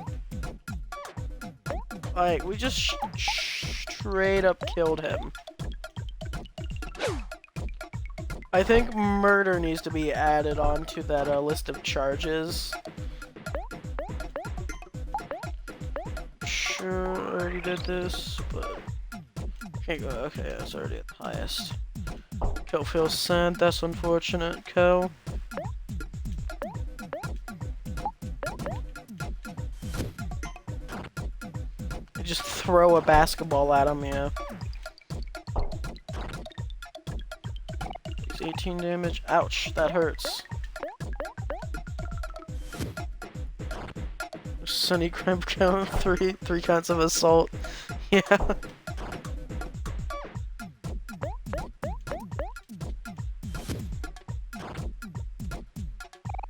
Like, we just straight up killed him. I think murder needs to be added on to that list of charges. Sure, I already did this, but can't go. Okay, it's already at the highest. Kel feels sad. That's unfortunate, Kel. I just throw a basketball at him, yeah. 18 damage. Ouch, that hurts. Sunny crime count 3 counts of assault. Yeah.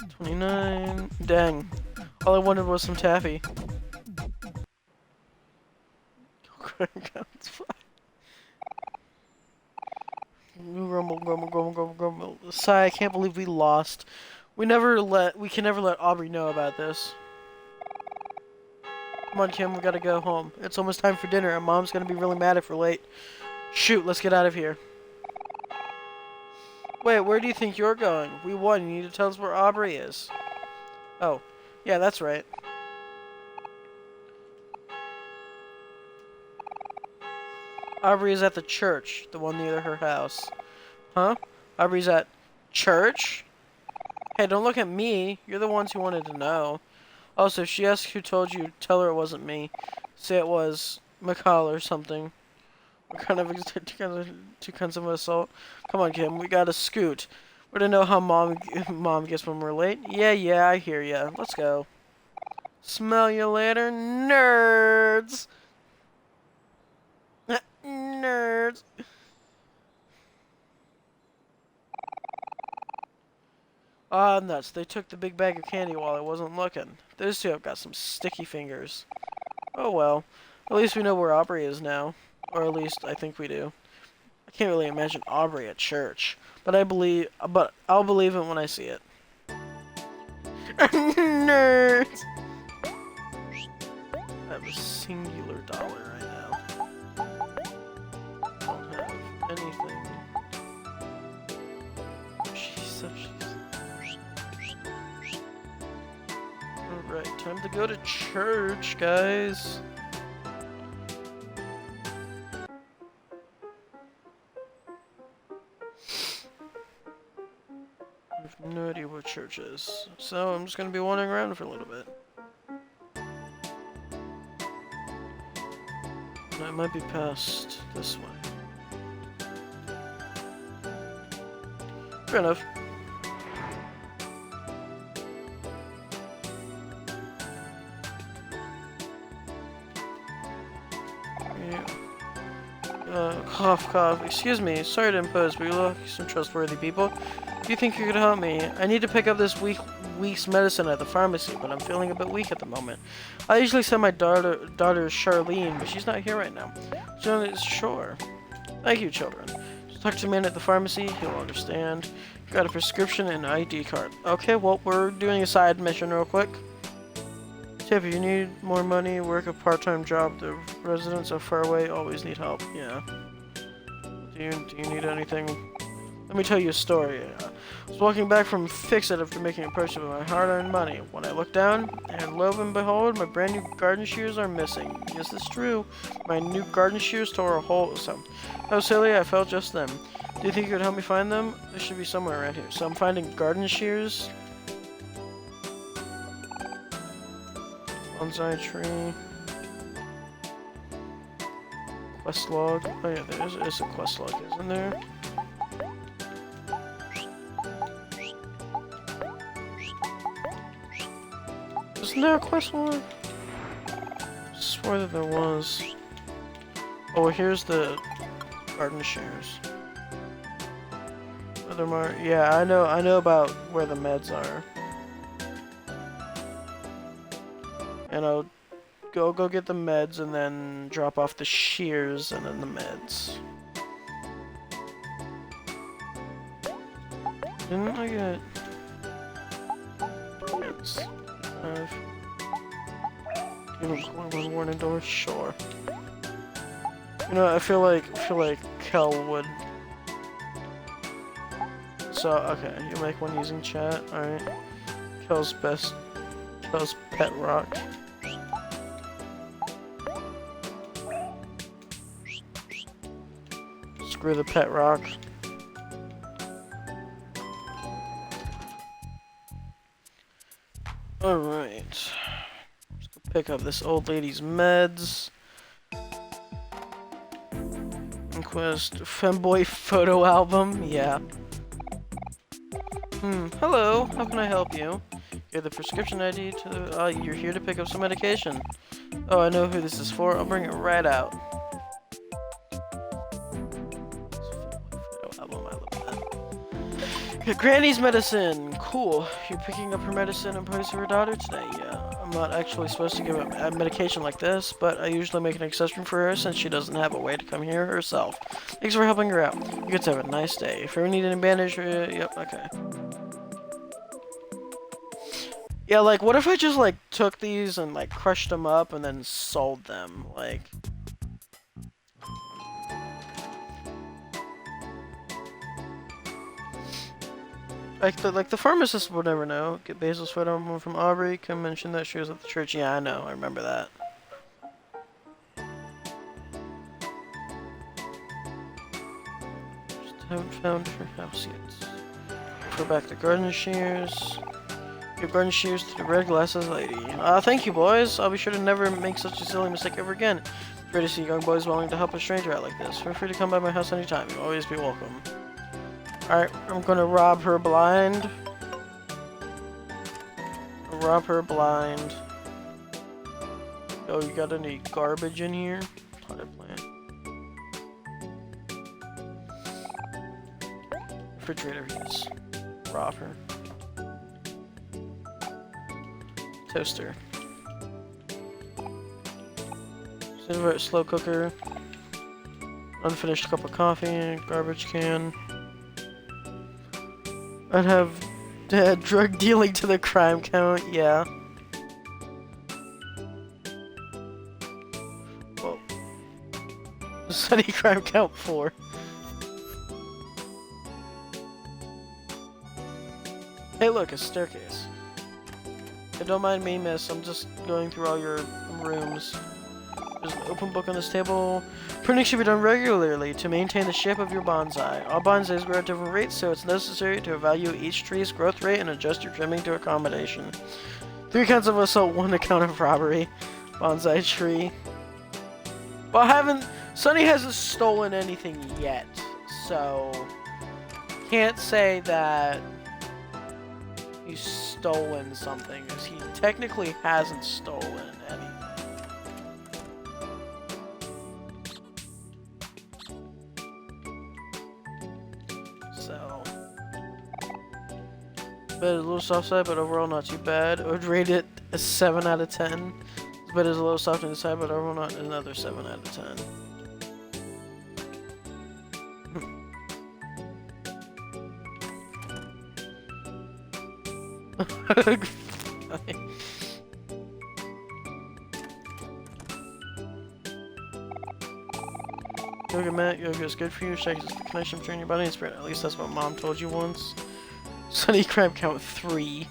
29. Dang. All I wanted was some taffy. Crime counts 5. Grumble, grumble, grumble, grumble, grumble. Sigh, I can't believe we lost. We can never let Aubrey know about this. Come on, Kim, we gotta go home. It's almost time for dinner, and Mom's gonna be really mad if we're late. Shoot, let's get out of here. Wait, where do you think you're going? We won. You need to tell us where Aubrey is. Oh, yeah, that's right. Aubrey is at the church, the one near her house. Huh? Aubrey's at church? Hey, don't look at me. You're the ones who wanted to know. Also, if she asks who told you, tell her it wasn't me. Say it was McCall or something. What kind of 2 kinds of assault? Come on, Kim. We gotta scoot. We're to know how mom gets when we're late. Yeah, I hear ya. Let's go. Smell you later, nerds. Nerds. Ah, nuts. They took the big bag of candy while I wasn't looking. Those two have got some sticky fingers. Oh well. At least we know where Aubrey is now. Or at least I think we do. I can't really imagine Aubrey at church. But I'll believe it when I see it. Nerds! I have a singular dollar right now. Don't have anything. Alright, time to go to church, guys. I have no idea what church is, so I'm just gonna be wandering around for a little bit. I might be past this way. Fair enough. Cough. Excuse me. Sorry to impose, but you look some trustworthy people. Do you think you could help me? I need to pick up this week's medicine at the pharmacy, but I'm feeling a bit weak at the moment. I usually send my daughter Charlene, but she's not here right now. Sure. Thank you, children. Just talk to the man at the pharmacy. He'll understand. Got a prescription and an ID card. Okay, well, we're doing a side mission real quick. Tip, if you need more money, work a part-time job. The residents are far away, always need help. Yeah. Do you need anything? Let me tell you a story. I was walking back from Fix-It after making a purchase with my hard-earned money. When I looked down, and lo and behold, my brand new garden shears are missing. Yes, it's true. My new garden shears tore a hole. How silly I felt just then. Do you think you could help me find them? They should be somewhere around here. So I'm finding garden shears. Bonsai tree. Quest log. Oh yeah, there is a quest log, isn't there? Isn't there a quest log? I swear that there was. Oh, here's the garden shears. Yeah, I know about where the meds are. And I'll go get the meds and then drop off the shears and then the meds. Didn't I get meds? Even warning door? Sure. You know, I feel like Kel would. So okay, you make one using chat. All right. Kel's pet rock. Screw the pet rock. Alright. Let's go pick up this old lady's meds. Quest femboy photo album, yeah. Hello, how can I help you? You're the prescription ID to the, you're here to pick up some medication. Oh, I know who this is for, I'll bring it right out. Granny's medicine! Cool. You're picking up her medicine in place of her daughter today? Yeah. I'm not actually supposed to give a medication like this, but I usually make an exception for her since she doesn't have a way to come here herself. Thanks for helping her out. You guys have a nice day. If you ever need any bandage, yep, okay. Yeah, like, what if I just, like, took these and, like, crushed them up and then sold them? Like... Like the pharmacist would never know. Get Basil's photo from Aubrey. Can mention that she was at the church. Yeah, I know. I remember that. Just haven't found her house yet. Go back to garden shears. Give garden shears to the red glasses lady. Thank you, boys. I'll be sure to never make such a silly mistake ever again. Great to see young boys willing to help a stranger out like this. Feel free to come by my house anytime. You'll always be welcome. Alright, I'm gonna rob her blind. Rob her blind. Oh, you got any garbage in here? Potted plant. Refrigerator, yes. Rob her. Toaster. Silver slow cooker. Unfinished cup of coffee. Garbage can. I'd have drug dealing to the crime count, yeah. Whoa. Sunny crime count 4. Hey look, a staircase. Hey, don't mind me, miss, I'm just going through all your rooms. There's an open book on this table. Pruning should be done regularly to maintain the shape of your bonsai. All bonsais grow at different rates, so it's necessary to evaluate each tree's growth rate and adjust your trimming to accommodation. 3 counts of assault, 1 account of robbery. Bonsai tree. Well, Sunny hasn't stolen anything yet, so can't say that he's stolen something, because he technically hasn't stolen anything. bed is a little soft side, but overall not too bad. I would rate it a 7 out of 10. This bed is a little soft inside, but overall not another 7 out of 10. Yoga mat, yoga is good for you. Strength is the connection between your body and spirit. At least that's what Mom told you once. Sunny crab count 3.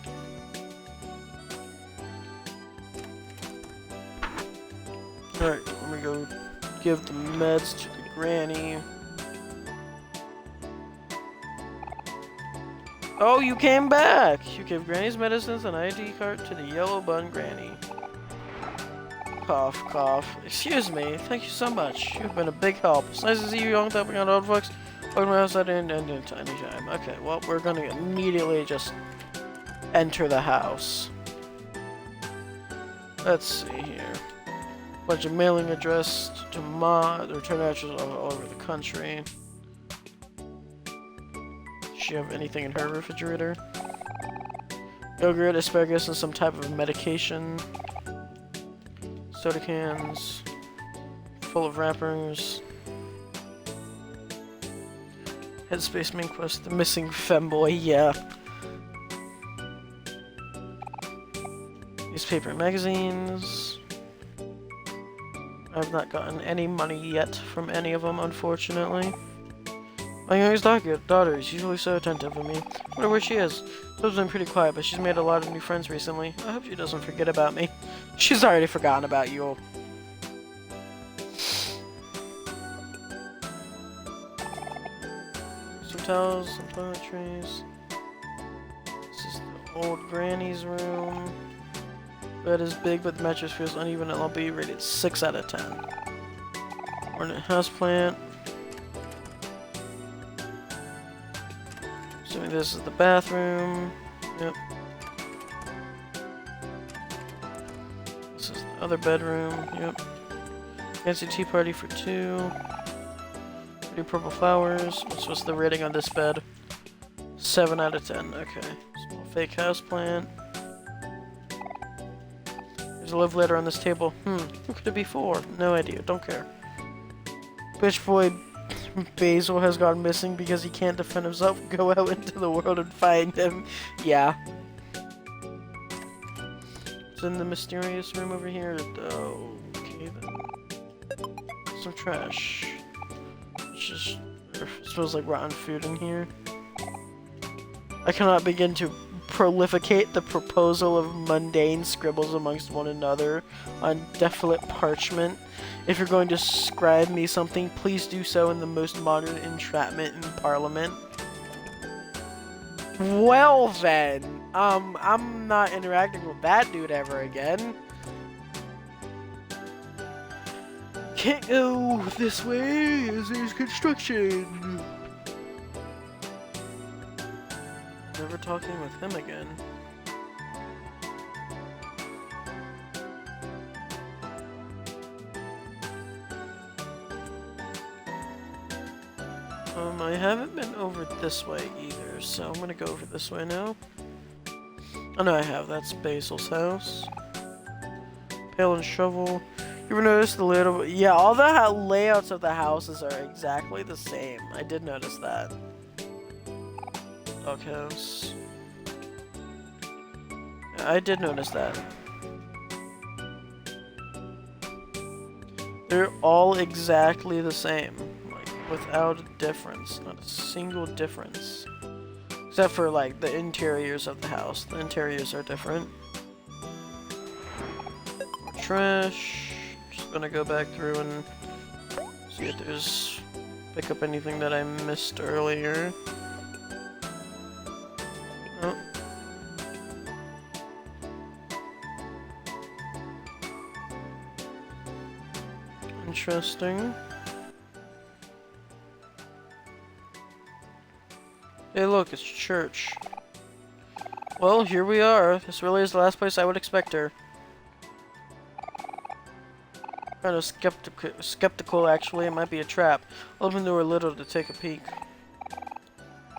Alright, let me go give the meds to the granny. Oh, you came back! You give Granny's medicines and ID card to the yellow bun granny. Cough, cough. Excuse me, thank you so much. You've been a big help. It's nice to see you young helping out old folks. Welcome to my house at any time. Okay, well, we're gonna immediately just enter the house. Let's see here. Bunch of mailing addressed to Ma. The return addresses all over the country. Does she have anything in her refrigerator? Yogurt, asparagus, and some type of medication. Soda cans. Full of wrappers. Headspace main quest, the missing femboy, yeah. Newspaper magazines. I've not gotten any money yet from any of them, unfortunately. My youngest daughter is usually so attentive to me. I wonder where she is. She's been pretty quiet, but she's made a lot of new friends recently. I hope she doesn't forget about me. She's already forgotten about you. Some towels, some toiletries. This is the old granny's room. Bed is big, but the mattress feels uneven and lumpy. Rated 6 out of 10. Ornate houseplant. Assuming this is the bathroom. Yep. This is the other bedroom. Yep. Fancy tea party for 2. Pretty purple flowers. What's the rating on this bed? 7 out of 10. Okay. Small fake houseplant. There's a love letter on this table. Who could it be for? No idea. Don't care. Bitch boy Basil has gone missing because he can't defend himself. Go out into the world and find him. Yeah. It's in the mysterious room over here. Oh, okay then. Some trash. It smells like rotten food in here. I cannot begin to prolificate the proposal of mundane scribbles amongst one another on desolate parchment. If you're going to scribe me something, please do so in the most modern entrapment in Parliament. Well then, I'm not interacting with that dude ever again. Can't go this way as there's construction. Never talking with him again. I haven't been over this way either, so I'm gonna go over this way now. Oh no, I have. That's Basil's house. Pail and shovel. You ever notice the little... Yeah, all the layouts of the houses are exactly the same. I did notice that. Doghouse. Yeah, I did notice that. They're all exactly the same. Without a difference. Not a single difference. Except for, like, the interiors of the house. The interiors are different. More trash. Just gonna go back through and see if there's... pick up anything that I missed earlier. Oh. Interesting. Hey look, it's church. Well, here we are. This really is the last place I would expect her. Kind of skeptical actually, it might be a trap. I'll open the door a little to take a peek.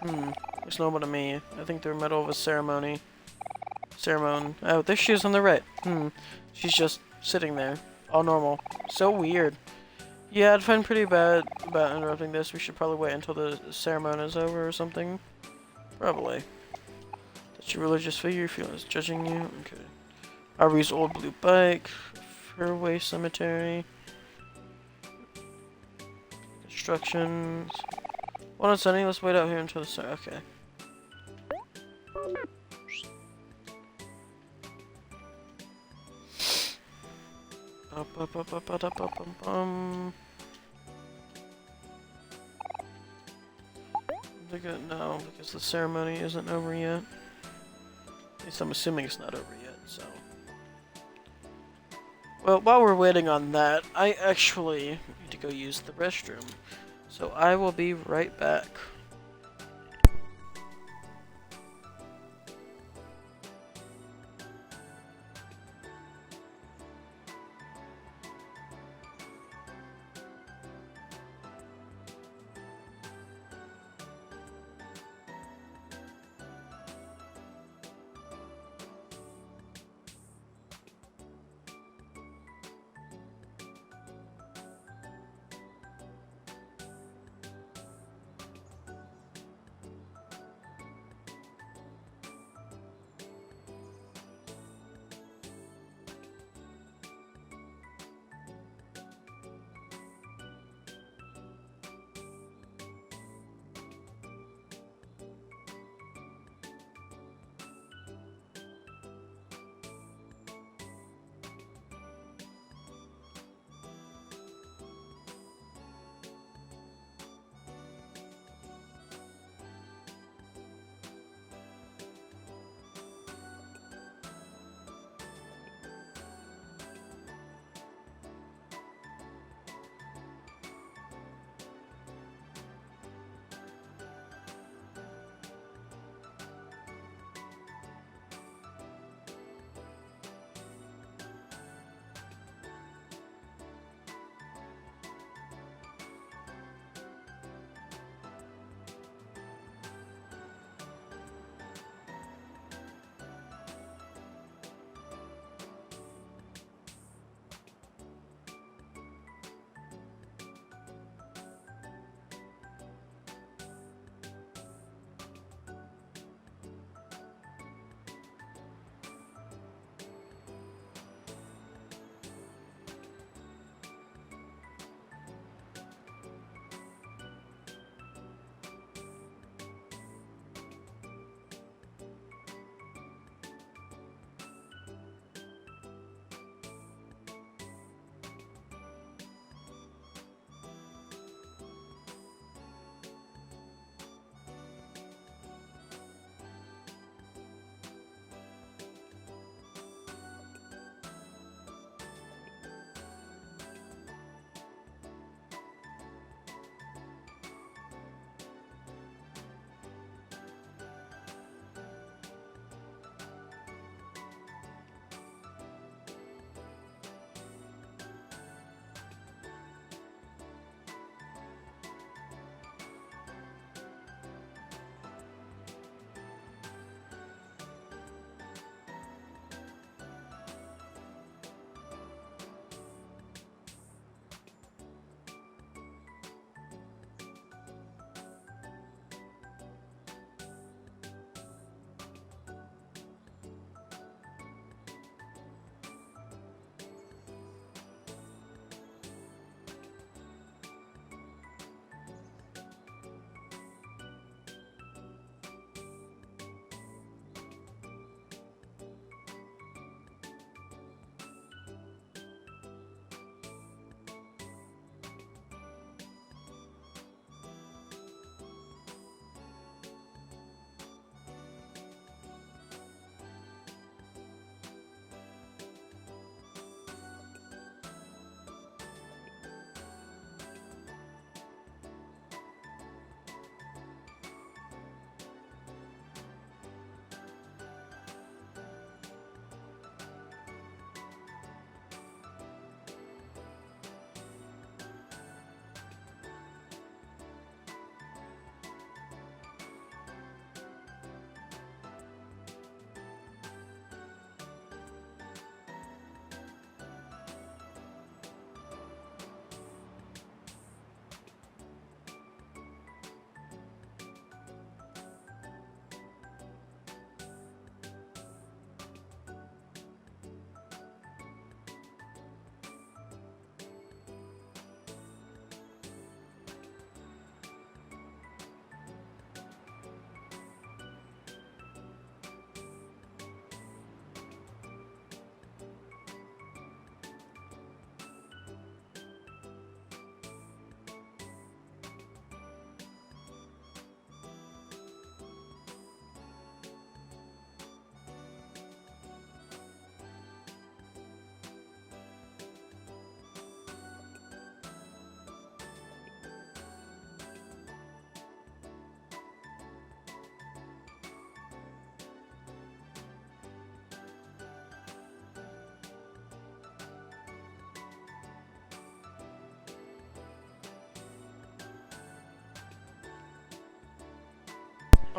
At Looks normal to me. I think they're in the middle of a ceremony. Oh, there she is on the right. She's just sitting there. All normal. So weird. Yeah, I'd find pretty bad about interrupting this. We should probably wait until the ceremony is over or something. Probably. That's your religious figure feels judging you? Okay. Aubrey's old blue bike. Fairway Cemetery. Instructions. Well, not sunny. Let's wait out here until the sun. Okay. No, because the ceremony isn't over yet. At least I'm assuming it's not over yet, so. Well, while we're waiting on that, I actually need to go use the restroom. So I will be right back.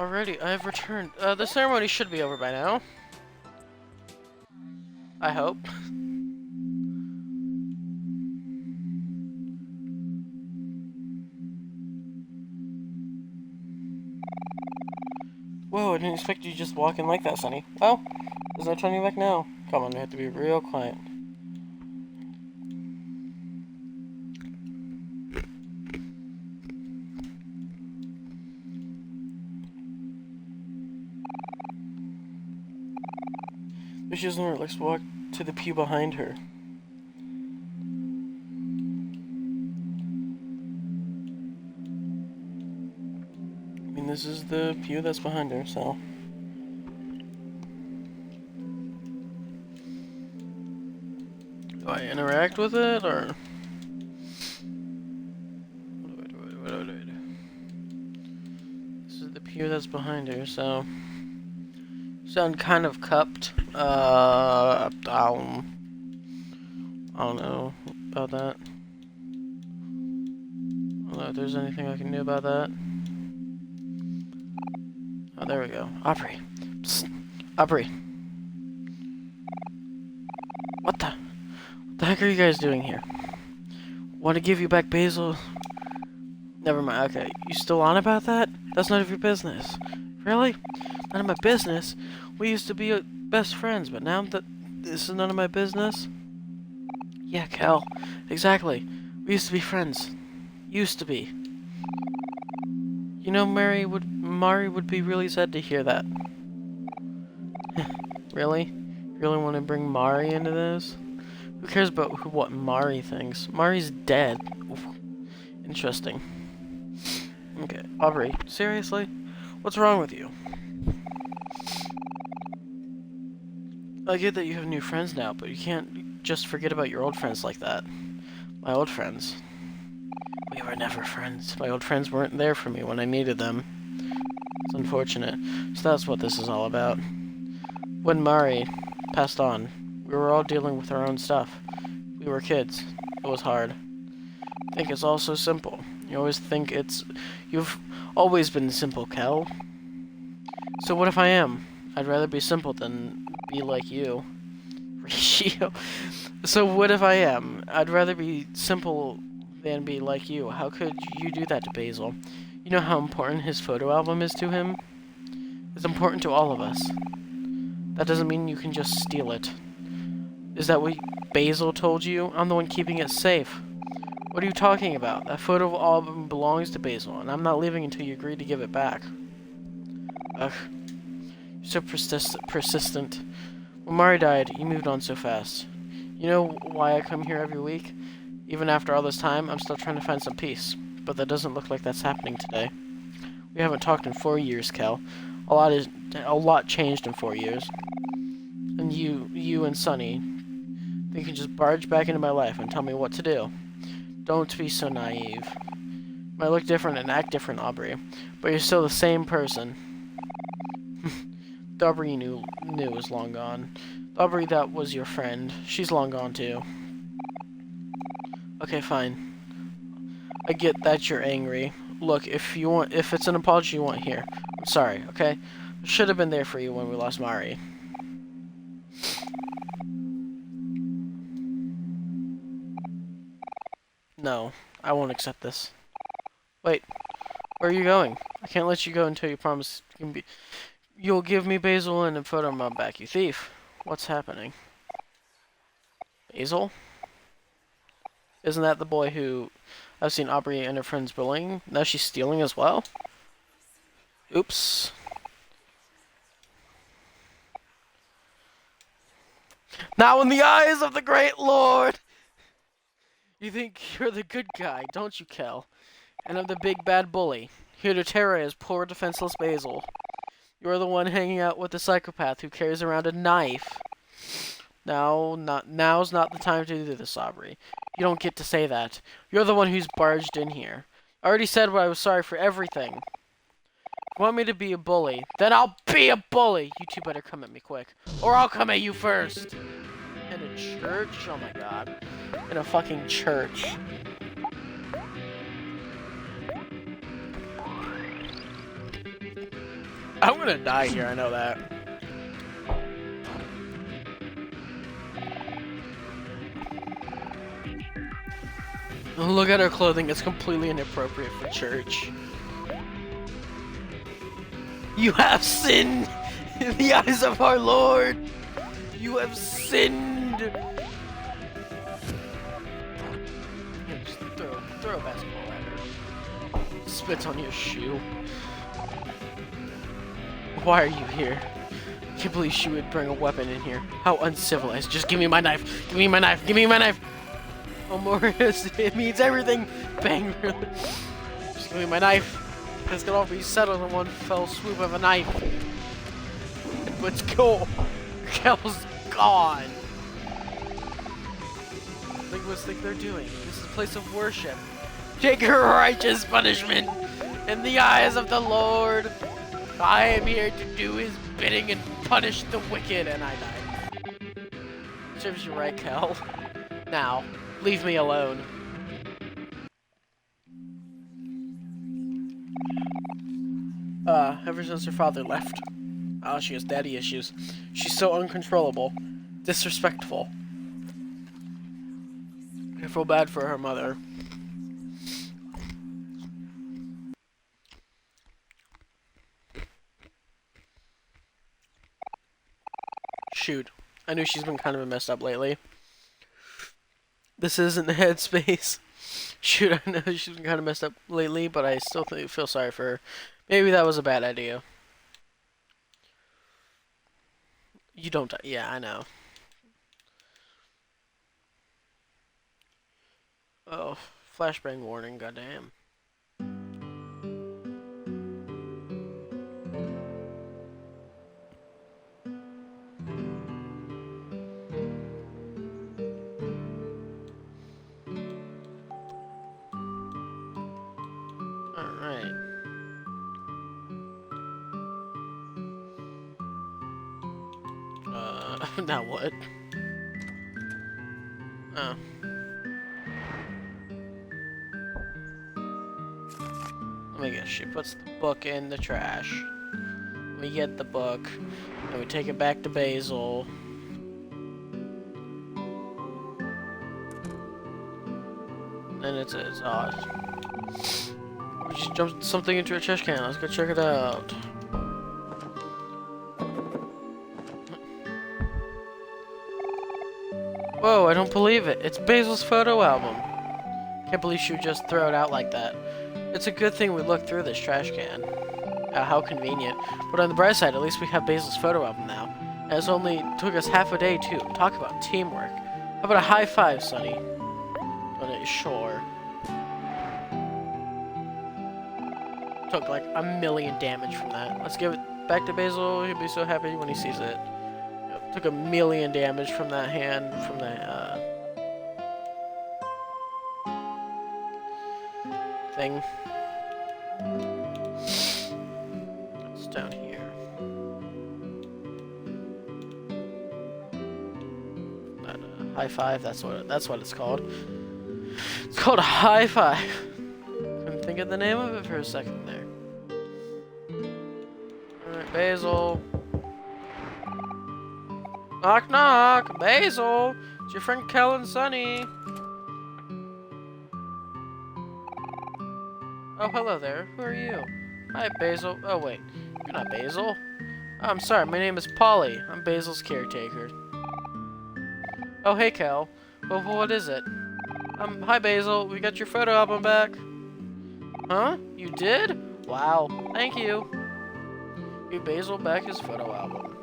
Alrighty, I have returned. The ceremony should be over by now. I hope. Whoa, I didn't expect you to just walk in like that, Sonny. Well, there's no turning back now. Come on, we have to be real quiet. But she doesn't let's walk to the pew behind her. I mean, this is the pew that's behind her, so... Do I interact with it, or... What do I do? This is the pew that's behind her, so... Sound kind of cupped. I don't know about that. I don't know if there's anything I can do about that. Oh, there we go. Omori. Psst. Omori. What the heck are you guys doing here? Want to give you back Basil? Never mind. Okay, you still on about that? That's none of your business. Really? None of my business? We used to be best friends, but now that this is none of my business? Yeah, Kel. Exactly. We used to be friends. Used to be. You know, Mari would be really sad to hear that. Really? You really want to bring Mari into this? Who cares about what Mari thinks? Mari's dead. Oof. Interesting. Okay, Omori, seriously? What's wrong with you? I get that you have new friends now, but you can't just forget about your old friends like that. My old friends. We were never friends. My old friends weren't there for me when I needed them. It's unfortunate. So that's what this is all about. When Mari passed on, we were all dealing with our own stuff. We were kids. It was hard. I think it's all so simple. You always think you've always been simple, Kel. So what if I am? I'd rather be simple than be like you. Ratio. So what if I am? I'd rather be simple than be like you. How could you do that to Basil? You know how important his photo album is to him? It's important to all of us. That doesn't mean you can just steal it. Is that what Basil told you? I'm the one keeping it safe. What are you talking about? That photo album belongs to Basil, and I'm not leaving until you agree to give it back. Ugh. You're so persistent. When Mari died, you moved on so fast. You know why I come here every week? Even after all this time, I'm still trying to find some peace. But that doesn't look like that's happening today. We haven't talked in 4 years, Kel. A lot changed in 4 years. And you and Sonny, they can just barge back into my life and tell me what to do. Don't be so naive. You might look different and act different, Omori, but you're still the same person. The Omori you knew is long gone. The Omori that was your friend, she's long gone too. Okay, fine. I get that you're angry. Look, if it's an apology you want here, I'm sorry, okay? I should have been there for you when we lost Mari. No, I won't accept this. Wait, where are you going? I can't let you go until you promise you'll give me Basil and a photo mom back, you thief. What's happening? Basil? Isn't that the boy who I've seen Omori and her friends bullying? Now she's stealing as well? Oops. Now in the eyes of the great lord! You think you're the good guy, don't you, Kel? And I'm the big bad bully, here to terrorize poor defenseless Basil. You're the one hanging out with the psychopath who carries around a knife. Now's not the time to do this, Omori. You don't get to say that. You're the one who's barged in here. I already said I was sorry for everything. If you want me to be a bully, then I'll be a bully! You two better come at me quick, or I'll come at you first! In a church? Oh my god. In a fucking church. I'm gonna die here, I know that. Look at her clothing, it's completely inappropriate for church. You have sinned in the eyes of our Lord! You have sinned! Yeah, just throw a basketball at her. Spits on your shoe. Why are you here? I can't believe she would bring a weapon in here. How uncivilized. Just give me my knife! Give me my knife! Give me my knife! Omori, it means everything! Bang! Just give me my knife! This could all be settled in one fell swoop of a knife. Let's go! Kel's gone! What's think they're doing? This is a place of worship. Take her righteous punishment in the eyes of the Lord. I am here to do his bidding and punish the wicked, and I died. Serves you right, Kel. Now, leave me alone. Ever since her father left. She has daddy issues. She's so uncontrollable. Disrespectful. I feel bad for her mother. Shoot. I knew she's been kind of messed up lately. This isn't the headspace. Shoot, I know she's been kind of messed up lately, but I still feel sorry for her. Maybe that was a bad idea. You don't die. Yeah, I know. Oh, flashbang warning, goddamn. Alright. Now what? Oh. Let me guess, she puts the book in the trash. We get the book, and we take it back to Basil. And it's odd. We just jumped something into a trash can. Let's go check it out. Whoa, I don't believe it. It's Basil's photo album. Can't believe she would just throw it out like that. It's a good thing we looked through this trash can. How convenient. But on the bright side, at least we have Basil's photo album now. And it's only took us half a day, too. Talk about teamwork. How about a high five, Sonny? Sure. Took like 1,000,000 damage from that. Let's give it back to Basil. He'll be so happy when he sees it. Took 1,000,000 damage from that hand, from that, thing. It's down here. That, high five, that's what it's called. It's called a high five. Couldn't think of the name of it for a second there. Alright, Basil. Knock knock! Basil! It's your friend Kel and Sonny. Oh, hello there. Who are you? Hi, Basil. Oh, wait. You're not Basil. Oh, I'm sorry. My name is Polly. I'm Basil's caretaker. Oh, hey, Kel. Well, what is it? Hi, Basil. We got your photo album back. Huh? You did? Wow. Thank you. Give Basil back his photo album.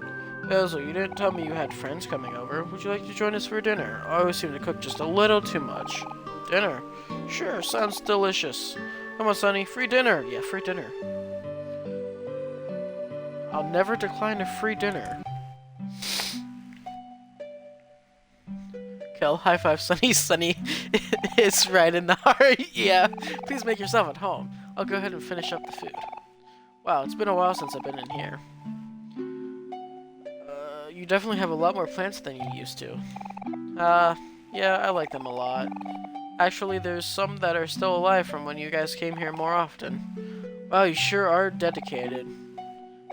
Basil, you didn't tell me you had friends coming over. Would you like to join us for dinner? I always seem to cook just a little too much. Dinner? Sure, sounds delicious. Come on, Sonny. Free dinner. Yeah, free dinner. I'll never decline a free dinner. Kel, high five, Sonny. Sonny is right in the heart. Yeah, please make yourself at home. I'll go ahead and finish up the food. Wow, it's been a while since I've been in here. You definitely have a lot more plants than you used to. Yeah, I like them a lot. Actually, there's some that are still alive from when you guys came here more often. Wow, you sure are dedicated.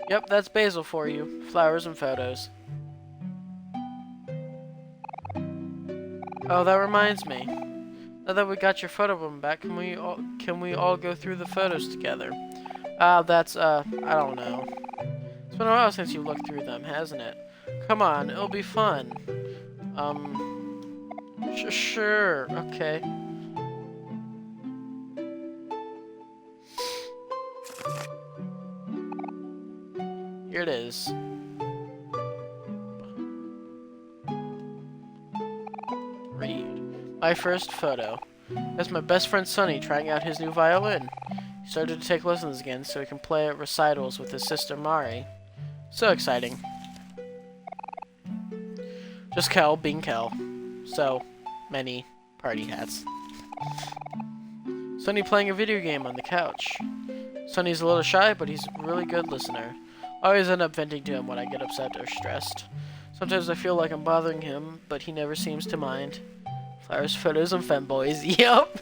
Yep, that's Basil for you. Flowers and photos. Oh, that reminds me. Now that we got your photo album back, can we all go through the photos together? That's I don't know. It's been a while since you looked through them, hasn't it? Come on, it'll be fun. Sure, okay. Here it is. Read. My first photo. That's my best friend Sonny trying out his new violin. He started to take lessons again so he can play at recitals with his sister Mari. So exciting. Just Kel being Kel. So many party hats. Sonny playing a video game on the couch. Sonny's a little shy, but he's a really good listener. I always end up venting to him when I get upset or stressed. Sometimes I feel like I'm bothering him, but he never seems to mind. Flowers, photos, and femboys. Yup!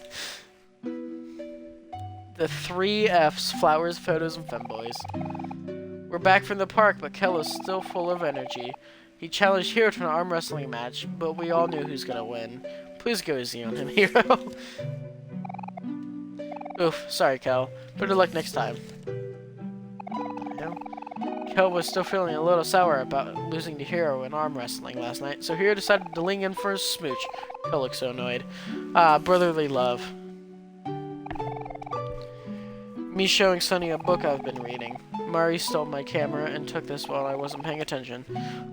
The 3 F's. Flowers, photos, and femboys. We're back from the park, but Kel is still full of energy. He challenged Hero to an arm wrestling match, but we all knew who's gonna win. Please go easy on him, Hero. Oof, sorry, Kel. Better luck next time. Kel was still feeling a little sour about losing to Hero in arm wrestling last night, so Hero decided to lean in for a smooch. Kel looked so annoyed. Brotherly love. Me showing Sonny a book I've been reading. Mari stole my camera and took this while I wasn't paying attention.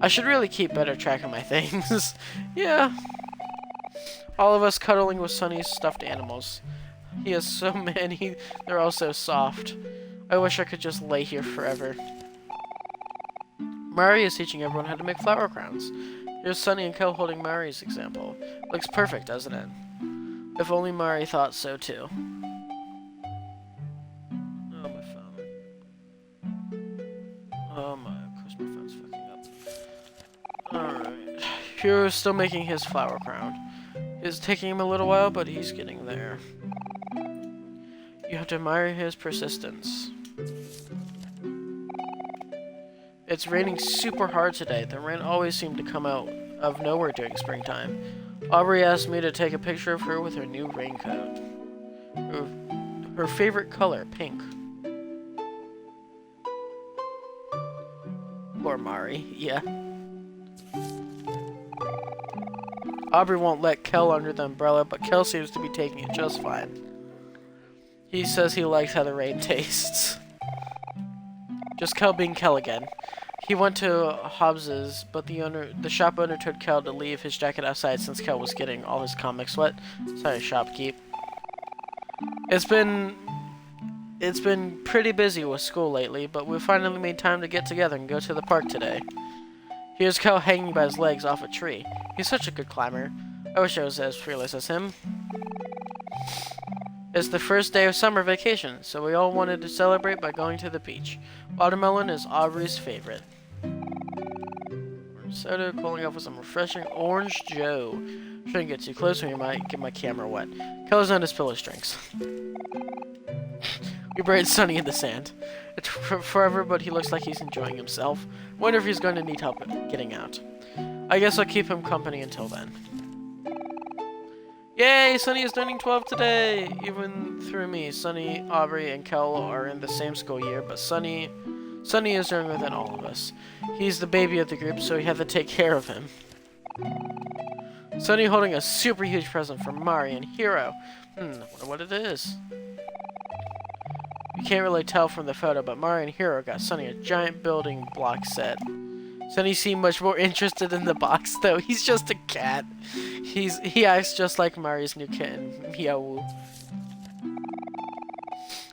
I should really keep better track of my things. Yeah. All of us cuddling with Sonny's stuffed animals. He has so many. They're all so soft. I wish I could just lay here forever. Mari is teaching everyone how to make flower crowns. Here's Sonny and Kel holding Mari's example. Looks perfect, doesn't it? If only Mari thought so too. Oh, my phone. Oh my, of course my phone's fucking up. Alright. Hero's still making his flower crown. It's taking him a little while, but he's getting there. You have to admire his persistence. It's raining super hard today. The rain always seemed to come out of nowhere during springtime. Aubrey asked me to take a picture of her with her new raincoat. Her favorite color, pink. Poor Mari, yeah. Aubrey won't let Kel under the umbrella, but Kel seems to be taking it just fine. He says he likes how the rain tastes. Just Kel being Kel again. He went to Hobbs's, but the shop owner told Kel to leave his jacket outside since Kel was getting all his comics wet. Sorry, shopkeep. It's been pretty busy with school lately, but we finally made time to get together and go to the park today. Here's Kel hanging by his legs off a tree. He's such a good climber. I wish I was as fearless as him. It's the first day of summer vacation, so we all wanted to celebrate by going to the beach. Watermelon is Aubrey's favorite. Orange soda, cooling off with some refreshing Orange Joe. Shouldn't get too close or you might get my camera wet. Kel's on his pillow strings. We buried Sonny in the sand. It's forever, but he looks like he's enjoying himself. Wonder if he's going to need help getting out. I guess I'll keep him company until then. Yay! Sonny is turning 12 today! Even through me, Sonny, Aubrey, and Kel are in the same school year, but Sonny is younger than all of us. He's the baby of the group, so we have to take care of him. Sonny holding a super huge present for Mari and Hero. I wonder what it is. You can't really tell from the photo, but Mari and Hero got Sonny a giant building block set. Sonny seemed much more interested in the box, though. He's just a cat. He acts just like Mari's new kitten, Meow.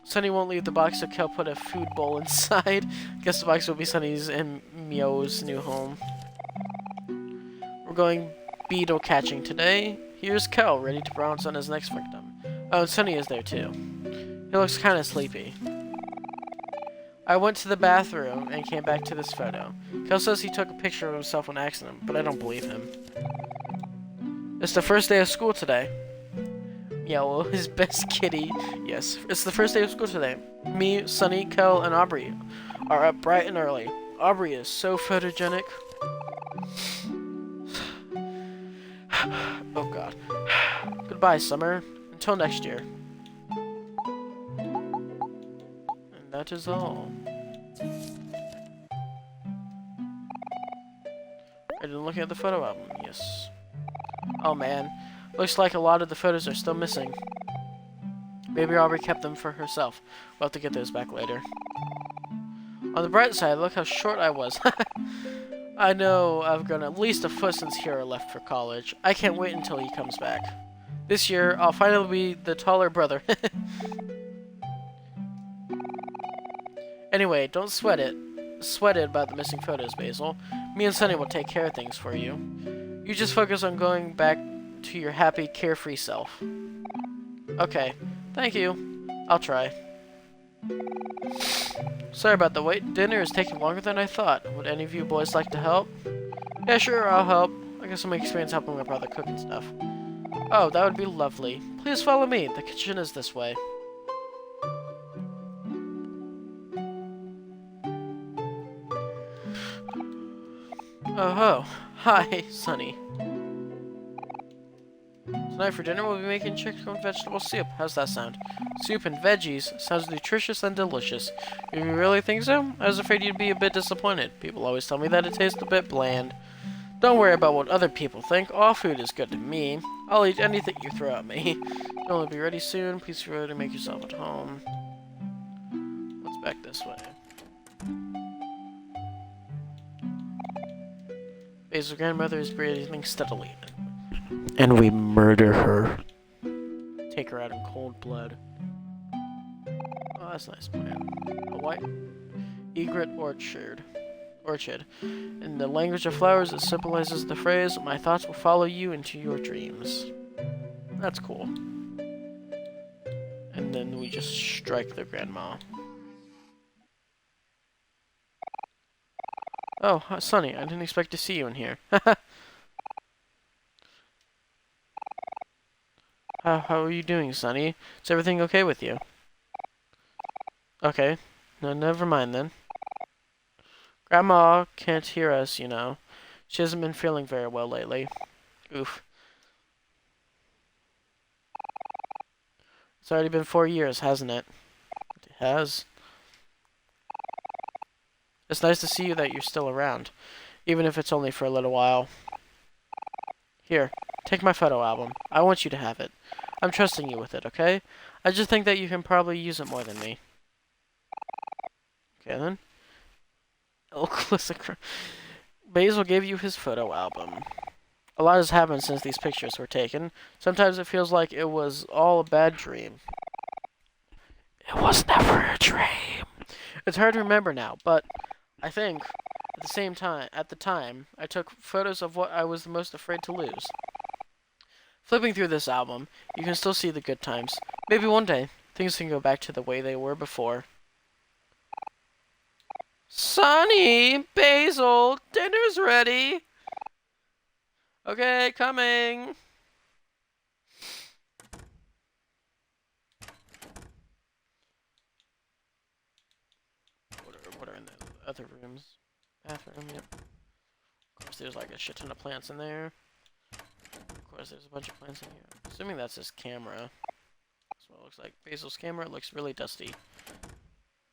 Sonny won't leave the box, so Kel put a food bowl inside. Guess the box will be Sonny's and Meow's new home. We're going beetle catching today. Here's Kel, ready to pounce on his next victim. Oh, and Sonny is there too. He looks kind of sleepy. I went to the bathroom and came back to this photo. Kel says he took a picture of himself on accident, but I don't believe him. It's the first day of school today. Yeah, well, his best kitty. Yes, it's the first day of school today. Me, Sunny, Kel, and Aubrey are up bright and early. Aubrey is so photogenic. Oh god. Goodbye, summer. Until next year. And that is all. I didn't look at the photo album. Yes. Oh man. Looks like a lot of the photos are still missing. Maybe Aubrey kept them for herself. We'll have to get those back later. On the bright side, look how short I was. I know I've grown at least a foot since Hero left for college. I can't wait until he comes back. This year, I'll finally be the taller brother. Anyway, don't sweat it. Sweat it about the missing photos, Basil. Me and Sunny will take care of things for you. You just focus on going back to your happy, carefree self. Okay. Thank you. I'll try. Sorry about the wait. Dinner is taking longer than I thought. Would any of you boys like to help? Yeah, sure, I'll help. I got some experience helping my brother cook and stuff. Oh, that would be lovely. Please follow me. The kitchen is this way. Oh ho. Hi, Sunny. Tonight for dinner, we'll be making chicken and vegetable soup. How's that sound? Soup and veggies. Sounds nutritious and delicious. You really think so? I was afraid you'd be a bit disappointed. People always tell me that it tastes a bit bland. Don't worry about what other people think. All food is good to me. I'll eat anything you throw at me. It'll be ready soon. Please be ready to make yourself at home. Let's back this way. Basil's grandmother is breathing steadily. And we murder her. Take her out in cold blood. Oh, that's a nice plan. A white egret orchard. In the language of flowers, it symbolizes the phrase, "My thoughts will follow you into your dreams." That's cool. And then we just strike the grandma. Oh, Sunny, I didn't expect to see you in here. How are you doing, Sunny? Is everything okay with you? Okay. No, never mind then. Grandma can't hear us, you know. She hasn't been feeling very well lately. Oof. It's already been 4 years, hasn't it? It has. It's nice to see that you're still around, even if it's only for a little while. Here, take my photo album. I want you to have it. I'm trusting you with it, okay? I just think that you can probably use it more than me. Okay, then. Basil gave you his photo album. A lot has happened since these pictures were taken. Sometimes it feels like it was all a bad dream. It was never a dream. It's hard to remember now, but I think at the time, I took photos of what I was the most afraid to lose. Flipping through this album, you can still see the good times. Maybe one day, things can go back to the way they were before. Sunny! Basil! Dinner's ready! Okay, coming! What are in the other rooms? Bathroom, yep. Of course, there's like a shit ton of plants in there. Of course, there's a bunch of plants in here. Assuming that's his camera. That's what it looks like. Basil's camera looks really dusty.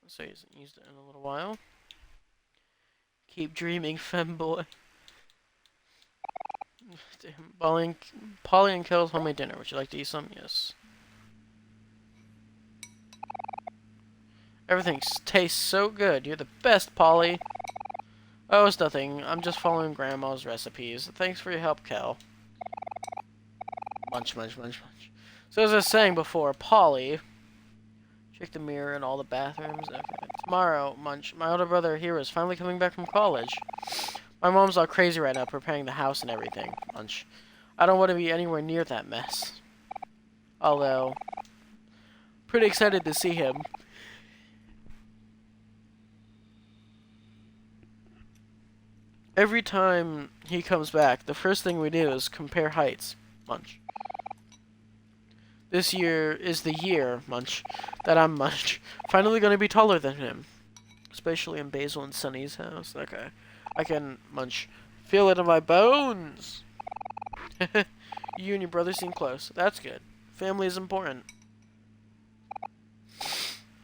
So he hasn't used it in a little while. Keep dreaming, femboy. Polly and Kel's homemade dinner. Would you like to eat some? Yes. Everything tastes so good. You're the best, Polly. Oh, it's nothing. I'm just following Grandma's recipes. Thanks for your help, Kel. Munch, munch, munch, munch. So as I was saying before, Polly... Check the mirror in all the bathrooms. Okay. Tomorrow, Munch, my older brother Hero is finally coming back from college. My mom's all crazy right now, preparing the house and everything. Munch. I don't want to be anywhere near that mess. Although, pretty excited to see him. Every time he comes back, the first thing we do is compare heights. Munch. This year is the year, Munch, that I'm Munch. Finally gonna be taller than him. Especially in Basil and Sunny's house. Okay. I can, Munch, feel it in my bones. You and your brother seem close. That's good. Family is important.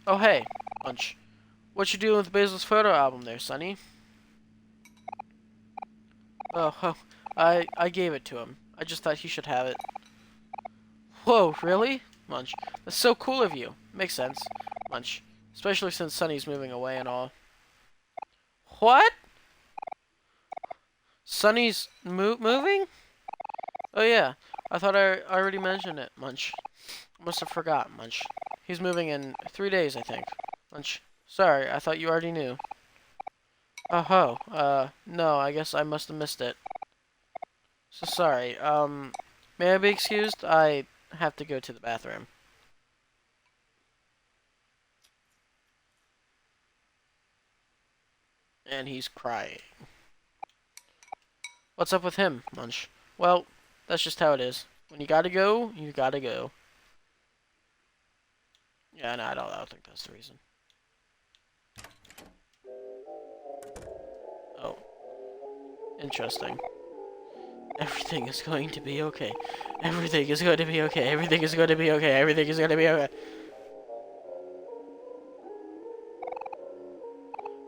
Oh, hey, Munch. What you doing with Basil's photo album there, Sunny? Oh, I gave it to him. I just thought he should have it. Whoa, really? Munch. That's so cool of you. Makes sense. Munch. Especially since Sunny's moving away and all. What? Sunny's moving? Oh yeah. I thought I already mentioned it, Munch. Must have forgot, Munch. He's moving in 3 days, I think. Munch. Sorry, I thought you already knew. Oh ho. No, I guess I must have missed it. So sorry. May I be excused? I have to go to the bathroom. And he's crying. What's up with him, Munch? Well, that's just how it is. When you gotta go, you gotta go. Yeah, no, I don't think that's the reason. Oh. Interesting. Everything is going to be okay. Everything is going to be okay. Everything is going to be okay. Everything is going to be okay.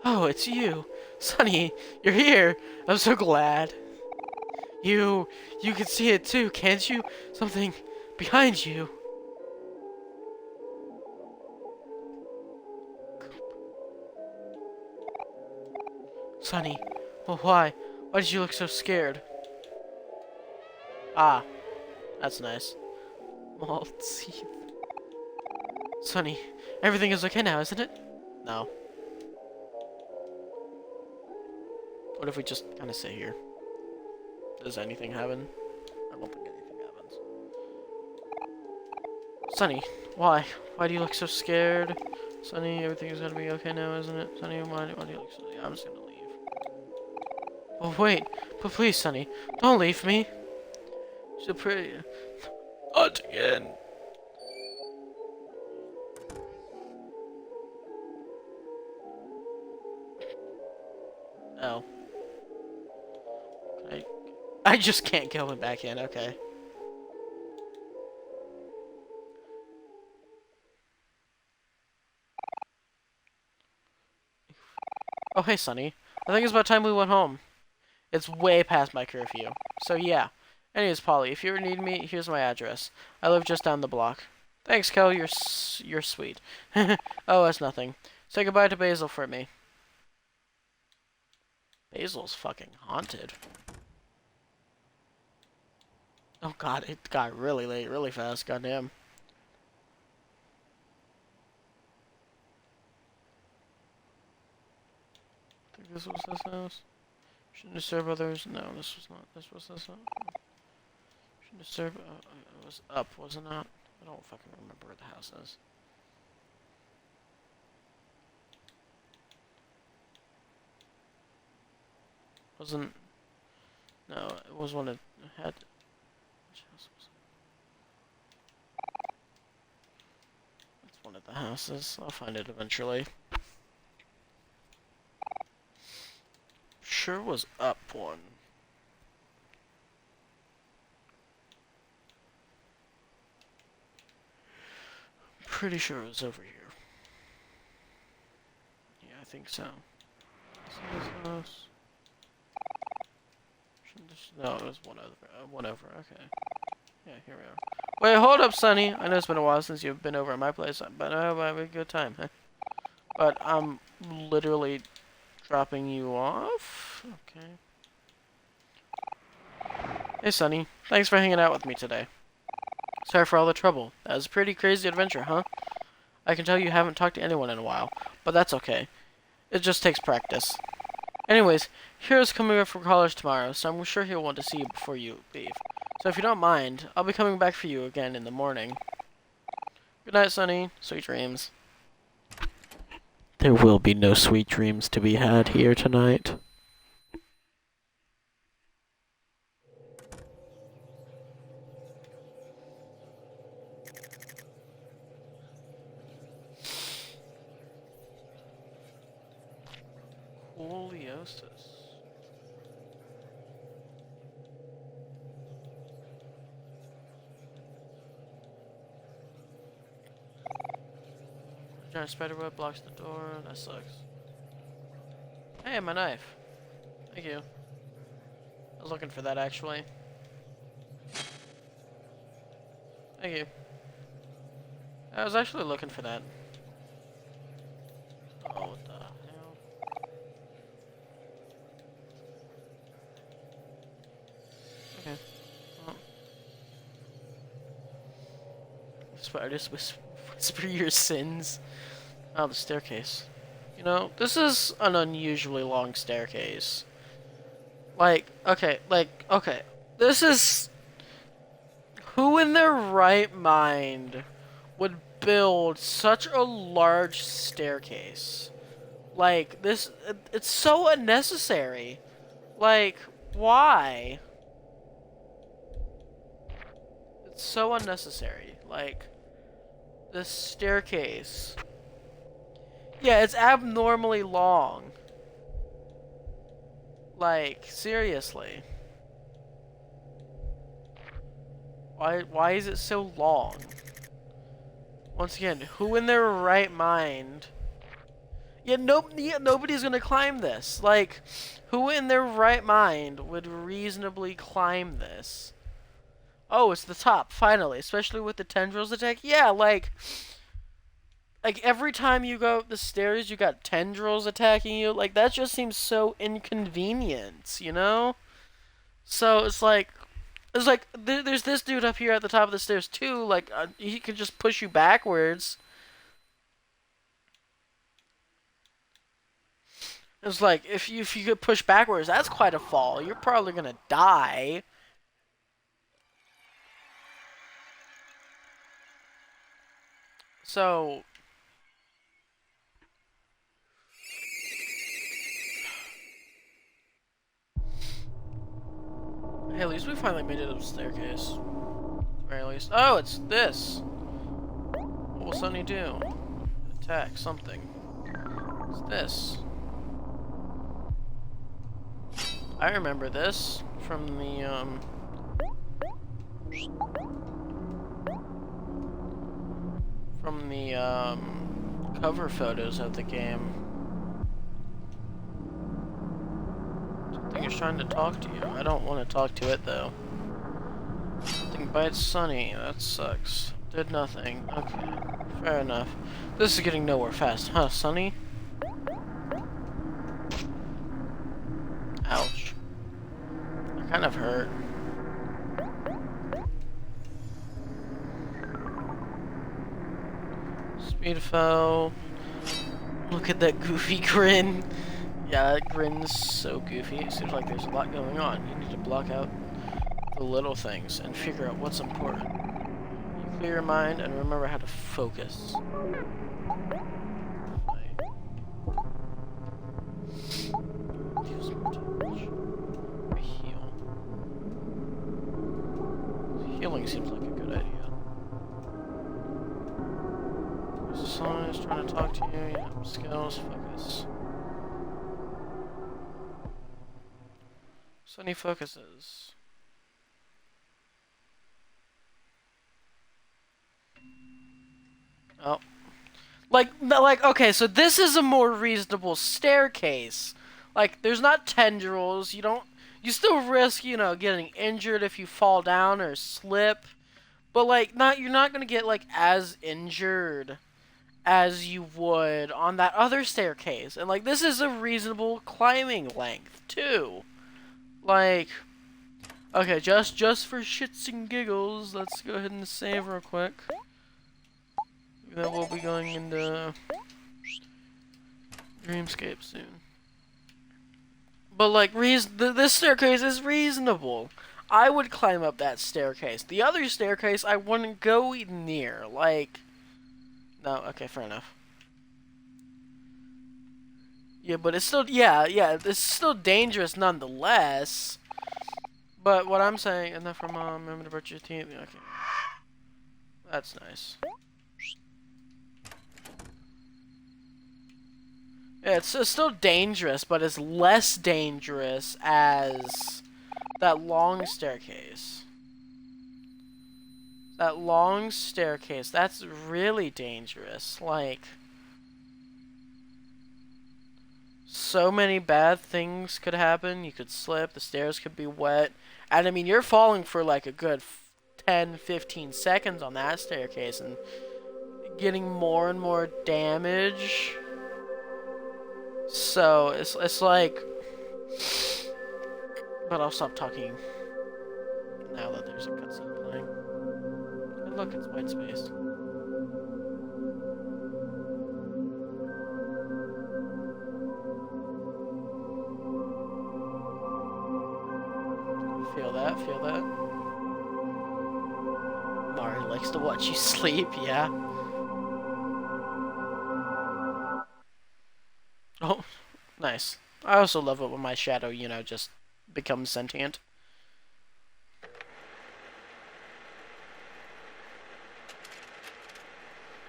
Oh, it's you. Sunny, you're here. I'm so glad. You can see it too, can't you? Something behind you. Sunny, well, why? Why did you look so scared? Ah, that's nice. Maltese. Sunny, everything is okay now, isn't it? No. What if we just kind of sit here? Does anything happen? I don't think anything happens. Sunny, why? Why do you look so scared? Sunny, everything is gonna be okay now, isn't it? Sunny, why do you look so... Yeah, I'm just gonna leave. Oh, wait. But please, Sunny, don't leave me. So pretty. Not again. Oh. I just can't go back in, okay. Oh, hey, Sunny. I think it's about time we went home. It's way past my curfew. So, yeah. Anyways, Polly, if you ever need me, here's my address. I live just down the block. Thanks, Kel. You're sweet. Oh, that's nothing. Say goodbye to Basil for me. Basil's fucking haunted. Oh god, it got really late, really fast, goddamn. I think this was this house. Shouldn't disturb others. No, this was not. This was this house. Shouldn't disturb. It was up, was it not? I don't fucking remember where the house is. Wasn't. No, it was one that had. Which house was it? It's one of the houses. I'll find it eventually. Sure was up one. Pretty sure it was over here. Yeah, I think so. This house. No, it was one over. Okay. Yeah, here we are. Wait, hold up, Sunny. I know it's been a while since you've been over at my place, but I hope I have a good time. Huh? But I'm literally dropping you off. Okay. Hey, Sunny. Thanks for hanging out with me today. Sorry for all the trouble. That was a pretty crazy adventure, huh? I can tell you haven't talked to anyone in a while, but that's okay. It just takes practice. Anyways, Hero's coming up from college tomorrow, so I'm sure he'll want to see you before you leave. So if you don't mind, I'll be coming back for you again in the morning. Good night, Sunny. Sweet dreams. There will be no sweet dreams to be had here tonight. Scoliosis. Giant spiderweb blocks the door. That sucks. Hey, my knife. Thank you. I was looking for that actually. Thank you. I was actually looking for that. Oh, what the hell? Okay. Well. Just whisper your sins. Oh, the staircase. You know, this is an unusually long staircase. Okay. This is... Who in their right mind would build such a large staircase? Like, this... It's so unnecessary. Like, why? It's so unnecessary. Like, this staircase... Yeah, it's abnormally long. Like, seriously. Why is it so long? Once again, who in their right mind? Yeah, nobody's gonna climb this. Like, who in their right mind would reasonably climb this? Oh, it's the top, finally. Especially with the tendrils attack. Yeah, like every time you go up the stairs, you got tendrils attacking you. Like, that just seems so inconvenient, you know? So it's like there's this dude up here at the top of the stairs too. Like, he could just push you backwards. It's like if you could push backwards, that's quite a fall. You're probably gonna die. So. Hey, at least we finally made it up the staircase. Or at least... Oh, it's this! What will Sunny do? Attack something. It's this. I remember this from the, cover photos of the game. Something is trying to talk to you. I don't want to talk to it, though. Something bites Sunny. That sucks. Did nothing. Okay. Fair enough. This is getting nowhere fast, huh, Sunny? Ouch. That kind of hurt. Speedfo. Look at that goofy grin. Yeah, that grin's so goofy. It seems like there's a lot going on. You need to block out the little things and figure out what's important. You clear your mind and remember how to focus. Use some touch. Heal. Healing seems like a good idea. Someone is trying to talk to you. Yeah, skills, focus. Sunny focuses. Oh. Okay, so this is a more reasonable staircase. Like, there's not tendrils. You still risk, you know, getting injured if you fall down or slip. But, like, you're not gonna get, like, as injured as you would on that other staircase. And, like, this is a reasonable climbing length, too. Like, okay, just for shits and giggles, let's go ahead and save real quick. Then we'll be going into Dreamscape soon. But, like, this staircase is reasonable. I would climb up that staircase. The other staircase, I wouldn't go near. Like, no, okay, fair enough. Yeah, but it's still, yeah, it's still dangerous nonetheless. But what I'm saying, and then from, remember to brush your teeth, okay. That's nice. Yeah, it's still dangerous, but it's less dangerous as that long staircase. That long staircase, that's really dangerous. Like, so many bad things could happen. You could slip, the stairs could be wet. And I mean, you're falling for like a good 10, 15 seconds on that staircase and getting more and more damage. So, it's like... But I'll stop talking now that there's a cutscene playing. And look, it's white space. Feel that, feel that. Omori likes to watch you sleep, yeah. Oh, nice. I also love it when my shadow, you know, just becomes sentient.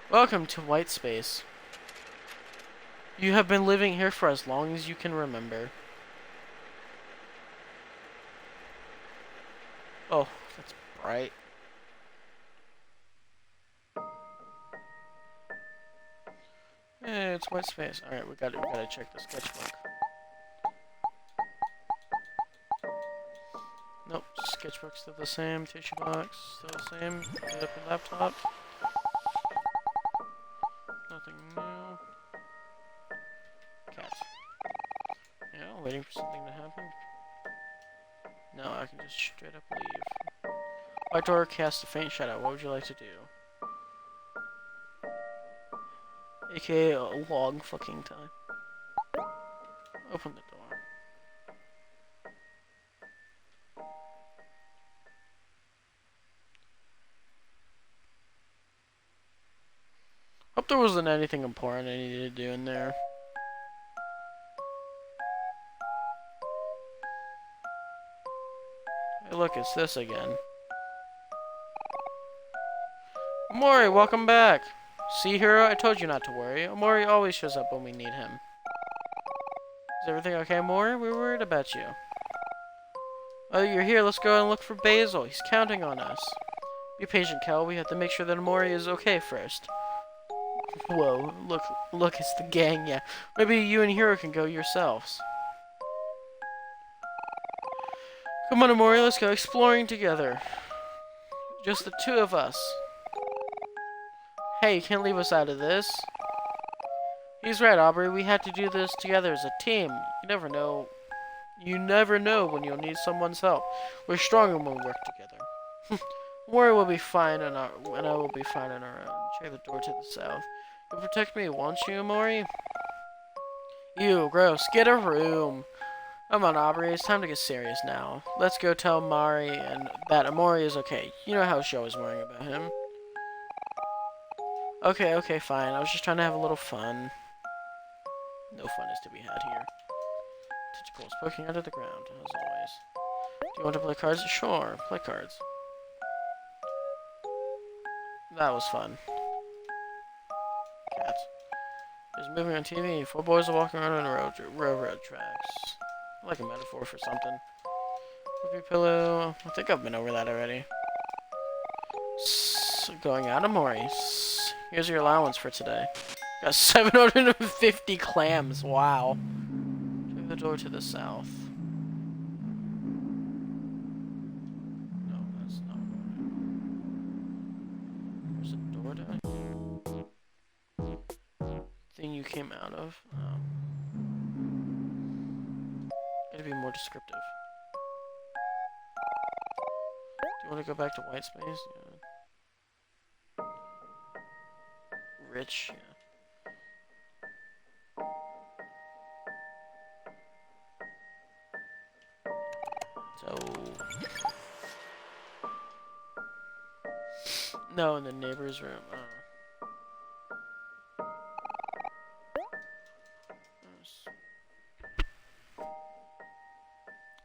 Welcome to white space. You have been living here for as long as you can remember. Oh, that's bright. Hey, it's white space. Alright, we gotta check the sketchbook. Nope, sketchbook's still the same. Tissue box, still the same. Pick up your laptop. Nothing new. Cat. Yeah, waiting for something to happen. No, I can just straight up leave. White door casts a faint shadow. What would you like to do? AKA a long fucking time. Open the door. Hope there wasn't anything important I needed to do in there. Hey, look, it's this again. Omori, welcome back! See, hero, I told you not to worry. Omori always shows up when we need him. Is everything okay, Omori? We were worried about you. Oh, you're here. Let's go and look for Basil. He's counting on us. Be patient, Kel. We have to make sure that Omori is okay first. Whoa, look, it's the gang, yeah. Maybe you and Hero can go yourselves. Come on, Omori, let's go exploring together. Just the two of us. Hey, you can't leave us out of this. He's right, Aubrey. We had to do this together as a team. You never know. You never know when you'll need someone's help. We're stronger when we work together. Omori will be fine, and I will be fine on our own. Check the door to the south. You'll protect me, won't you, Omori? Ew, gross. Get a room. Come on, Aubrey. It's time to get serious now. Let's go tell Mari and that Omori is okay. You know how she always worrying about him. Okay, fine. I was just trying to have a little fun. No fun is to be had here. Tentacles poking out of the ground, as always. Do you want to play cards? Sure, play cards. That was fun. Cat. There's a movie on TV. 4 boys are walking around on railroad tracks. Like a metaphor for something. Fluffy pillow. I think I've been over that already. Going out of Omori. Here's your allowance for today. Got 750 clams. Wow. Check the door to the south. No, that's not right. There's a door down here. Thing you came out of. Oh. Gotta be more descriptive. Do you want to go back to white space? Yeah. Rich, yeah. So... No, in the neighbor's room.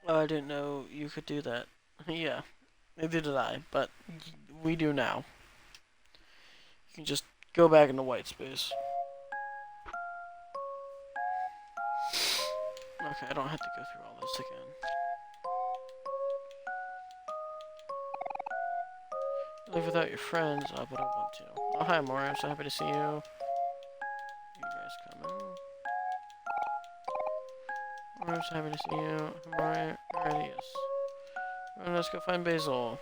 Oh, I didn't know you could do that. Yeah, neither did I, but we do now. You can just go back into white space. Okay, I don't have to go through all this again. You live without your friends. Oh, but I want to. Oh, hi, Omori. I'm so happy to see you. You guys coming? Oh, I'm so happy to see you. Omori, where are these? Oh, let's go find Basil.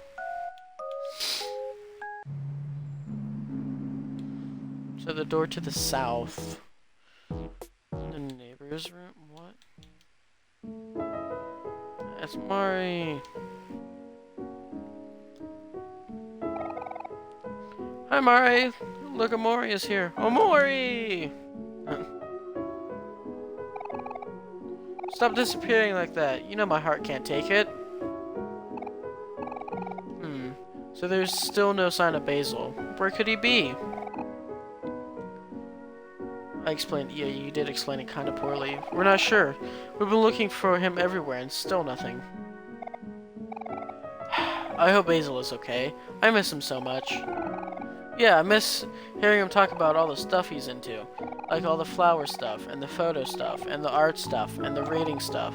So the door to the south. The neighbor's room? What? That's Mari. Hi, Mari. Look, Omori is here. Omori! Stop disappearing like that. You know my heart can't take it. So there's still no sign of Basil. Where could he be? I explained. Yeah, you did explain it kind of poorly. We're not sure. We've been looking for him everywhere and still nothing. I hope Basil is okay. I miss him so much. Yeah, I miss hearing him talk about all the stuff he's into. Like all the flower stuff, and the photo stuff, and the art stuff, and the reading stuff.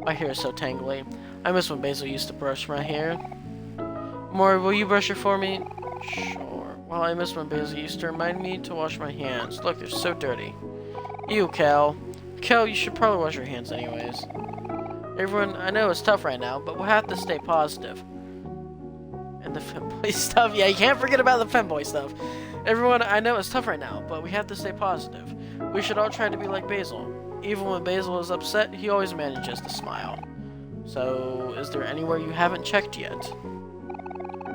My hair is so tangly. I miss when Basil used to brush my hair. Mori, will you brush it for me? Sure. Well, I miss when Basil used to remind me to wash my hands. Look, they're so dirty. Ew, Cal. Cal, you should probably wash your hands anyways. Everyone, I know it's tough right now, but we'll have to stay positive. And the femboy stuff. Yeah, you can't forget about the femboy stuff. Everyone, I know it's tough right now, but we have to stay positive. We should all try to be like Basil. Even when Basil is upset, he always manages to smile. So, is there anywhere you haven't checked yet?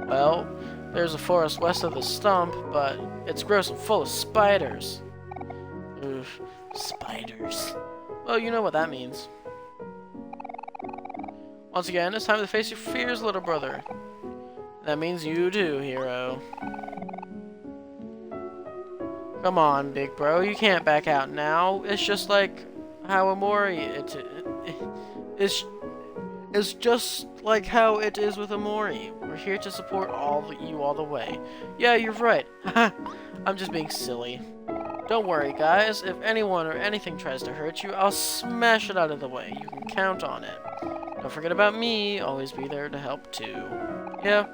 Well, there's a forest west of the stump, but it's gross and full of spiders. Ugh, spiders. Well, you know what that means. Once again, it's time to face your fears, little brother. That means you too, hero. Come on, big bro, you can't back out now. It's just like how Omori it's just like how it is with Omori. We're here to support you all the way. Yeah, you're right. I'm just being silly. Don't worry, guys. If anyone or anything tries to hurt you, I'll smash it out of the way. You can count on it. Don't forget about me. Always be there to help too. Yeah.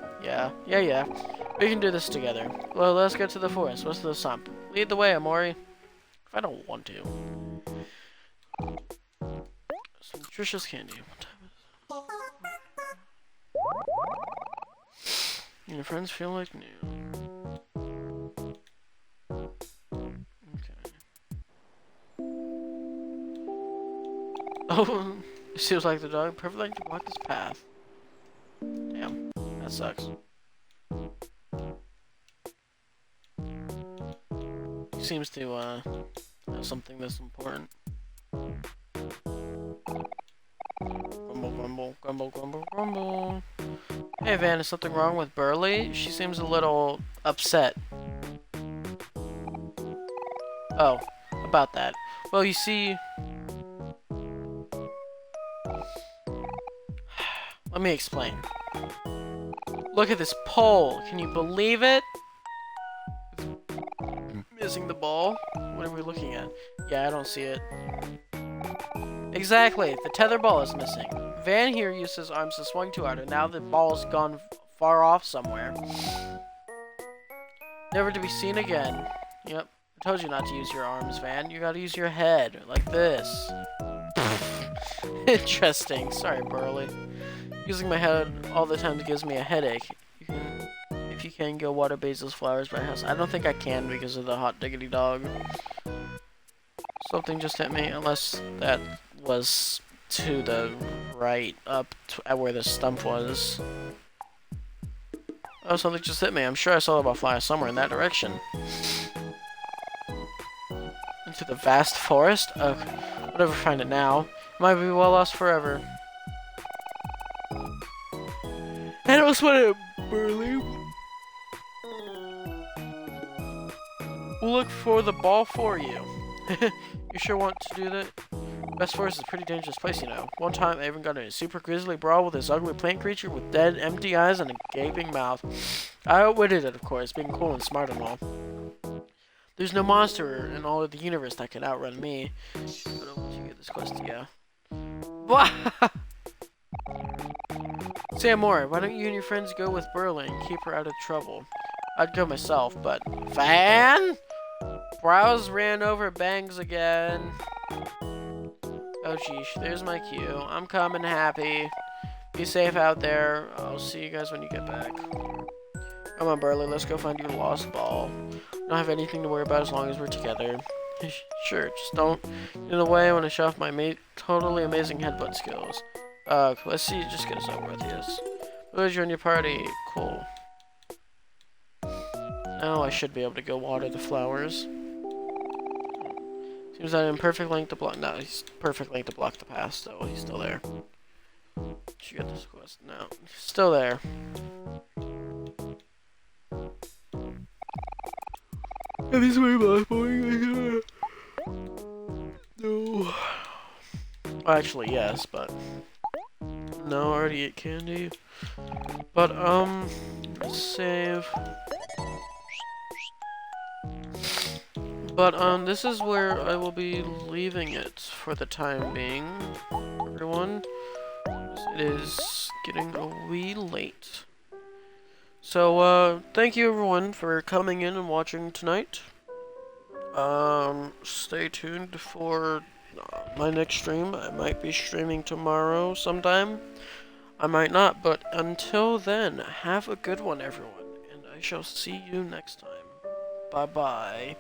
We can do this together. Well, let's get to the forest. What's the stump? Lead the way, Omori. If I don't want to. Some nutritious candy. What time is it? Your friends feel like new. Okay. Oh, it seems like the dog perfectly to block this path. Damn, that sucks. He seems to have something that's important. Grumble, grumble, grumble, grumble, grumble. Hey Van, is something wrong with Burley? She seems a little upset. Oh, about that. Well, you see... Let me explain. Look at this pole. Can you believe it? Missing the ball? What are we looking at? Yeah, I don't see it. Exactly. The tether ball is missing. Van here used his arms to swing too hard, and now the ball's gone far off somewhere. Never to be seen again. Yep. I told you not to use your arms, Van. You gotta use your head. Like this. Interesting. Sorry, Burley. Using my head all the time gives me a headache. If you can, go water Basil's flowers by house. I don't think I can because of the hot diggity dog. Something just hit me, unless that was to the right, up at where the stump was. Oh, something just hit me. I'm sure I saw the ball fly somewhere in that direction. Into the vast forest? Ugh, I'll never find it now. It might be well lost forever. And it was what it, Burley. We'll look for the ball for you. You sure want to do that? West Forest is a pretty dangerous place, you know. One time I even got in a super grisly brawl with this ugly plant creature with dead, empty eyes and a gaping mouth. I outwitted it, of course, being cool and smart and all. There's no monster in all of the universe that can outrun me. But once you get this quest, yeah. Say, Omori, why don't you and your friends go with Burley and keep her out of trouble? I'd go myself, but... Fan? Browse ran over Bangs again. Oh, geez, there's my cue. I'm coming, Happy. Be safe out there. I'll see you guys when you get back. Come on, Burley, let's go find your lost ball. Don't have anything to worry about as long as we're together. Sure, just don't get in the way when I show off my totally amazing headbutt skills. Let's see, just get us over with, yes. Who's join your party? Cool. Now I should be able to go water the flowers. Seems that in perfect length to block. No, he's perfect length to block the path, so he's still there. Should get this quest. No, he's still there. And he's way black boy. No. Actually, yes, but no, I already ate candy. But let's save. But this is where I will be leaving it for the time being, everyone. It is getting a wee late. So thank you everyone for coming in and watching tonight. Stay tuned for my next stream. I might be streaming tomorrow sometime. I might not, but until then, have a good one everyone, and I shall see you next time. Bye bye.